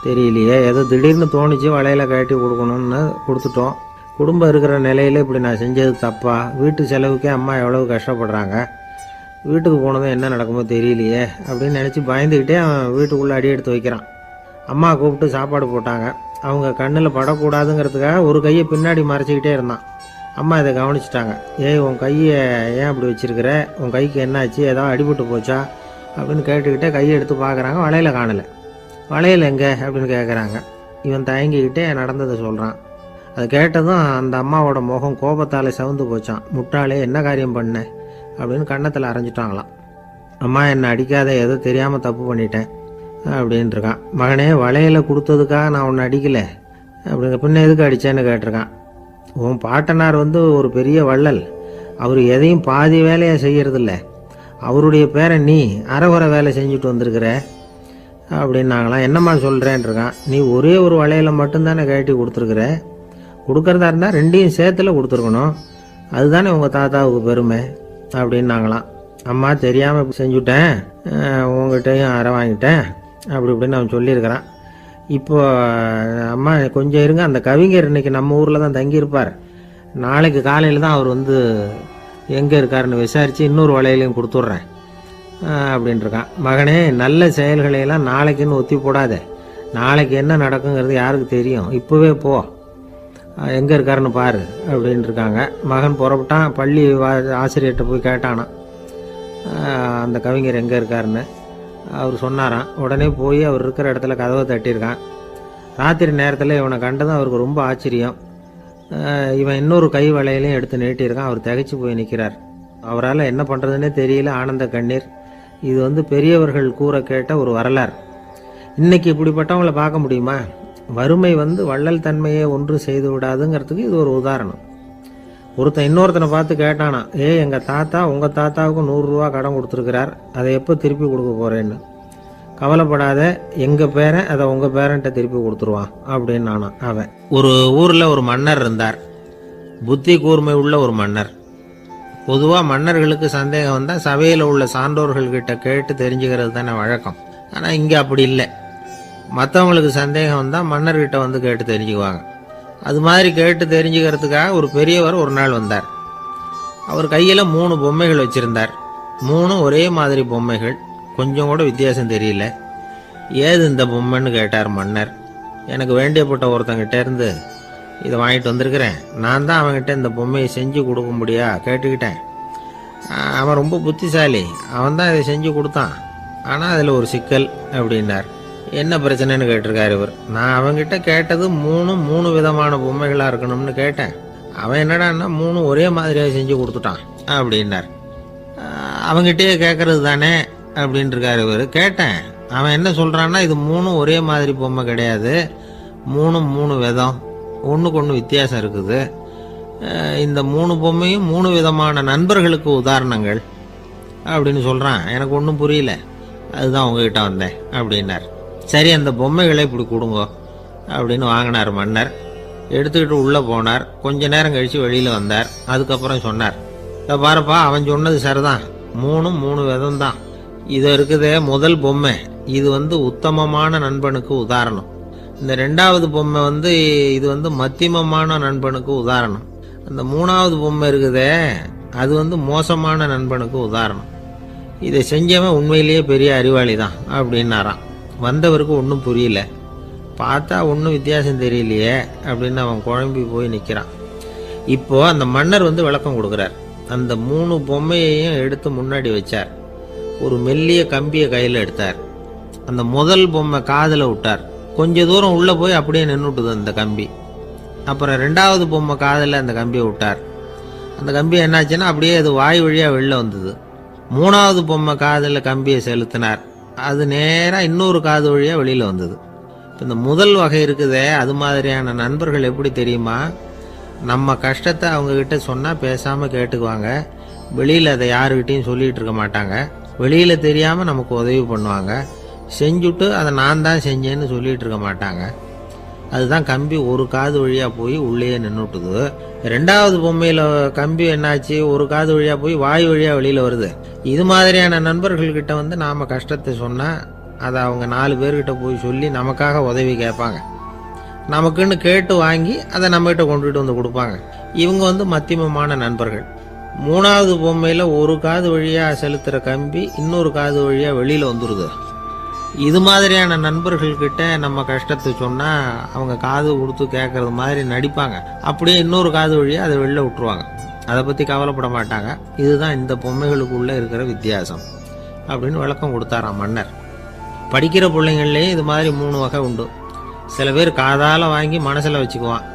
தெரியலையே, ஏதோ திடீர்னு தோணிச்சு வளையல கழட்டி கொடுக்கணும்னு கொடுத்துட்டோம். குடும்பம் இருக்கிற நிலையில் இப்படி நான் செஞ்சது தப்பா, வீட்டு செலவுக்கே அம்மா எவ்வளவு கஷ்டப்படுறாங்க, வீட்டுக்கு போனதும் என்ன நடக்குமோ தெரியலையே அப்படின்னு நினச்சி பயந்துக்கிட்டே அவன் வீட்டுக்குள்ளே அடி எடுத்து வைக்கிறான். அம்மா கூப்பிட்டு சாப்பாடு போட்டாங்க. அவங்க கண்ணில் படக்கூடாதுங்கிறதுக்காக ஒரு கையை பின்னாடி மறைச்சிக்கிட்டே இருந்தான். அம்மா இதை கவனிச்சிட்டாங்க. ஏய், உன் கையை ஏன் அப்படி வச்சிருக்கிற, உன் கைக்கு என்னாச்சு, ஏதாவது அடிபட்டு போச்சா அப்படின்னு கேட்டுக்கிட்டே கையை எடுத்து பார்க்குறாங்க. வளையல காணலை. வளையல் எங்கே அப்படின்னு கேட்குறாங்க. இவன் தயங்கிக்கிட்டே நடந்ததை சொல்கிறான். அதை கேட்டதும் அந்த அம்மாவோட முகம் கோபத்தால் சவுந்து போச்சான். முட்டாளே, என்ன காரியம் பண்ண அப்படின்னு கன்னத்தில் அரைஞ்சிட்டாங்களாம். அம்மா, என்னை அடிக்காத, ஏதோ தெரியாமல் தப்பு பண்ணிட்டேன் அப்படின்ட்டுருக்கான். மகனே, வளையலை கொடுத்ததுக்காக நான் உன்னை அடிக்கலை அப்படிங்க, பின்ன எதுக்கு அடித்தேன்னு கேட்டிருக்கான். உன் பாட்டனார் ஒரு பெரிய வள்ளல், அவர் எதையும் பாதி வேலையை செய்யறதில்ல, அவருடைய பேரை நீ அரைகுறை வேலை செஞ்சுட்டு வந்திருக்கிற அப்படின்னாங்களாம். என்னம்மா சொல்கிறேன்ருக்கான். நீ ஒரே ஒரு வளையலை மட்டும்தானே கழட்டி கொடுத்துருக்குற, கொடுக்கறதா இருந்தால் ரெண்டையும் சேர்த்துல கொடுத்துருக்கணும், அதுதானே உங்கள் தாத்தாவுக்கு பெருமை அப்படின்னாங்களாம். அம்மா, தெரியாமல் செஞ்சுட்டேன், உங்கள்கிட்டையும் அரை வாங்கிட்டேன் அப்படி இப்படின்னு அவன் சொல்லியிருக்கிறான். இப்போ அம்மா கொஞ்சம் இருங்க, அந்த கவிஞர் இன்னைக்கு நம்ம ஊரில் தான் தங்கியிருப்பார், நாளைக்கு காலையில் தான் அவர் எங்கே இருக்காருன்னு விசாரித்து இன்னொரு வளையலையும் கொடுத்துட்றேன் அப்படின்ட்டுருக்கான். மகனே, நல்ல செயல்களையெல்லாம் நாளைக்குன்னு ஒத்தி போடாத, நாளைக்கு என்ன நடக்குங்கிறது யாருக்கு தெரியும், இப்போவே போ, எங்கே இருக்காருன்னு பாரு அப்படின்ட்டுருக்காங்க. மகன் புறப்பட்டான். பள்ளி ஆசிரியர்கிட்ட போய் கேட்டானான் அந்த கவிஞர் எங்கே இருக்காருன்னு. அவர் சொன்னாராம். உடனே போய் அவர் இருக்கிற இடத்துல கதவை தட்டியிருக்கான். ராத்திரி நேரத்தில் இவனை கண்டதும் அவருக்கு ரொம்ப ஆச்சரியம். இவன் இன்னொரு கை வளையலையும் எடுத்து நீட்டியிருக்கான். அவர் திகைச்சு போய் நிற்கிறார். அவரால் என்ன பண்ணுறதுன்னே தெரியல. ஆனந்த கண்ணீர். இது பெரியவர்கள் கூற கேட்ட ஒரு வரலாறு. இன்னைக்கு இப்படிப்பட்டவங்களை பார்க்க முடியுமா? வறுமை வள்ளல் தன்மையை ஒன்றும் செய்து விடாதுங்கிறதுக்கு இது ஒரு உதாரணம். ஒருத்தன் இன்னொருத்தனை பார்த்து கேட்டானா, எங்கள் தாத்தா உங்கள் தாத்தாவுக்கு 100 ரூபா கடன் கொடுத்துருக்கிறார், அதை எப்போ திருப்பி கொடுக்க போகிறேன்னு. கவலைப்படாத, எங்கள் பேரன் அதை உங்கள் பேரன்ட்ட திருப்பி கொடுத்துருவான் அப்படின்னு நானான் அவன். ஒரு ஊரில் ஒரு மன்னர் இருந்தார். புத்தி கூர்மை உள்ள ஒரு மன்னர். பொதுவாக மன்னர்களுக்கு சந்தேகம் வந்தால் சபையில் உள்ள சான்றோர்கள்கிட்ட கேட்டு தெரிஞ்சுக்கிறது தானே வழக்கம். ஆனால் இங்கே அப்படி இல்லை. மற்றவங்களுக்கு சந்தேகம் வந்தால் மன்னர்கிட்ட கேட்டு தெரிஞ்சுக்குவாங்க. அது மாதிரி கேட்டு தெரிஞ்சுக்கிறதுக்காக ஒரு பெரியவர் ஒரு நாள் வந்தார். அவர் கையில் 3 பொம்மைகள் வச்சுருந்தார். 3 ஒரே மாதிரி பொம்மைகள், கொஞ்சம் கூட வித்தியாசம் தெரியல. ஏது இந்த பொம்மைன்னு கேட்டார் மன்னர். எனக்கு வேண்டியப்பட்ட ஒருத்தங்கிட்ட இருந்து இதை வாங்கிட்டு வந்திருக்கிறேன், நான் தான் அவன்கிட்ட இந்த பொம்மையை செஞ்சு கொடுக்க முடியா கேட்டுக்கிட்டேன். அவன் ரொம்ப புத்திசாலி, அவன் தான் இதை செஞ்சு கொடுத்தான், ஆனால் அதில் ஒரு சிக்கல் அப்படின்னார். என்ன பிரச்சனைன்னு கேட்டிருக்காரு இவர். நான் அவன்கிட்ட கேட்டது 3 விதமான பொம்மைகளாக இருக்கணும்னு கேட்டேன். அவன் என்னடான்னா 3 ஒரே மாதிரியாக செஞ்சு கொடுத்துட்டான் அப்படின்னார். அவங்ககிட்டயே கேட்கறது தானே அப்படின்ட்டு இருக்காரு இவர். கேட்டேன், அவன் என்ன சொல்கிறான்னா, இது 3 ஒரே மாதிரி பொம்மை கிடையாது, 3 விதம், ஒன்றுக்கு ஒன்று வித்தியாசம் இருக்குது. இந்த 3 பொம்மையும் 3 விதமான நண்பர்களுக்கு உதாரணங்கள் அப்படின்னு சொல்கிறான். எனக்கு ஒன்றும் புரியல, அதுதான் உங்ககிட்ட வந்தேன் அப்படின்னார். சரி, அந்த பொம்மைகளை இப்படி கொடுங்க அப்படின்னு வாங்கினார் மன்னர். எடுத்துக்கிட்டு உள்ளே போனார். கொஞ்ச நேரம் கழித்து வெளியில் வந்தார். அதுக்கப்புறம் சொன்னார், இதை பாருப்பா, அவன் சொன்னது சரிதான், 3 விதம் தான். இது இருக்குதே முதல் பொம்மை, இது உத்தமமான நண்பனுக்கு உதாரணம். இந்த 2வது பொம்மை இது மத்தியமமான நண்பனுக்கு உதாரணம். அந்த 3வது பொம்மை இருக்குதே அது மோசமான நண்பனுக்கு உதாரணம். இதை செஞ்சவன் உண்மையிலேயே பெரிய அறிவாளி தான் அப்படின்னாராம். வந்தவருக்கு ஒன்றும் புரியல. பார்த்தா ஒன்றும் வித்தியாசம் தெரியலையே அப்படின்னு அவன் குழம்பி போய் நிற்கிறான். இப்போ அந்த மன்னர் விளக்கம் கொடுக்குறார். அந்த 3 பொம்மையையும் எடுத்து முன்னாடி வச்சார். ஒரு மெல்லிய கம்பியை கையில் எடுத்தார். அந்த முதல் பொம்மை காதில் விட்டார். கொஞ்ச தூரம் உள்ளே போய் அப்படியே நின்றுட்டுது அந்த கம்பி. அப்புறம் 2வது பொம்மை காதில் அந்த கம்பியை விட்டார். அந்த கம்பி என்னாச்சுன்னா அப்படியே அது வாய் வழியாக வெளில வந்தது. 3வது பொம்மை காதில் கம்பியை செலுத்தினார். அது நேராக இன்னொரு காது வழியாக வெளியில் வந்தது. இந்த முதல் வகை இருக்குதே, அது மாதிரியான நண்பர்கள் எப்படி தெரியுமா? நம்ம கஷ்டத்தை அவங்கக்கிட்ட சொன்னால் பேசாமல் கேட்டுக்குவாங்க. வெளியில் அதை யாருக்கிட்டையும் சொல்லிகிட்டு இருக்க மாட்டாங்க. வெளியில் தெரியாமல் நமக்கு உதவி பண்ணுவாங்க. செஞ்சுட்டு அதை நான் தான் செஞ்சேன்னு சொல்லிகிட்டு இருக்க மாட்டாங்க. அதுதான் கம்பி ஒரு காது வழியாக போய் உள்ளேயே நின்றுட்டுது. 2வது பொம்மையில் கம்பி என்னாச்சு, ஒரு காது வழியாக போய் வாய் வழியாக வெளியில் வருது. இது மாதிரியான நண்பர்கள்கிட்ட நாம் கஷ்டத்தை சொன்னால் அதை அவங்க 4 பேர்கிட்ட போய் சொல்லி நமக்காக உதவி கேட்பாங்க. நமக்குன்னு கேட்டு வாங்கி அதை நம்மகிட்ட கொண்டுகிட்டு கொடுப்பாங்க. இவங்க மத்தியமமான நண்பர்கள். 3வது பொம்மையில் ஒரு காது வழியாக செலுத்துகிற கம்பி இன்னொரு காது வழியாக வெளியில் வந்துடுது. இது மாதிரியான நண்பர்கள்கிட்ட நம்ம கஷ்டத்தை சொன்னால் அவங்க காது கொடுத்து கேட்கறது மாதிரி நடிப்பாங்க. அப்படியே இன்னொரு காது வழியாக அதை வெளில விட்டுருவாங்க. அதை பற்றி கவலைப்பட மாட்டாங்க. இதுதான் இந்த பொம்மைகளுக்குள்ளே இருக்கிற வித்தியாசம் அப்படின்னு விளக்கம் கொடுத்தாராம் மன்னர். படிக்கிற பிள்ளைங்கள்லேயும் இது மாதிரி 3 வகை உண்டு. சில பேர் காதால் வாங்கி மனசில் வச்சுக்குவான்.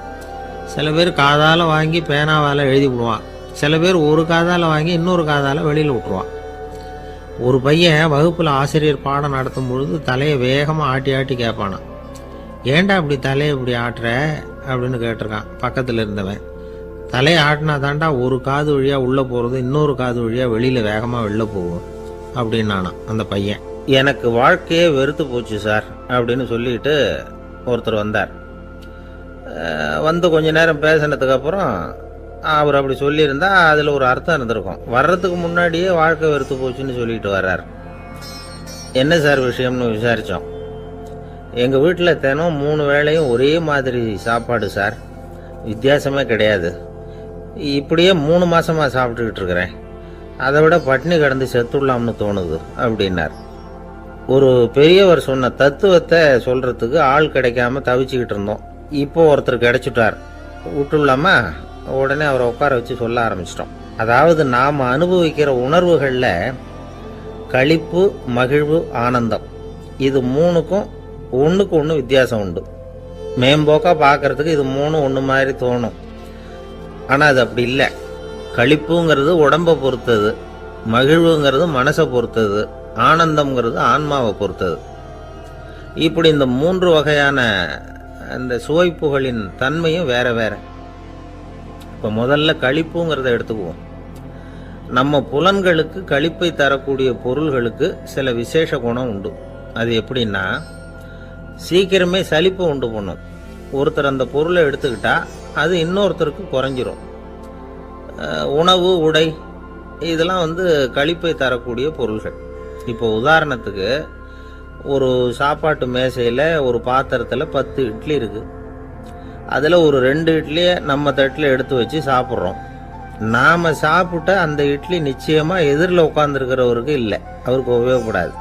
சில பேர் காதால் வாங்கி பேனாவால் எழுதி விடுவான். சில பேர் ஒரு காதால் வாங்கி இன்னொரு காதால் வெளியில் விட்டுருவான். ஒரு பையன் வகுப்பில் ஆசிரியர் பாடம் நடத்தும் பொழுது தலையை வேகமாக ஆட்டி ஆட்டி கேட்பானான். ஏன்டா இப்படி தலையை இப்படி ஆட்டுற அப்படின்னு கேட்டிருக்கான் பக்கத்தில் இருந்தவன். தலையை ஆட்டினா தாண்டா ஒரு காது வழியாக உள்ளே போகிறது இன்னொரு காது வழியாக வெளியில் வேகமாக வெளில போகும் அப்படின்னானான் அந்த பையன். எனக்கு வாழ்க்கையே வெறுத்து போச்சு சார் அப்படின்னு சொல்லிட்டு ஒருத்தர் வந்தார். கொஞ்ச நேரம் பேசினதுக்கப்புறம் அவர் அப்படி சொல்லியிருந்தா அதில் ஒரு அர்த்தம் இருந்திருக்கும். வர்றதுக்கு முன்னாடியே வாழ்க்கை வெறுத்து போச்சுன்னு சொல்லிட்டு வர்றார். என்ன சார் விஷயம்னு விசாரித்தோம். எங்கள் வீட்டில் தினம் 3 வேளையும் ஒரே மாதிரி சாப்பாடு சார், வித்தியாசமே கிடையாது. இப்படியே 3 மாதமாக சாப்பிட்டுக்கிட்டு இருக்கிறேன். அதை விட பட்டினி கிடந்து செத்துடலாம்னு தோணுது அப்படின்னார். ஒரு பெரியவர் சொன்ன தத்துவத்தை சொல்கிறதுக்கு ஆள் கிடைக்காம தவிச்சுக்கிட்டு இருந்தோம். இப்போ ஒருத்தர் கிடைச்சிட்டார். விட்டுலாமா? உடனே அவரை உட்கார வச்சு சொல்ல ஆரம்பிச்சிட்டோம். அதாவது நாம் அனுபவிக்கிற உணர்வுகளில் களிப்பு, மகிழ்வு, ஆனந்தம், இது 3க்கும் ஒன்றுக்கு ஒன்று வித்தியாசம் உண்டு. மேம்போக்காக பார்க்கறதுக்கு இது 3 ஒன்று மாதிரி தோணும். ஆனால் அது அப்படி இல்லை. களிப்புங்கிறது உடம்பை பொறுத்தது, மகிழ்வுங்கிறது மனசை பொறுத்தது, ஆனந்தம்ங்கிறது ஆன்மாவை பொறுத்தது. இப்படி இந்த 3 வகையான அந்த சுவைப்புகளின் தன்மையும் வேற வேற. இப்போ முதல்ல களிப்புங்கிறத எடுத்துக்குவோம். நம்ம புலன்களுக்கு களிப்பை தரக்கூடிய பொருள்களுக்கு சில விசேஷ குணம் உண்டு. அது எப்படின்னா, சீக்கிரமே சலிப்பை உண்டு பண்ணும். ஒருத்தர் அந்த பொருளை எடுத்துக்கிட்டா அது இன்னொருத்தருக்கு குறைஞ்சிரும். உணவு, உடை, இதெல்லாம் களிப்பை தரக்கூடிய பொருள்கள். இப்போ உதாரணத்துக்கு, ஒரு சாப்பாட்டு மேசையில் ஒரு பாத்திரத்தில் 10 இட்லி இருக்குது. அதில் ஒரு 2 இட்லியை நம்ம தட்டில் எடுத்து வச்சு சாப்பிட்றோம். நாம் சாப்பிட்ட அந்த இட்லி நிச்சயமாக எதிரில் உட்காந்துருக்கிறவருக்கு இல்லை, அவருக்கு உபயோகப்படாது.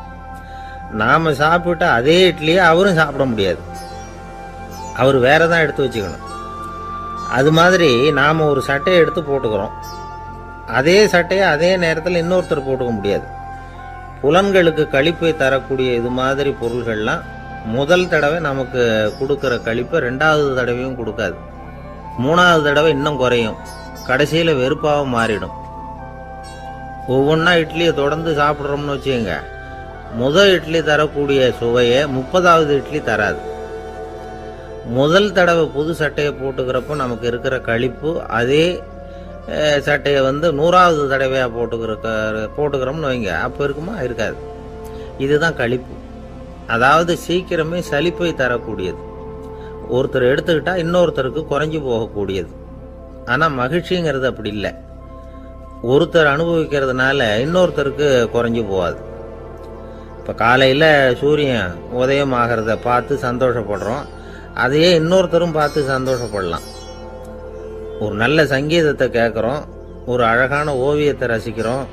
நாம் சாப்பிட்ட அதே இட்லியை அவரும் சாப்பிட முடியாது, அவர் வேற தான் எடுத்து வச்சுக்கணும். அது மாதிரி நாம் ஒரு சட்டையை எடுத்து போட்டுக்கிறோம். அதே சட்டையை அதே நேரத்தில் இன்னொருத்தர் போட்டுக்க முடியாது. புலன்களுக்கு களிப்பை தரக்கூடிய இது மாதிரி பொருள்கள்லாம் முதல் தடவை நமக்கு கொடுக்குற களிப்பை 2வது தடவையும் கொடுக்காது. 3வது தடவை இன்னும் குறையும். கடைசியில் வெறுப்பாக மாறிடும். ஒவ்வொன்றா இட்லியை தொடர்ந்து சாப்பிட்றோம்னு வச்சுக்கோங்க, முதல் இட்லி தரக்கூடிய சுவையை 30வது இட்லி தராது. முதல் தடவை புது சட்டையை போட்டுக்கிறப்போ நமக்கு இருக்கிற களிப்பு அதே சட்டையை 100வது தடவையாக போட்டுக்கிறோம்னு வைங்க, அப்போ இருக்குமா? இருக்காது. இதுதான் களிப்பு. அதாவது சீக்கிரமே சலிப்பை தரக்கூடியது. ஒருத்தர் எடுத்துக்கிட்டா இன்னொருத்தருக்கு குறைஞ்சி போகக்கூடியது. ஆனால் மகிழ்ச்சிங்கிறது அப்படி இல்லை. ஒருத்தர் அனுபவிக்கிறதுனால இன்னொருத்தருக்கு குறைஞ்சி போகாது. இப்போ காலையில் சூரியன் உதயம் ஆகிறத பார்த்து சந்தோஷப்படுறோம், அதையே இன்னொருத்தரும் பார்த்து சந்தோஷப்படலாம். ஒரு நல்ல சங்கீதத்தை கேட்குறோம், ஒரு அழகான ஓவியத்தை ரசிக்கிறோம்,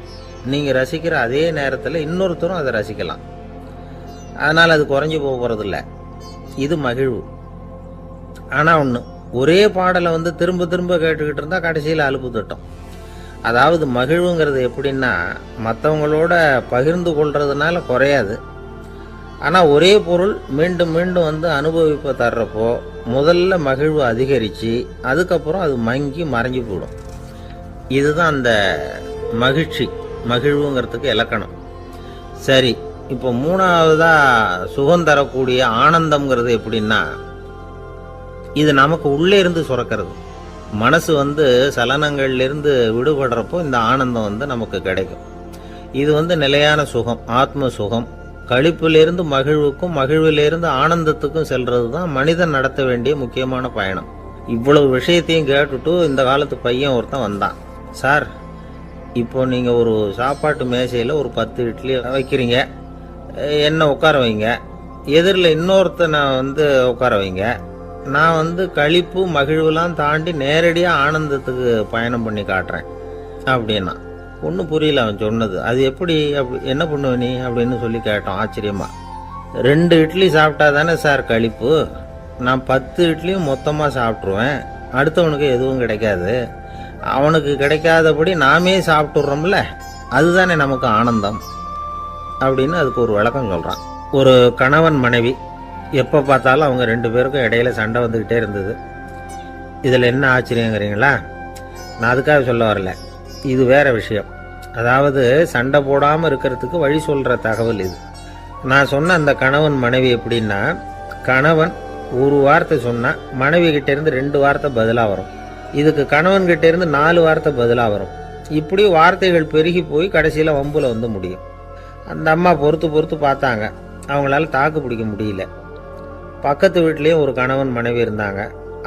நீங்கள் ரசிக்கிற அதே நேரத்தில் இன்னொருத்தரும் அதை ரசிக்கலாம். அதனால் அது குறைஞ்சி போகிறதில்ல. இது மகிழ்வு. ஆனால் ஒன்று, ஒரே பாடலை திரும்ப திரும்ப கேட்டுக்கிட்டு இருந்தால் கடைசியில் அலுப்பு தட்டும். அதாவது மகிழ்வுங்கிறது எப்படின்னா, மற்றவங்களோட பகிர்ந்து கொள்றதுனால குறையாது. ஆனால் ஒரே பொருள் மீண்டும் மீண்டும் அனுபவிப்ப தர்றப்போ முதல்ல மகிழ்வு அதிகரித்து அதுக்கப்புறம் அது மங்கி மறைஞ்சு போயிடும். இதுதான் அந்த மகிழ்வுங்கிறதுக்கு இலக்கணம். சரி, இப்போ மூணாவதா சுகம் தரக்கூடிய ஆனந்தம்ங்கிறது எப்படின்னா, இது நமக்கு உள்ளே இருந்து சுரக்கிறது. மனசு சலனங்கள்லேருந்து விடுபடுறப்போ இந்த ஆனந்தம் நமக்கு கிடைக்கும். இது நிலையான சுகம், ஆத்ம சுகம். களிப்பிலிருந்து மகிழ்வுக்கும் மகிழ்விலிருந்து ஆனந்தத்துக்கும் செல்றது தான் மனிதன் நடத்த வேண்டிய முக்கியமான பயணம். இவ்வளவு விஷயத்தையும் கேட்டுட்டு இந்த காலத்து பையன் ஒருத்தன் வந்தான். சார், இப்போ நீங்கள் ஒரு சாப்பாட்டு மேசையில் ஒரு 10 இட்லி வைக்கிறீங்க, என்ன உட்கார வைங்க, எதிரில் இன்னொருத்தனை உட்கார வைங்க, நான் களிப்பு மகிழ்வுலாம் தாண்டி நேரடியாக ஆனந்தத்துக்கு பயணம் பண்ணி காட்டுறேன் அப்படின்னா. ஒன்றும் புரியல அவன் சொன்னது. அது எப்படி, அப்படி என்ன பண்ணுவ நீ அப்படின்னு சொல்லி கேட்டோம் ஆச்சரியமா. 2 இட்லி சாப்பிட்டா தானே சார் களிப்பு, நான் 10 இட்லியும் மொத்தமாக சாப்பிட்ருவேன், அடுத்தவனுக்கு எதுவும் கிடைக்காது, அவனுக்கு கிடைக்காதபடி நாமே சாப்பிட்டுடுறோம்ல, அதுதானே நமக்கு ஆனந்தம் அப்படின்னு அதுக்கு ஒரு விளக்கம் சொல்கிறான். ஒரு கணவன் மனைவி, எப்போ பார்த்தாலும் அவங்க 2 பேருக்கும் இடையில சண்டை வந்துக்கிட்டே இருந்தது. இதில் என்ன ஆச்சரியங்கிறீங்களா? நான் அதுக்காக சொல்ல வரல, இது வேற விஷயம். அதாவது சண்டை போடாமல் இருக்கிறதுக்கு வழி சொல்கிற தகவல் இது. நான் சொன்ன அந்த கணவன் மனைவி எப்படின்னா, கணவன் ஒரு வார்த்தை சொன்னால் மனைவி கிட்டேருந்து 2 வார்த்தை பதிலாக வரும், இதுக்கு கணவன் கிட்டேருந்து 4 வார்த்தை பதிலாக வரும். இப்படி வார்த்தைகள் பெருகி போய் கடைசியில் வம்புல முடியும். அந்த அம்மா பொறுத்து பார்த்தாங்க, அவங்களால தாக்கு பிடிக்க முடியல. பக்கத்து வீட்லேயும் ஒரு கணவன் மனைவி இருந்தாங்க,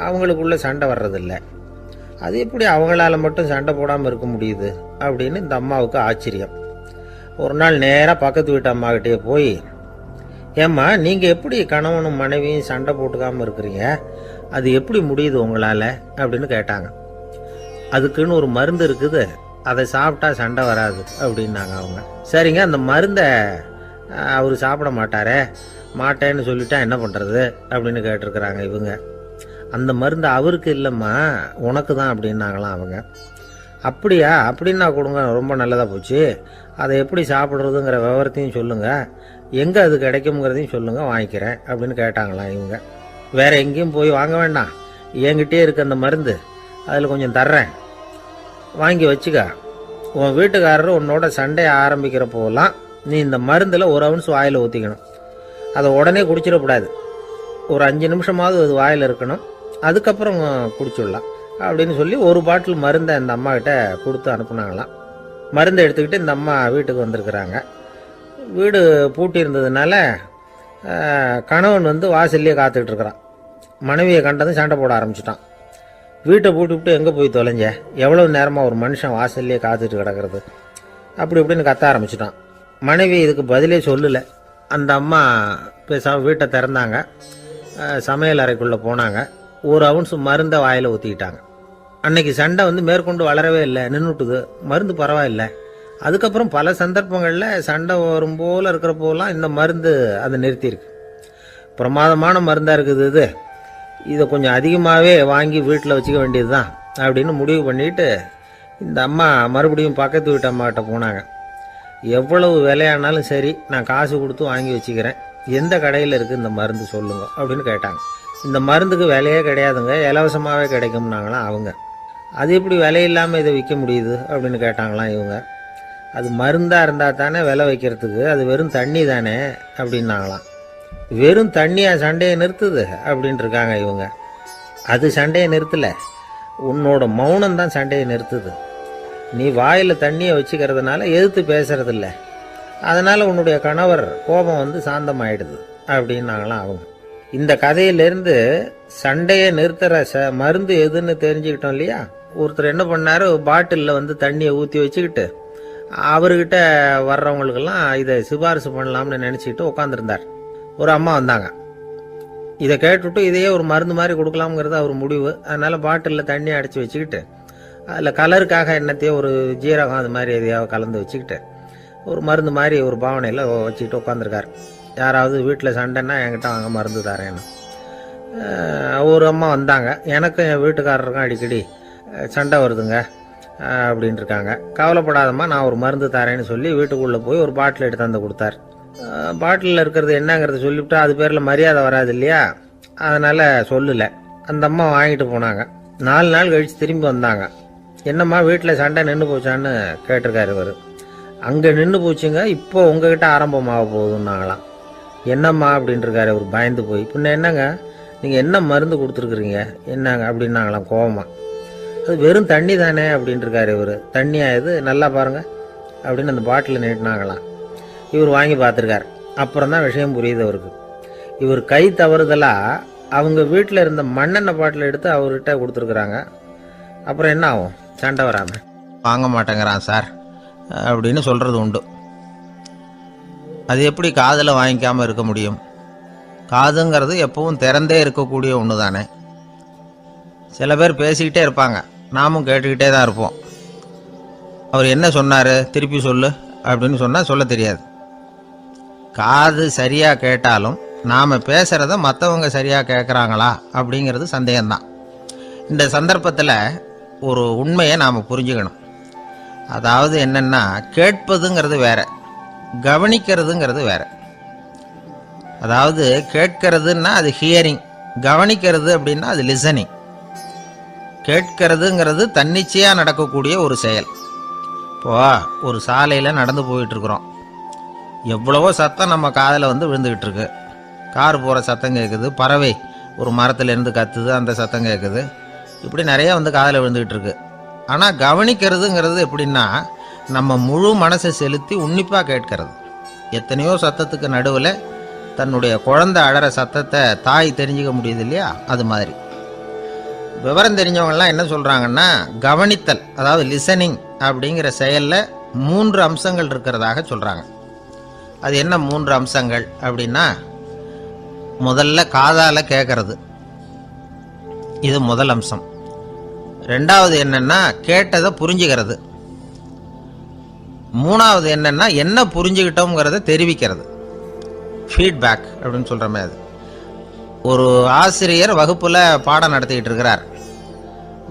அவங்களுக்குள்ள சண்டை வர்றதில்லை. அது எப்படி அவங்களால மட்டும் சண்டை போடாமல் இருக்க முடியுது அப்படின்னு இந்த அம்மாவுக்கு ஆச்சரியம். ஒரு நாள் நேராக பக்கத்து வீட்டு அம்மாக்கிட்டே போய், ஏம்மா, நீங்கள் எப்படி கணவனும் மனைவியும் சண்டை போட்டுக்காமல் இருக்கிறீங்க, அது எப்படி முடியுது உங்களால் அப்படின்னு கேட்டாங்க. அதுக்குன்னு ஒரு மருந்து இருக்குது, அதை சாப்பிட்டா சண்டை வராது அப்படின்னாங்க அவங்க. சரிங்க, அந்த மருந்தை அவர் சாப்பிட மாட்டேன்னு சொல்லிட்டா என்ன பண்ணுறது அப்படின்னு கேட்டிருக்கிறாங்க இவங்க. அந்த மருந்து அவருக்கு இல்லைம்மா, உனக்கு தான் அப்படின்னாங்களாம் அவங்க. அப்படியா, அப்படின்னா கொடுங்க, ரொம்ப நல்லதாக போச்சு, அதை எப்படி சாப்பிட்றதுங்கிற விவரத்தையும் சொல்லுங்கள், எங்கே அது கிடைக்குங்கிறதையும் சொல்லுங்கள், வாங்கிக்கிறேன் அப்படின்னு கேட்டாங்களாம் இவங்க. வேறு எங்கேயும் போய் வாங்க வேண்டாம், என்கிட்டே இருக்க அந்த மருந்து, அதில் கொஞ்சம் தர்றேன், வாங்கி வச்சுக்க. உன் வீட்டுக்காரர் உன்னோட சண்டையை ஆரம்பிக்கிறப்போலாம் நீ இந்த மருந்தில் 1 அவுன்ஸ் வாயில் ஊற்றிக்கணும். அதை உடனே குடிச்சிடக்கூடாது, ஒரு 5 நிமிஷமாவது அது வாயில் இருக்கணும், அதுக்கப்புறம் குடிச்சிடலாம் அப்படின்னு சொல்லி ஒரு பாட்டில் மருந்தை இந்த அம்மா கிட்ட கொடுத்து அனுப்புனாங்களாம். மருந்தை எடுத்துக்கிட்டு இந்த அம்மா வீட்டுக்கு வந்திருக்கிறாங்க. வீடு பூட்டி இருந்ததுனால கணவன் வாசல்லையே காத்துக்கிட்டு இருக்கிறான். மனைவியை கண்டதும் சண்டை போட ஆரம்பிச்சிட்டான். வீட்டை பூட்டி விட்டு எங்கே போய் தொலைஞ்ச, எவ்வளவு நேரமாக ஒரு மனுஷன் வாசல்லையே காத்துட்டு கிடக்கிறது அப்படி இப்படின்னு கத்த ஆரம்பிச்சிட்டான். மனைவி இதுக்கு பதிலே சொல்லலை. அந்த அம்மா பேசாமல் வீட்டை திறந்தாங்க, சமையல் அறைக்குள்ளே போனாங்க, 1 அவுன்ஸ் மருந்தை வாயில் ஊற்றிக்கிட்டாங்க. அன்னைக்கு சண்டை மேற்கொண்டு வளரவே இல்லை, நின்றுட்டுது. மருந்து பரவாயில்லை. அதுக்கப்புறம் பல சந்தர்ப்பங்களில் சண்டை வரும் போல் இருக்கிறப்போலாம் இந்த மருந்து அதை நிறுத்தியிருக்கு. பிரமாதமான மருந்தாக இருக்குது இதை கொஞ்சம் அதிகமாகவே வாங்கி வீட்டில் வச்சுக்க வேண்டியது தான் அப்படின்னு முடிவு பண்ணிட்டு இந்த அம்மா மறுபடியும் பக்கத்து வீட்டு அம்மாக்கிட்ட போனாங்க. எவ்வளவு விலையானாலும் சரி, நான் காசு கொடுத்து வாங்கி வச்சுக்கிறேன், எந்த கடையில் இருக்குது இந்த மருந்து சொல்லுங்க அப்படின்னு கேட்டாங்க. இந்த மருந்துக்கு விலையே கிடையாதுங்க, இலவசமாகவே கிடைக்கும்னாங்களாம் அவங்க. அது எப்படி விலை இல்லாமல் இதை விற்க முடியுது அப்படின்னு கேட்டாங்களாம் இவங்க. அது மருந்தாக இருந்தால் தானே விலை வைக்கிறதுக்கு, அது வெறும் தண்ணி தானே அப்படின்னாங்களாம். வெறும் தண்ணியாக சண்டையை நிறுத்துது அப்படின்ட்டு இருக்காங்க இவங்க. அது சண்டையை நிறுத்தலை, உன்னோட மௌனம் தான் சண்டையை நிறுத்துது. நீ வாயில் தண்ணியை வச்சுக்கிறதுனால எதிர்த்து பேசுறதில்ல, அதனால் உன்னுடைய கணவர் கோபம் சாந்தமாயிடுது அப்படின்னாங்களாம் அவங்க. இந்த கதையிலிருந்து சண்டையை நிறுத்துற மருந்து எதுன்னு தெரிஞ்சுக்கிட்டோம் இல்லையா. ஒருத்தர் என்ன பண்ணாரு, பாட்டிலில் வந்து தண்ணியை ஊற்றி வச்சுக்கிட்டு அவர்கிட்ட வர்றவங்களுக்கெல்லாம் இதை சிபாரிசு பண்ணலாம்னு நினச்சிக்கிட்டு உட்காந்துருந்தார். ஒரு அம்மா வந்தாங்க. இதை கேட்டுவிட்டு இதையே ஒரு மருந்து மாதிரி கொடுக்கலாம்ங்கிறது அவர் முடிவு. அதனால் பாட்டிலில் தண்ணியை அடைச்சி வச்சுக்கிட்டு அதில் கலருக்காக என்னத்தையோ ஒரு ஜீரகம் அது மாதிரி எதையாவது கலந்து வச்சுக்கிட்டு ஒரு மருந்து மாதிரி ஒரு பாவனையில் வச்சுக்கிட்டு உட்காந்துருக்கார். யாராவது வீட்டில் சண்டைன்னா என்கிட்ட வாங்க மருந்து தரேன்னு. ஒரு அம்மா வந்தாங்க. எனக்கும் என் வீட்டுக்காரருக்கும் அடிக்கடி சண்டை வருதுங்க அப்படின்ட்டு இருக்காங்க. கவலைப்படாதம்மா, நான் ஒரு மருந்து தரேன்னு சொல்லி வீட்டுக்குள்ளே போய் ஒரு பாட்டில் எடுத்து வந்து கொடுத்தார். பாட்டிலில் இருக்கிறது என்னங்கிறத சொல்லிவிட்டா அது பேரில் மரியாதை வராது இல்லையா, அதனால் சொல்லலை. அந்த அம்மா வாங்கிட்டு போனாங்க. 4 நாள் கழித்து திரும்பி வந்தாங்க. என்னம்மா வீட்டில் சண்டை நின்று போச்சான்னு கேட்டிருக்காரு இவர். அங்கே நின்று போச்சுங்க, இப்போ உங்ககிட்ட ஆரம்பமாக போகுதுன்னாங்களாம். என்னம்மா அப்படின்ட்டுருக்காரு அவர் பயந்து போய். பின்ன என்னங்க, நீங்கள் என்ன மருந்து கொடுத்துருக்குறீங்க என்னங்க அப்படின்னாங்களாம் கோவமாக. அது வெறும் தண்ணி தானே அப்படின்ட்டுருக்காரு இவர். தண்ணியா இது, நல்லா பாருங்கள் அப்படின்னு அந்த பாட்டில் நீட்டினாங்களாம். இவர் வாங்கி பார்த்துருக்கார். அப்புறம் தான் விஷயம் புரியுது அவருக்கு. இவர் கை தவறுதலாக அவங்க வீட்டில் இருந்த மண்ணெண்ணெய் பாட்டில் எடுத்து அவர்கிட்ட கொடுத்துருக்குறாங்க. அப்புறம் என்ன ஆகும், சண்டை வராமல். வாங்க மாட்டேங்கிறான் சார் அப்படின்னு சொல்கிறது உண்டு. அது எப்படி காதில் வாங்கிக்காமல் இருக்க முடியும்? காதுங்கிறது எப்பவும் திறந்தே இருக்கக்கூடிய ஒன்று தானே. சில பேர் பேசிக்கிட்டே இருப்பாங்க, நாமும் கேட்டுக்கிட்டே தான் இருப்போம். அவர் என்ன சொன்னார் திருப்பி சொல்லு அப்படின்னு சொன்னால் சொல்ல தெரியாது. காது சரியாக கேட்டாலும் நாம் பேசுகிறத மற்றவங்க சரியாக கேட்குறாங்களா அப்படிங்கிறது சந்தேகம்தான். இந்த சந்தர்ப்பத்தில் ஒரு உண்மையை நாம் புரிஞ்சுக்கணும். அதாவது என்னென்னா, கேட்பதுங்கிறது வேற, கவனிக்கிறதுங்கிறது வேற. அதாவது கேட்கறதுன்னா அது ஹியரிங், கவனிக்கிறது அப்படின்னா அது லிசனிங். கேட்கறதுங்கிறது தன்னிச்சையாக நடக்கக்கூடிய ஒரு செயல். இப்போ ஒரு சாலையில் நடந்து போயிட்டுருக்குறோம். எவ்வளவோ சத்தம் நம்ம காதில் வந்து விழுந்துக்கிட்டு இருக்கு. கார் போகிற சத்தம் கேட்குது, பறவை ஒரு மரத்துலேருந்து கத்துது, அந்த சத்தம் கேட்குது. இப்படி நிறைய வந்து காதில் விழுந்துக்கிட்டு இருக்கு. ஆனால் கவனிக்கிறதுங்கிறது எப்படின்னா, நம்ம முழு மனசை செலுத்தி உன்னிப்பாக கேட்கறது. எத்தனையோ சத்தத்துக்கு நடுவில் தன்னுடைய குழந்தை அழற சத்தத்தை தாய் தெரிஞ்சுக்க முடியுது இல்லையா, அது மாதிரி. விவரம் தெரிஞ்சவங்கலாம் என்ன சொல்கிறாங்கன்னா, கவனித்தல் அதாவது லிசனிங் அப்படிங்கிற செயலில் 3 அம்சங்கள் இருக்கிறதாக சொல்கிறாங்க. அது என்ன 3 அம்சங்கள் அப்படின்னா, முதல்ல காதால் கேட்கறது, இது முதல் அம்சம். ரெண்டாவது என்னன்னா கேட்டதை புரிஞ்சுக்கிறது. மூணாவது என்னன்னா என்ன புரிஞ்சுக்கிட்டோங்கிறத தெரிவிக்கிறது, ஃபீட்பேக் அப்படின்னு சொல்கிற மாதிரி. ஒரு ஆசிரியர் வகுப்பில் பாடம் நடத்திக்கிட்டு இருக்கிறார்.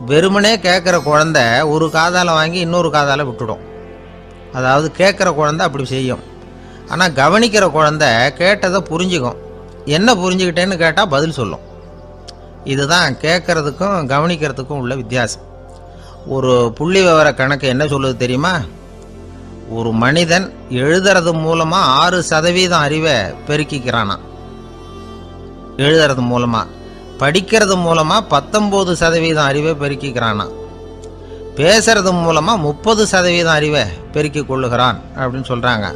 வெறுமனே கேட்குற குழந்தை ஒரு காதால் வாங்கி இன்னொரு காதால் விட்டுடும். அதாவது கேட்குற குழந்தை அப்படி செய்யும். ஆனால் கவனிக்கிற குழந்தை கேட்டதை புரிஞ்சுக்கும். என்ன புரிஞ்சுக்கிட்டேன்னு கேட்டால் பதில் சொல்லும். இதுதான் கேட்கறதுக்கும் கவனிக்கிறதுக்கும் உள்ள வித்தியாசம். ஒரு புள்ளி விவர கணக்கு என்ன சொல்லுது தெரியுமா? ஒரு மனிதன் எழுதுறது மூலமாக 6% அறிவை பெருக்கிக்கிறானா, எழுதுறது மூலமாக. படிக்கிறது மூலமாக 19% அறிவை பெருக்கிக்கிறானா. பேசுறது மூலமாக 30% அறிவை பெருக்கி கொள்ளுகிறான் அப்படின்னு சொல்கிறாங்க.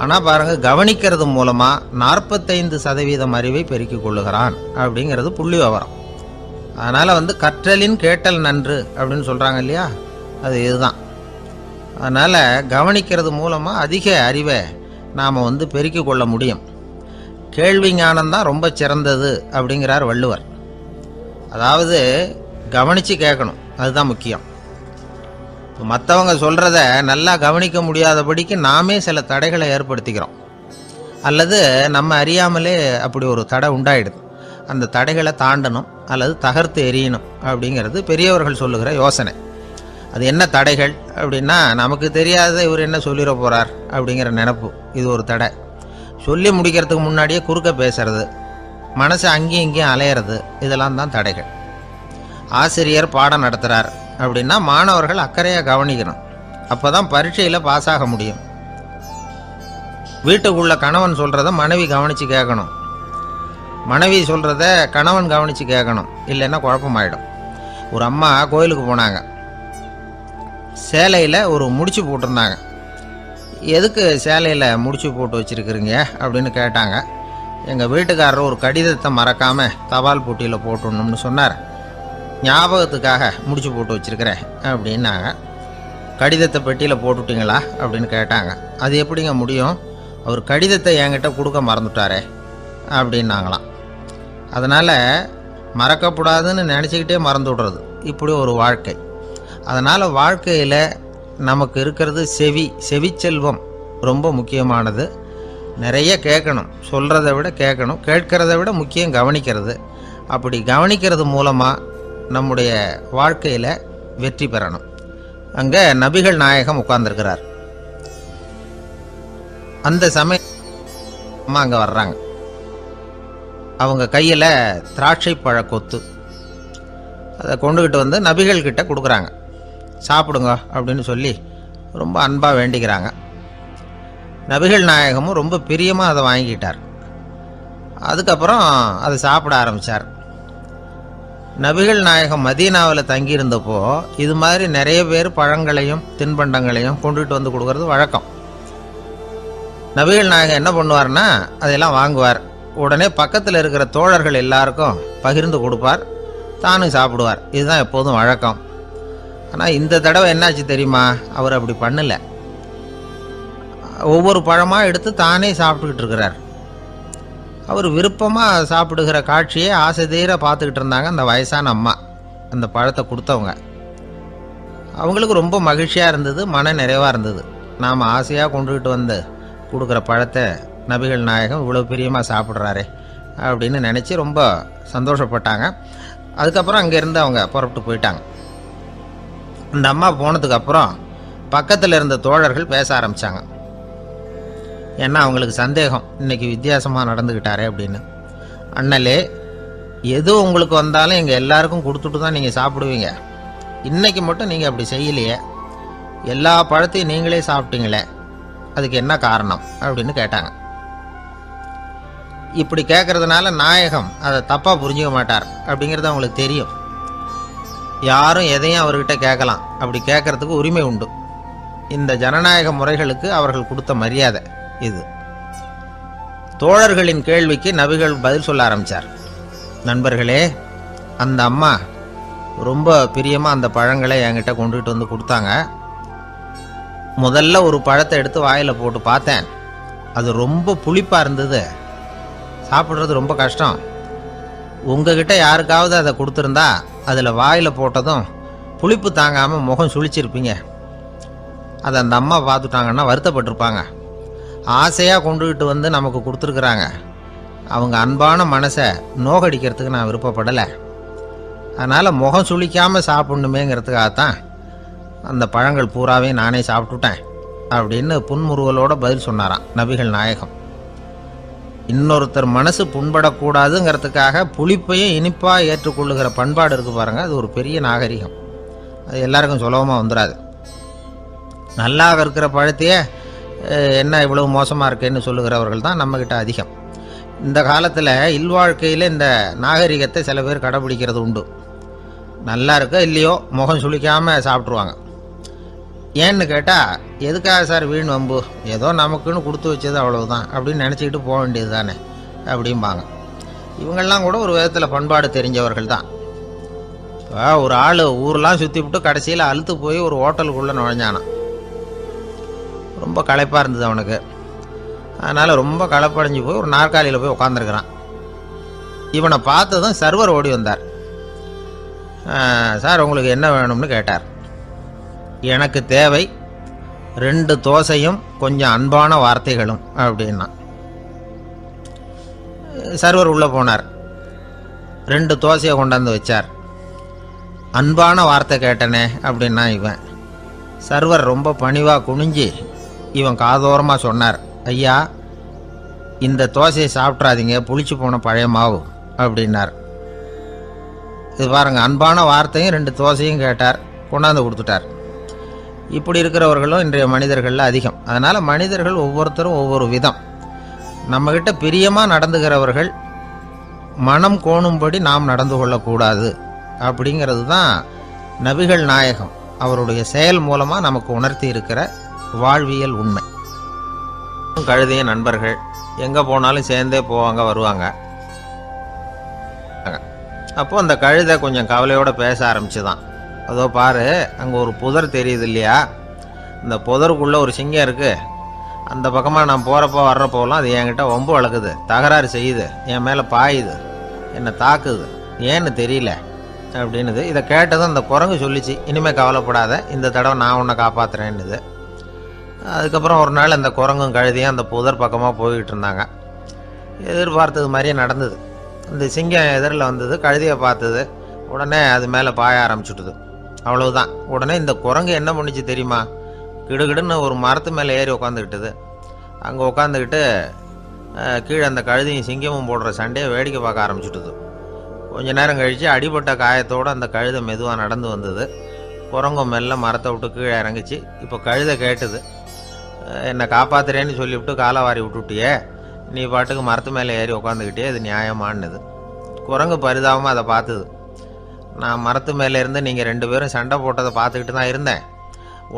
ஆனால் பாருங்கள், கவனிக்கிறது மூலமாக 45% அறிவை பெருக்கி கொள்ளுகிறான் அப்படிங்கிறது புள்ளி விவரம். அதனால் வந்து கற்றலின் கேட்டல் நன்று அப்படின்னு சொல்கிறாங்க இல்லையா, அது இதுதான். அதனால் கவனிக்கிறது மூலமாக அதிக அறிவை நாம் வந்து பெருக்கி கொள்ள முடியும். கேள்வி ஞானம்தான் ரொம்ப சிறந்தது அப்படிங்கிறார் வள்ளுவர். அதாவது கவனித்து கேட்கணும், அதுதான் முக்கியம். மற்றவங்க சொல்கிறத நல்லா கவனிக்க முடியாதபடிக்கு நாமே சில தடைகளை ஏற்படுத்திக்கிறோம். அல்லது நம்ம அறியாமலே அப்படி ஒரு தடை உண்டாயிடுது. அந்த தடைகளை தாண்டணும் அல்லது தகர்த்து எறியணும் அப்படிங்கிறது பெரியவர்கள் சொல்லுகிற யோசனை. அது என்ன தடைகள் அப்படின்னா, நமக்கு தெரியாத இவர் என்ன சொல்லிட போகிறார் அப்படிங்கிற நினப்பு, இது ஒரு தடை. சொல்லி முடிக்கிறதுக்கு முன்னாடியே குறுக்க பேசுறது, மனசு அங்கேயும் இங்கேயும் அலையிறது, இதெல்லாம் தான் தடைகள். ஆசிரியர் பாடம் நடத்துகிறார் அப்படின்னா மாணவர்கள் அக்கறையாக கவனிக்கணும். அப்போ தான் பரீட்சையில் பாஸ் ஆக முடியும். வீட்டுக்குள்ள கணவன் சொல்கிறத மனைவி கவனித்து கேட்கணும், மனைவி சொல்கிறத கணவன் கவனித்து கேட்கணும், இல்லைன்னா குழப்பமாயிடும். ஒரு அம்மா கோயிலுக்கு போனாங்க. சேலையில் ஒரு முடிச்சு போட்டிருந்தாங்க. எதுக்கு சேலையில் முடிச்சு போட்டு வச்சுருக்குறீங்க அப்படின்னு கேட்டாங்க. எங்கள் வீட்டுக்காரர் ஒரு கடிதத்தை மறக்காமல் தபால் போட்டியில் போட்டுடணும்னு சொன்னார். ஞாபகத்துக்காக முடிச்சு போட்டு வச்சுருக்கிறேன் அப்படின்னாங்க. கடிதத்தை பெட்டியில் போட்டுட்டிங்களா அப்படின்னு கேட்டாங்க. அது எப்படிங்க முடியும், அவர் கடிதத்தை என்கிட்ட கொடுக்க மறந்துட்டாரே அப்படின்னாங்களாம். அதனால் மறக்கப்படாதுன்னு நினச்சிக்கிட்டே மறந்து விடுறது இப்படி ஒரு வாழ்க்கை. அதனால் வாழ்க்கையில் நமக்கு இருக்கிறது செவிச்செல்வம் ரொம்ப முக்கியமானது. நிறைய கேட்கணும், சொல்கிறத விட கேட்கணும், கேட்கிறத விட முக்கியம் கவனிக்கிறது. அப்படி கவனிக்கிறது மூலமாக நம்முடைய வாழ்க்கையில் வெற்றி பெறணும். அங்கே நபிகள் நாயகம் உட்கார்ந்துருக்கிறார். அந்த சமயம் அங்கே வர்றாங்க. அவங்க கையில் திராட்சை பழ கொத்து அதை கொண்டுக்கிட்டு வந்து நபிகள் கிட்ட கொடுக்குறாங்க. சாப்பிடுங்க அப்படின்னு சொல்லி ரொம்ப அன்பாக வேண்டிக்கிறாங்க. நபிகள் நாயகமும் ரொம்ப பிரியமாக அதை வாங்கிக்கிட்டார். அதுக்கப்புறம் அதை சாப்பிட ஆரம்பித்தார். நபிகள் நாயகம் மதீனாவில் தங்கியிருந்தப்போ இது மாதிரி நிறைய பேர் பழங்களையும் தின்பண்டங்களையும் கொண்டுகிட்டு வந்து கொடுக்கறது வழக்கம். நபிகள் நாயகம் என்ன பண்ணுவார்னா அதெல்லாம் வாங்குவார். உடனே பக்கத்தில் இருக்கிற தோழர்கள் எல்லாருக்கும் பகிர்ந்து கொடுப்பார், தானும் சாப்பிடுவார். இதுதான் எப்போதும் வழக்கம். ஆனால் இந்த தடவை என்னாச்சு தெரியுமா, அவர் அப்படி பண்ணலை. ஒவ்வொரு பழமாக எடுத்து தானே சாப்பிட்டுக்கிட்டு இருக்கிறார். அவர் விருப்பமாக சாப்பிடுகிற காட்சியை ஆசை தீர பார்த்துக்கிட்டு இருந்தாங்க அந்த வயசான அம்மா, அந்த பழத்தை கொடுத்தவங்க. அவங்களுக்கு ரொம்ப மகிழ்ச்சியாக இருந்தது, மன நிறைவாக இருந்தது. நாம் ஆசையாக கொண்டுகிட்டு வந்து கொடுக்குற பழத்தை நபிகள் நாயகம் இவ்வளோ பிரியமாக சாப்பிட்றாரே அப்படின்னு நினச்சி ரொம்ப சந்தோஷப்பட்டாங்க. அதுக்கப்புறம் அங்கேருந்து அவங்க புறப்பட்டு போயிட்டாங்க. அந்த அம்மா போனதுக்கப்புறம் பக்கத்தில் இருந்த தோழர்கள் பேச ஆரம்பித்தாங்க. ஏன்னா அவங்களுக்கு சந்தேகம், இன்றைக்கி வித்தியாசமாக நடந்துக்கிட்டாரே அப்படின்னு. அண்ணலே, எது உங்களுக்கு வந்தாலும் எங்கள் எல்லாருக்கும் கொடுத்துட்டு தான் நீங்கள் சாப்பிடுவீங்க. இன்றைக்கி மட்டும் நீங்கள் அப்படி செய்யலையே, எல்லா பழத்தையும் நீங்களே சாப்பிட்டீங்களே, அதுக்கு என்ன காரணம் அப்படின்னு கேட்டாங்க. இப்படி கேட்கறதுனால நாயகம் அதை தப்பாக புரிஞ்சுக்க மாட்டார் அப்படிங்கிறது அவங்களுக்கு தெரியும். யாரும் எதையும் அவர்கிட்ட கேட்கலாம், அப்படி கேட்கறதுக்கு உரிமை உண்டு. இந்த ஜனநாயக முறைகளுக்கு அவர்கள் கொடுத்த மரியாதை இது. தோழர்களின் கேள்விக்கு நபிகள் பதில் சொல்ல ஆரம்பித்தார். நண்பர்களே, அந்த அம்மா ரொம்ப பிரியமாக அந்த பழங்களை என்கிட்ட கொண்டுகிட்டு வந்து கொடுத்தாங்க. முதல்ல ஒரு பழத்தை எடுத்து வாயில் போட்டு பார்த்தேன். அது ரொம்ப புளிப்பாக இருந்தது, சாப்பிட்றது ரொம்ப கஷ்டம். உங்ககிட்ட யாருக்காவது அதை கொடுத்துருந்தா அதில் வாயில் போட்டதும் புளிப்பு தாங்காமல் முகம் சுழிச்சிருப்பீங்க. அதை அந்த அம்மா பார்த்துட்டாங்கன்னா வருத்தப்பட்டிருப்பாங்க. ஆசையாக கொண்டுகிட்டு வந்து நமக்கு கொடுத்துருக்குறாங்க. அவங்க அன்பான மனசை நோகடிக்கிறதுக்கு நான் விருப்பப்படலை. அதனால் முகம் சுளிக்காமல் சாப்பிட்ணுமேங்கிறதுக்காகத்தான் அந்த பழங்கள் பூராவே நானே சாப்பிட்டுட்டேன் அப்படின்னு புன்முறுவலோட பதில் சொன்னாராம் நபிகள் நாயகம். இன்னொருத்தர் மனசு புண்படக்கூடாதுங்கிறதுக்காக புளிப்பையும் இனிப்பாக ஏற்றுக்கொள்ளுகிற பண்பாடு இருக்குது பாருங்கள், அது ஒரு பெரிய நாகரிகம். அது எல்லாருக்கும் சுலபமாக வந்துடாது. நல்லா இருக்கிற பழத்தையே என்ன இவ்வளவு மோசமாக இருக்கேன்னு சொல்லுகிறவர்கள் தான் நம்மக்கிட்ட அதிகம். இந்த காலத்தில் இல்வாழ்க்கையில் இந்த நாகரிகத்தை சில பேர் கடைப்பிடிக்கிறது உண்டு. நல்லா இருக்க இல்லையோ முகம் சுளிக்காமல் சாப்பிட்ருவாங்க. ஏன்னு கேட்டால், எதுக்காக சார் வீண் வம்பு, ஏதோ நமக்குன்னு கொடுத்து வச்சது அவ்வளவுதான் அப்படின்னு நினச்சிக்கிட்டு போக வேண்டியது தானே அப்படிம்பாங்க. இவங்கெல்லாம் கூட ஒரு விதத்தில் பண்பாடு தெரிஞ்சவர்கள் தான். ஒரு ஆள் ஊரெலாம் சுற்றி விட்டு கடைசியில் அழுத்து போய் ஒரு ஹோட்டலுக்குள்ளே நுழைஞ்சானான். ரொம்ப களைப்பாக இருந்தது அவனுக்கு. அதனால் ரொம்ப களைப்படைஞ்சு போய் ஒரு நாற்காலியில் போய் உட்காந்துருக்கிறான். இவனை பார்த்ததும் சர்வர் ஓடி வந்தார். சார், உங்களுக்கு என்ன வேணும்னு கேட்டார். எனக்கு தேவை 2 தோசையும் கொஞ்சம் அன்பான வார்த்தைகளும் அப்படின்னா. சர்வர் உள்ளே போனார். 2 தோசையை கொண்டாந்து வச்சார். அன்பான வார்த்தை கேட்டனே அப்படின்னா இவன். சர்வர் ரொம்ப பணிவாக குனிஞ்சு இவன் காதோரமாக சொன்னார், ஐயா, இந்த தோசையை சாப்பிட்றாதீங்க, புளிச்சு போன பழைய மாவு அப்படின்னார். இது பாருங்கள், அன்பான வார்த்தையும் 2 தோசையும் கேட்டார், கொண்டாந்து கொடுத்துட்டார். இப்படி இருக்கிறவர்களும் இன்றைய மனிதர்களில் அதிகம். அதனால் மனிதர்கள் ஒவ்வொருத்தரும் ஒவ்வொரு விதம். நம்மக்கிட்ட பிரியமாக நடந்துகிறவர்கள் மனம் கோணும்படி நாம் நடந்து கொள்ளக்கூடாது அப்படிங்கிறது தான் நபிகள் நாயகம் அவருடைய செயல் மூலமாக நமக்கு உணர்த்தி இருக்கிற வாழ்வியல் உண்மை. கழுதிய நண்பர்கள் எங்கே போனாலும் சேர்ந்தே போவாங்க வருவாங்க. அப்போ அந்த கழுதை கொஞ்சம் கவலையோடு பேச ஆரம்பிச்சுதான். அதோ பாரு, அங்கே ஒரு புதர் தெரியுது இல்லையா, இந்த புதருக்குள்ளே ஒரு சிங்கம் இருக்குது. அந்த பக்கமாக நான் போகிறப்போ வர்றப்போலாம் அது என்கிட்ட வம்பு வளர்க்குது, தகராறு செய்யுது, என் மேலே பாயுது, என்னை தாக்குது, ஏன்னு தெரியல அப்படின்னுது. இதை கேட்டதும் அந்த குரங்கு சொல்லிச்சு, இனிமேல் கவலைப்படாத, இந்த தடவை நான் உன்னை காப்பாற்றுறேன்னுது. அதுக்கப்புறம் ஒரு நாள் அந்த குரங்கும் கழுதியும் அந்த புதர் பக்கமாக போய்கிட்டு இருந்தாங்க. எதிர்பார்த்தது மாதிரியே நடந்தது. இந்த சிங்கம் எதிரில் வந்தது, கழுதியை பார்த்தது, உடனே அது மேலே பாய ஆரம்பிச்சுட்டுது. அவ்வளவுதான். உடனே இந்த குரங்கு என்ன பண்ணிச்சு தெரியுமா, கிடுகிடுன்னு ஒரு மரத்து மேலே ஏறி உட்காந்துக்கிட்டுது. அங்கே உட்காந்துக்கிட்டு கீழே அந்த கழுதியும் சிங்கமும் போடுற சண்டையை வேடிக்கை பார்க்க ஆரம்பிச்சுட்டுது. கொஞ்ச நேரம் கழித்து அடிபட்ட காயத்தோடு அந்த கழுதை மெதுவாக நடந்து வந்தது. குரங்கும் மெல்ல மரத்தை விட்டு கீழே இறங்கிச்சு. இப்போ கழுதை கேட்டுது, என்னை காப்பாத்துறேன்னு சொல்லிவிட்டு காலை வாரி விட்டுட்டியே, நீ பாட்டுக்கு மரத்து மேலே ஏறி உட்காந்துக்கிட்டே, இது நியாயமானது. குரங்கு பரிதாபமாக அதை பார்த்துது. நான் மரத்து மேலே இருந்து நீங்கள் 2 பேரும் சண்டை போட்டதை பார்த்துக்கிட்டு தான் இருந்தேன்.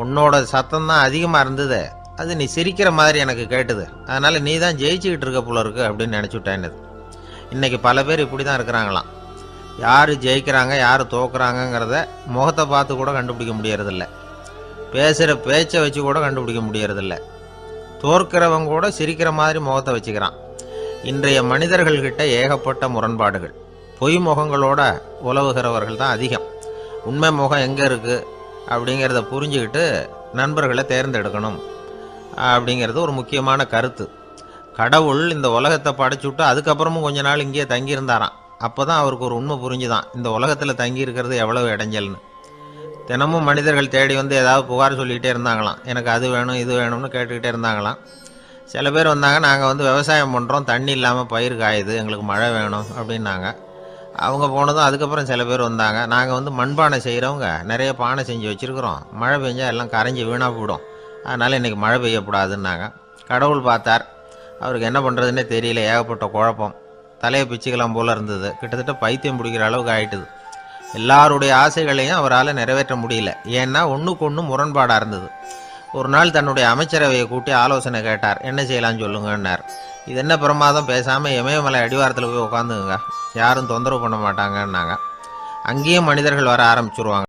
உன்னோட சத்தம் தான் அதிகமாக இருந்தது, அது நீ சிரிக்கிற மாதிரி எனக்கு கேட்டுது, அதனால் நீ தான் ஜெயிச்சுக்கிட்டு இருக்க போல இருக்கு அப்படின்னு நினச்சிவிட்டேன்னு. இன்றைக்கி பல பேர் இப்படி தான் இருக்கிறாங்களாம். யார் ஜெயிக்கிறாங்க யார் தோக்குறாங்கங்கிறத முகத்தை பார்த்து கூட கண்டுபிடிக்க முடியறதில்ல, பேசுகிற பேச்சை வச்சு கூட கண்டுபிடிக்க முடியறதில்ல. தோற்கிறவங்க கூட சிரிக்கிற மாதிரி முகத்தை வச்சுக்கிறான். இன்றைய மனிதர்கள்கிட்ட ஏகப்பட்ட முரண்பாடுகள். பொய் முகங்களோட உலவுகிறவர்கள் தான் அதிகம். உண்மை முகம் எங்கே இருக்குது அப்படிங்கிறத புரிஞ்சுக்கிட்டு நண்பர்களை தேர்ந்தெடுக்கணும் அப்படிங்கிறது ஒரு முக்கியமான கருத்து. கடவுள் இந்த உலகத்தை படைச்சுட்டு அதுக்கப்புறமும் கொஞ்ச நாள் இங்கேயே தங்கியிருந்தாராம். அப்போ தான் அவருக்கு ஒரு உண்மை புரிஞ்சுதான், இந்த உலகத்தில் தங்கி இருக்கிறது எவ்வளவு இடைஞ்சல்னு. தினமும் மனிதர்கள் தேடி வந்து ஏதாவது புகார் சொல்லிக்கிட்டே இருந்தாங்களாம். எனக்கு அது வேணும் இது வேணும்னு கேட்டுக்கிட்டே இருந்தாங்களாம். சில பேர் வந்தாங்க, நாங்கள் வந்து விவசாயம் பண்ணுறோம், தண்ணி இல்லாமல் பயிர் காயுது, எங்களுக்கு மழை வேணும் அப்படின்னாங்க. அவங்க போனதும் அதுக்கப்புறம் சில பேர் வந்தாங்க, நாங்கள் வந்து மண்பானை செய்கிறவங்க, நிறைய பானை செஞ்சு வச்சுருக்குறோம், மழை பெஞ்சால் எல்லாம் கரைஞ்சி வீணாக போயிடும், அதனால் இன்றைக்கி மழை பெய்யக்கூடாதுன்னாங்க. கடவுள் பார்த்தார், அவருக்கு என்ன பண்ணுறதுன்னே தெரியல, ஏகப்பட்ட குழப்பம், தலையை பிச்சுக்கலாம் போல் இருந்தது, கிட்டத்தட்ட பைத்தியம் பிடிக்கிற அளவுக்கு ஆயிட்டுது. எல்லாருடைய ஆசைகளையும் அவரால் நிறைவேற்ற முடியல, ஏன்னா ஒன்றுக்கு ஒன்று முரண்பாடாக இருந்தது. ஒரு நாள் தன்னுடைய அமைச்சரவையை கூட்டி ஆலோசனை கேட்டார், என்ன செய்யலான்னு சொல்லுங்கன்னார். இது என்ன பிரமாதம், பேசாமல் இமயமலை அடிவாரத்தில் போய் உட்காந்துங்க, யாரும் தொந்தரவு பண்ண மாட்டாங்கன்னாங்க. அங்கேயும் மனிதர்கள் வர ஆரம்பிச்சுருவாங்க.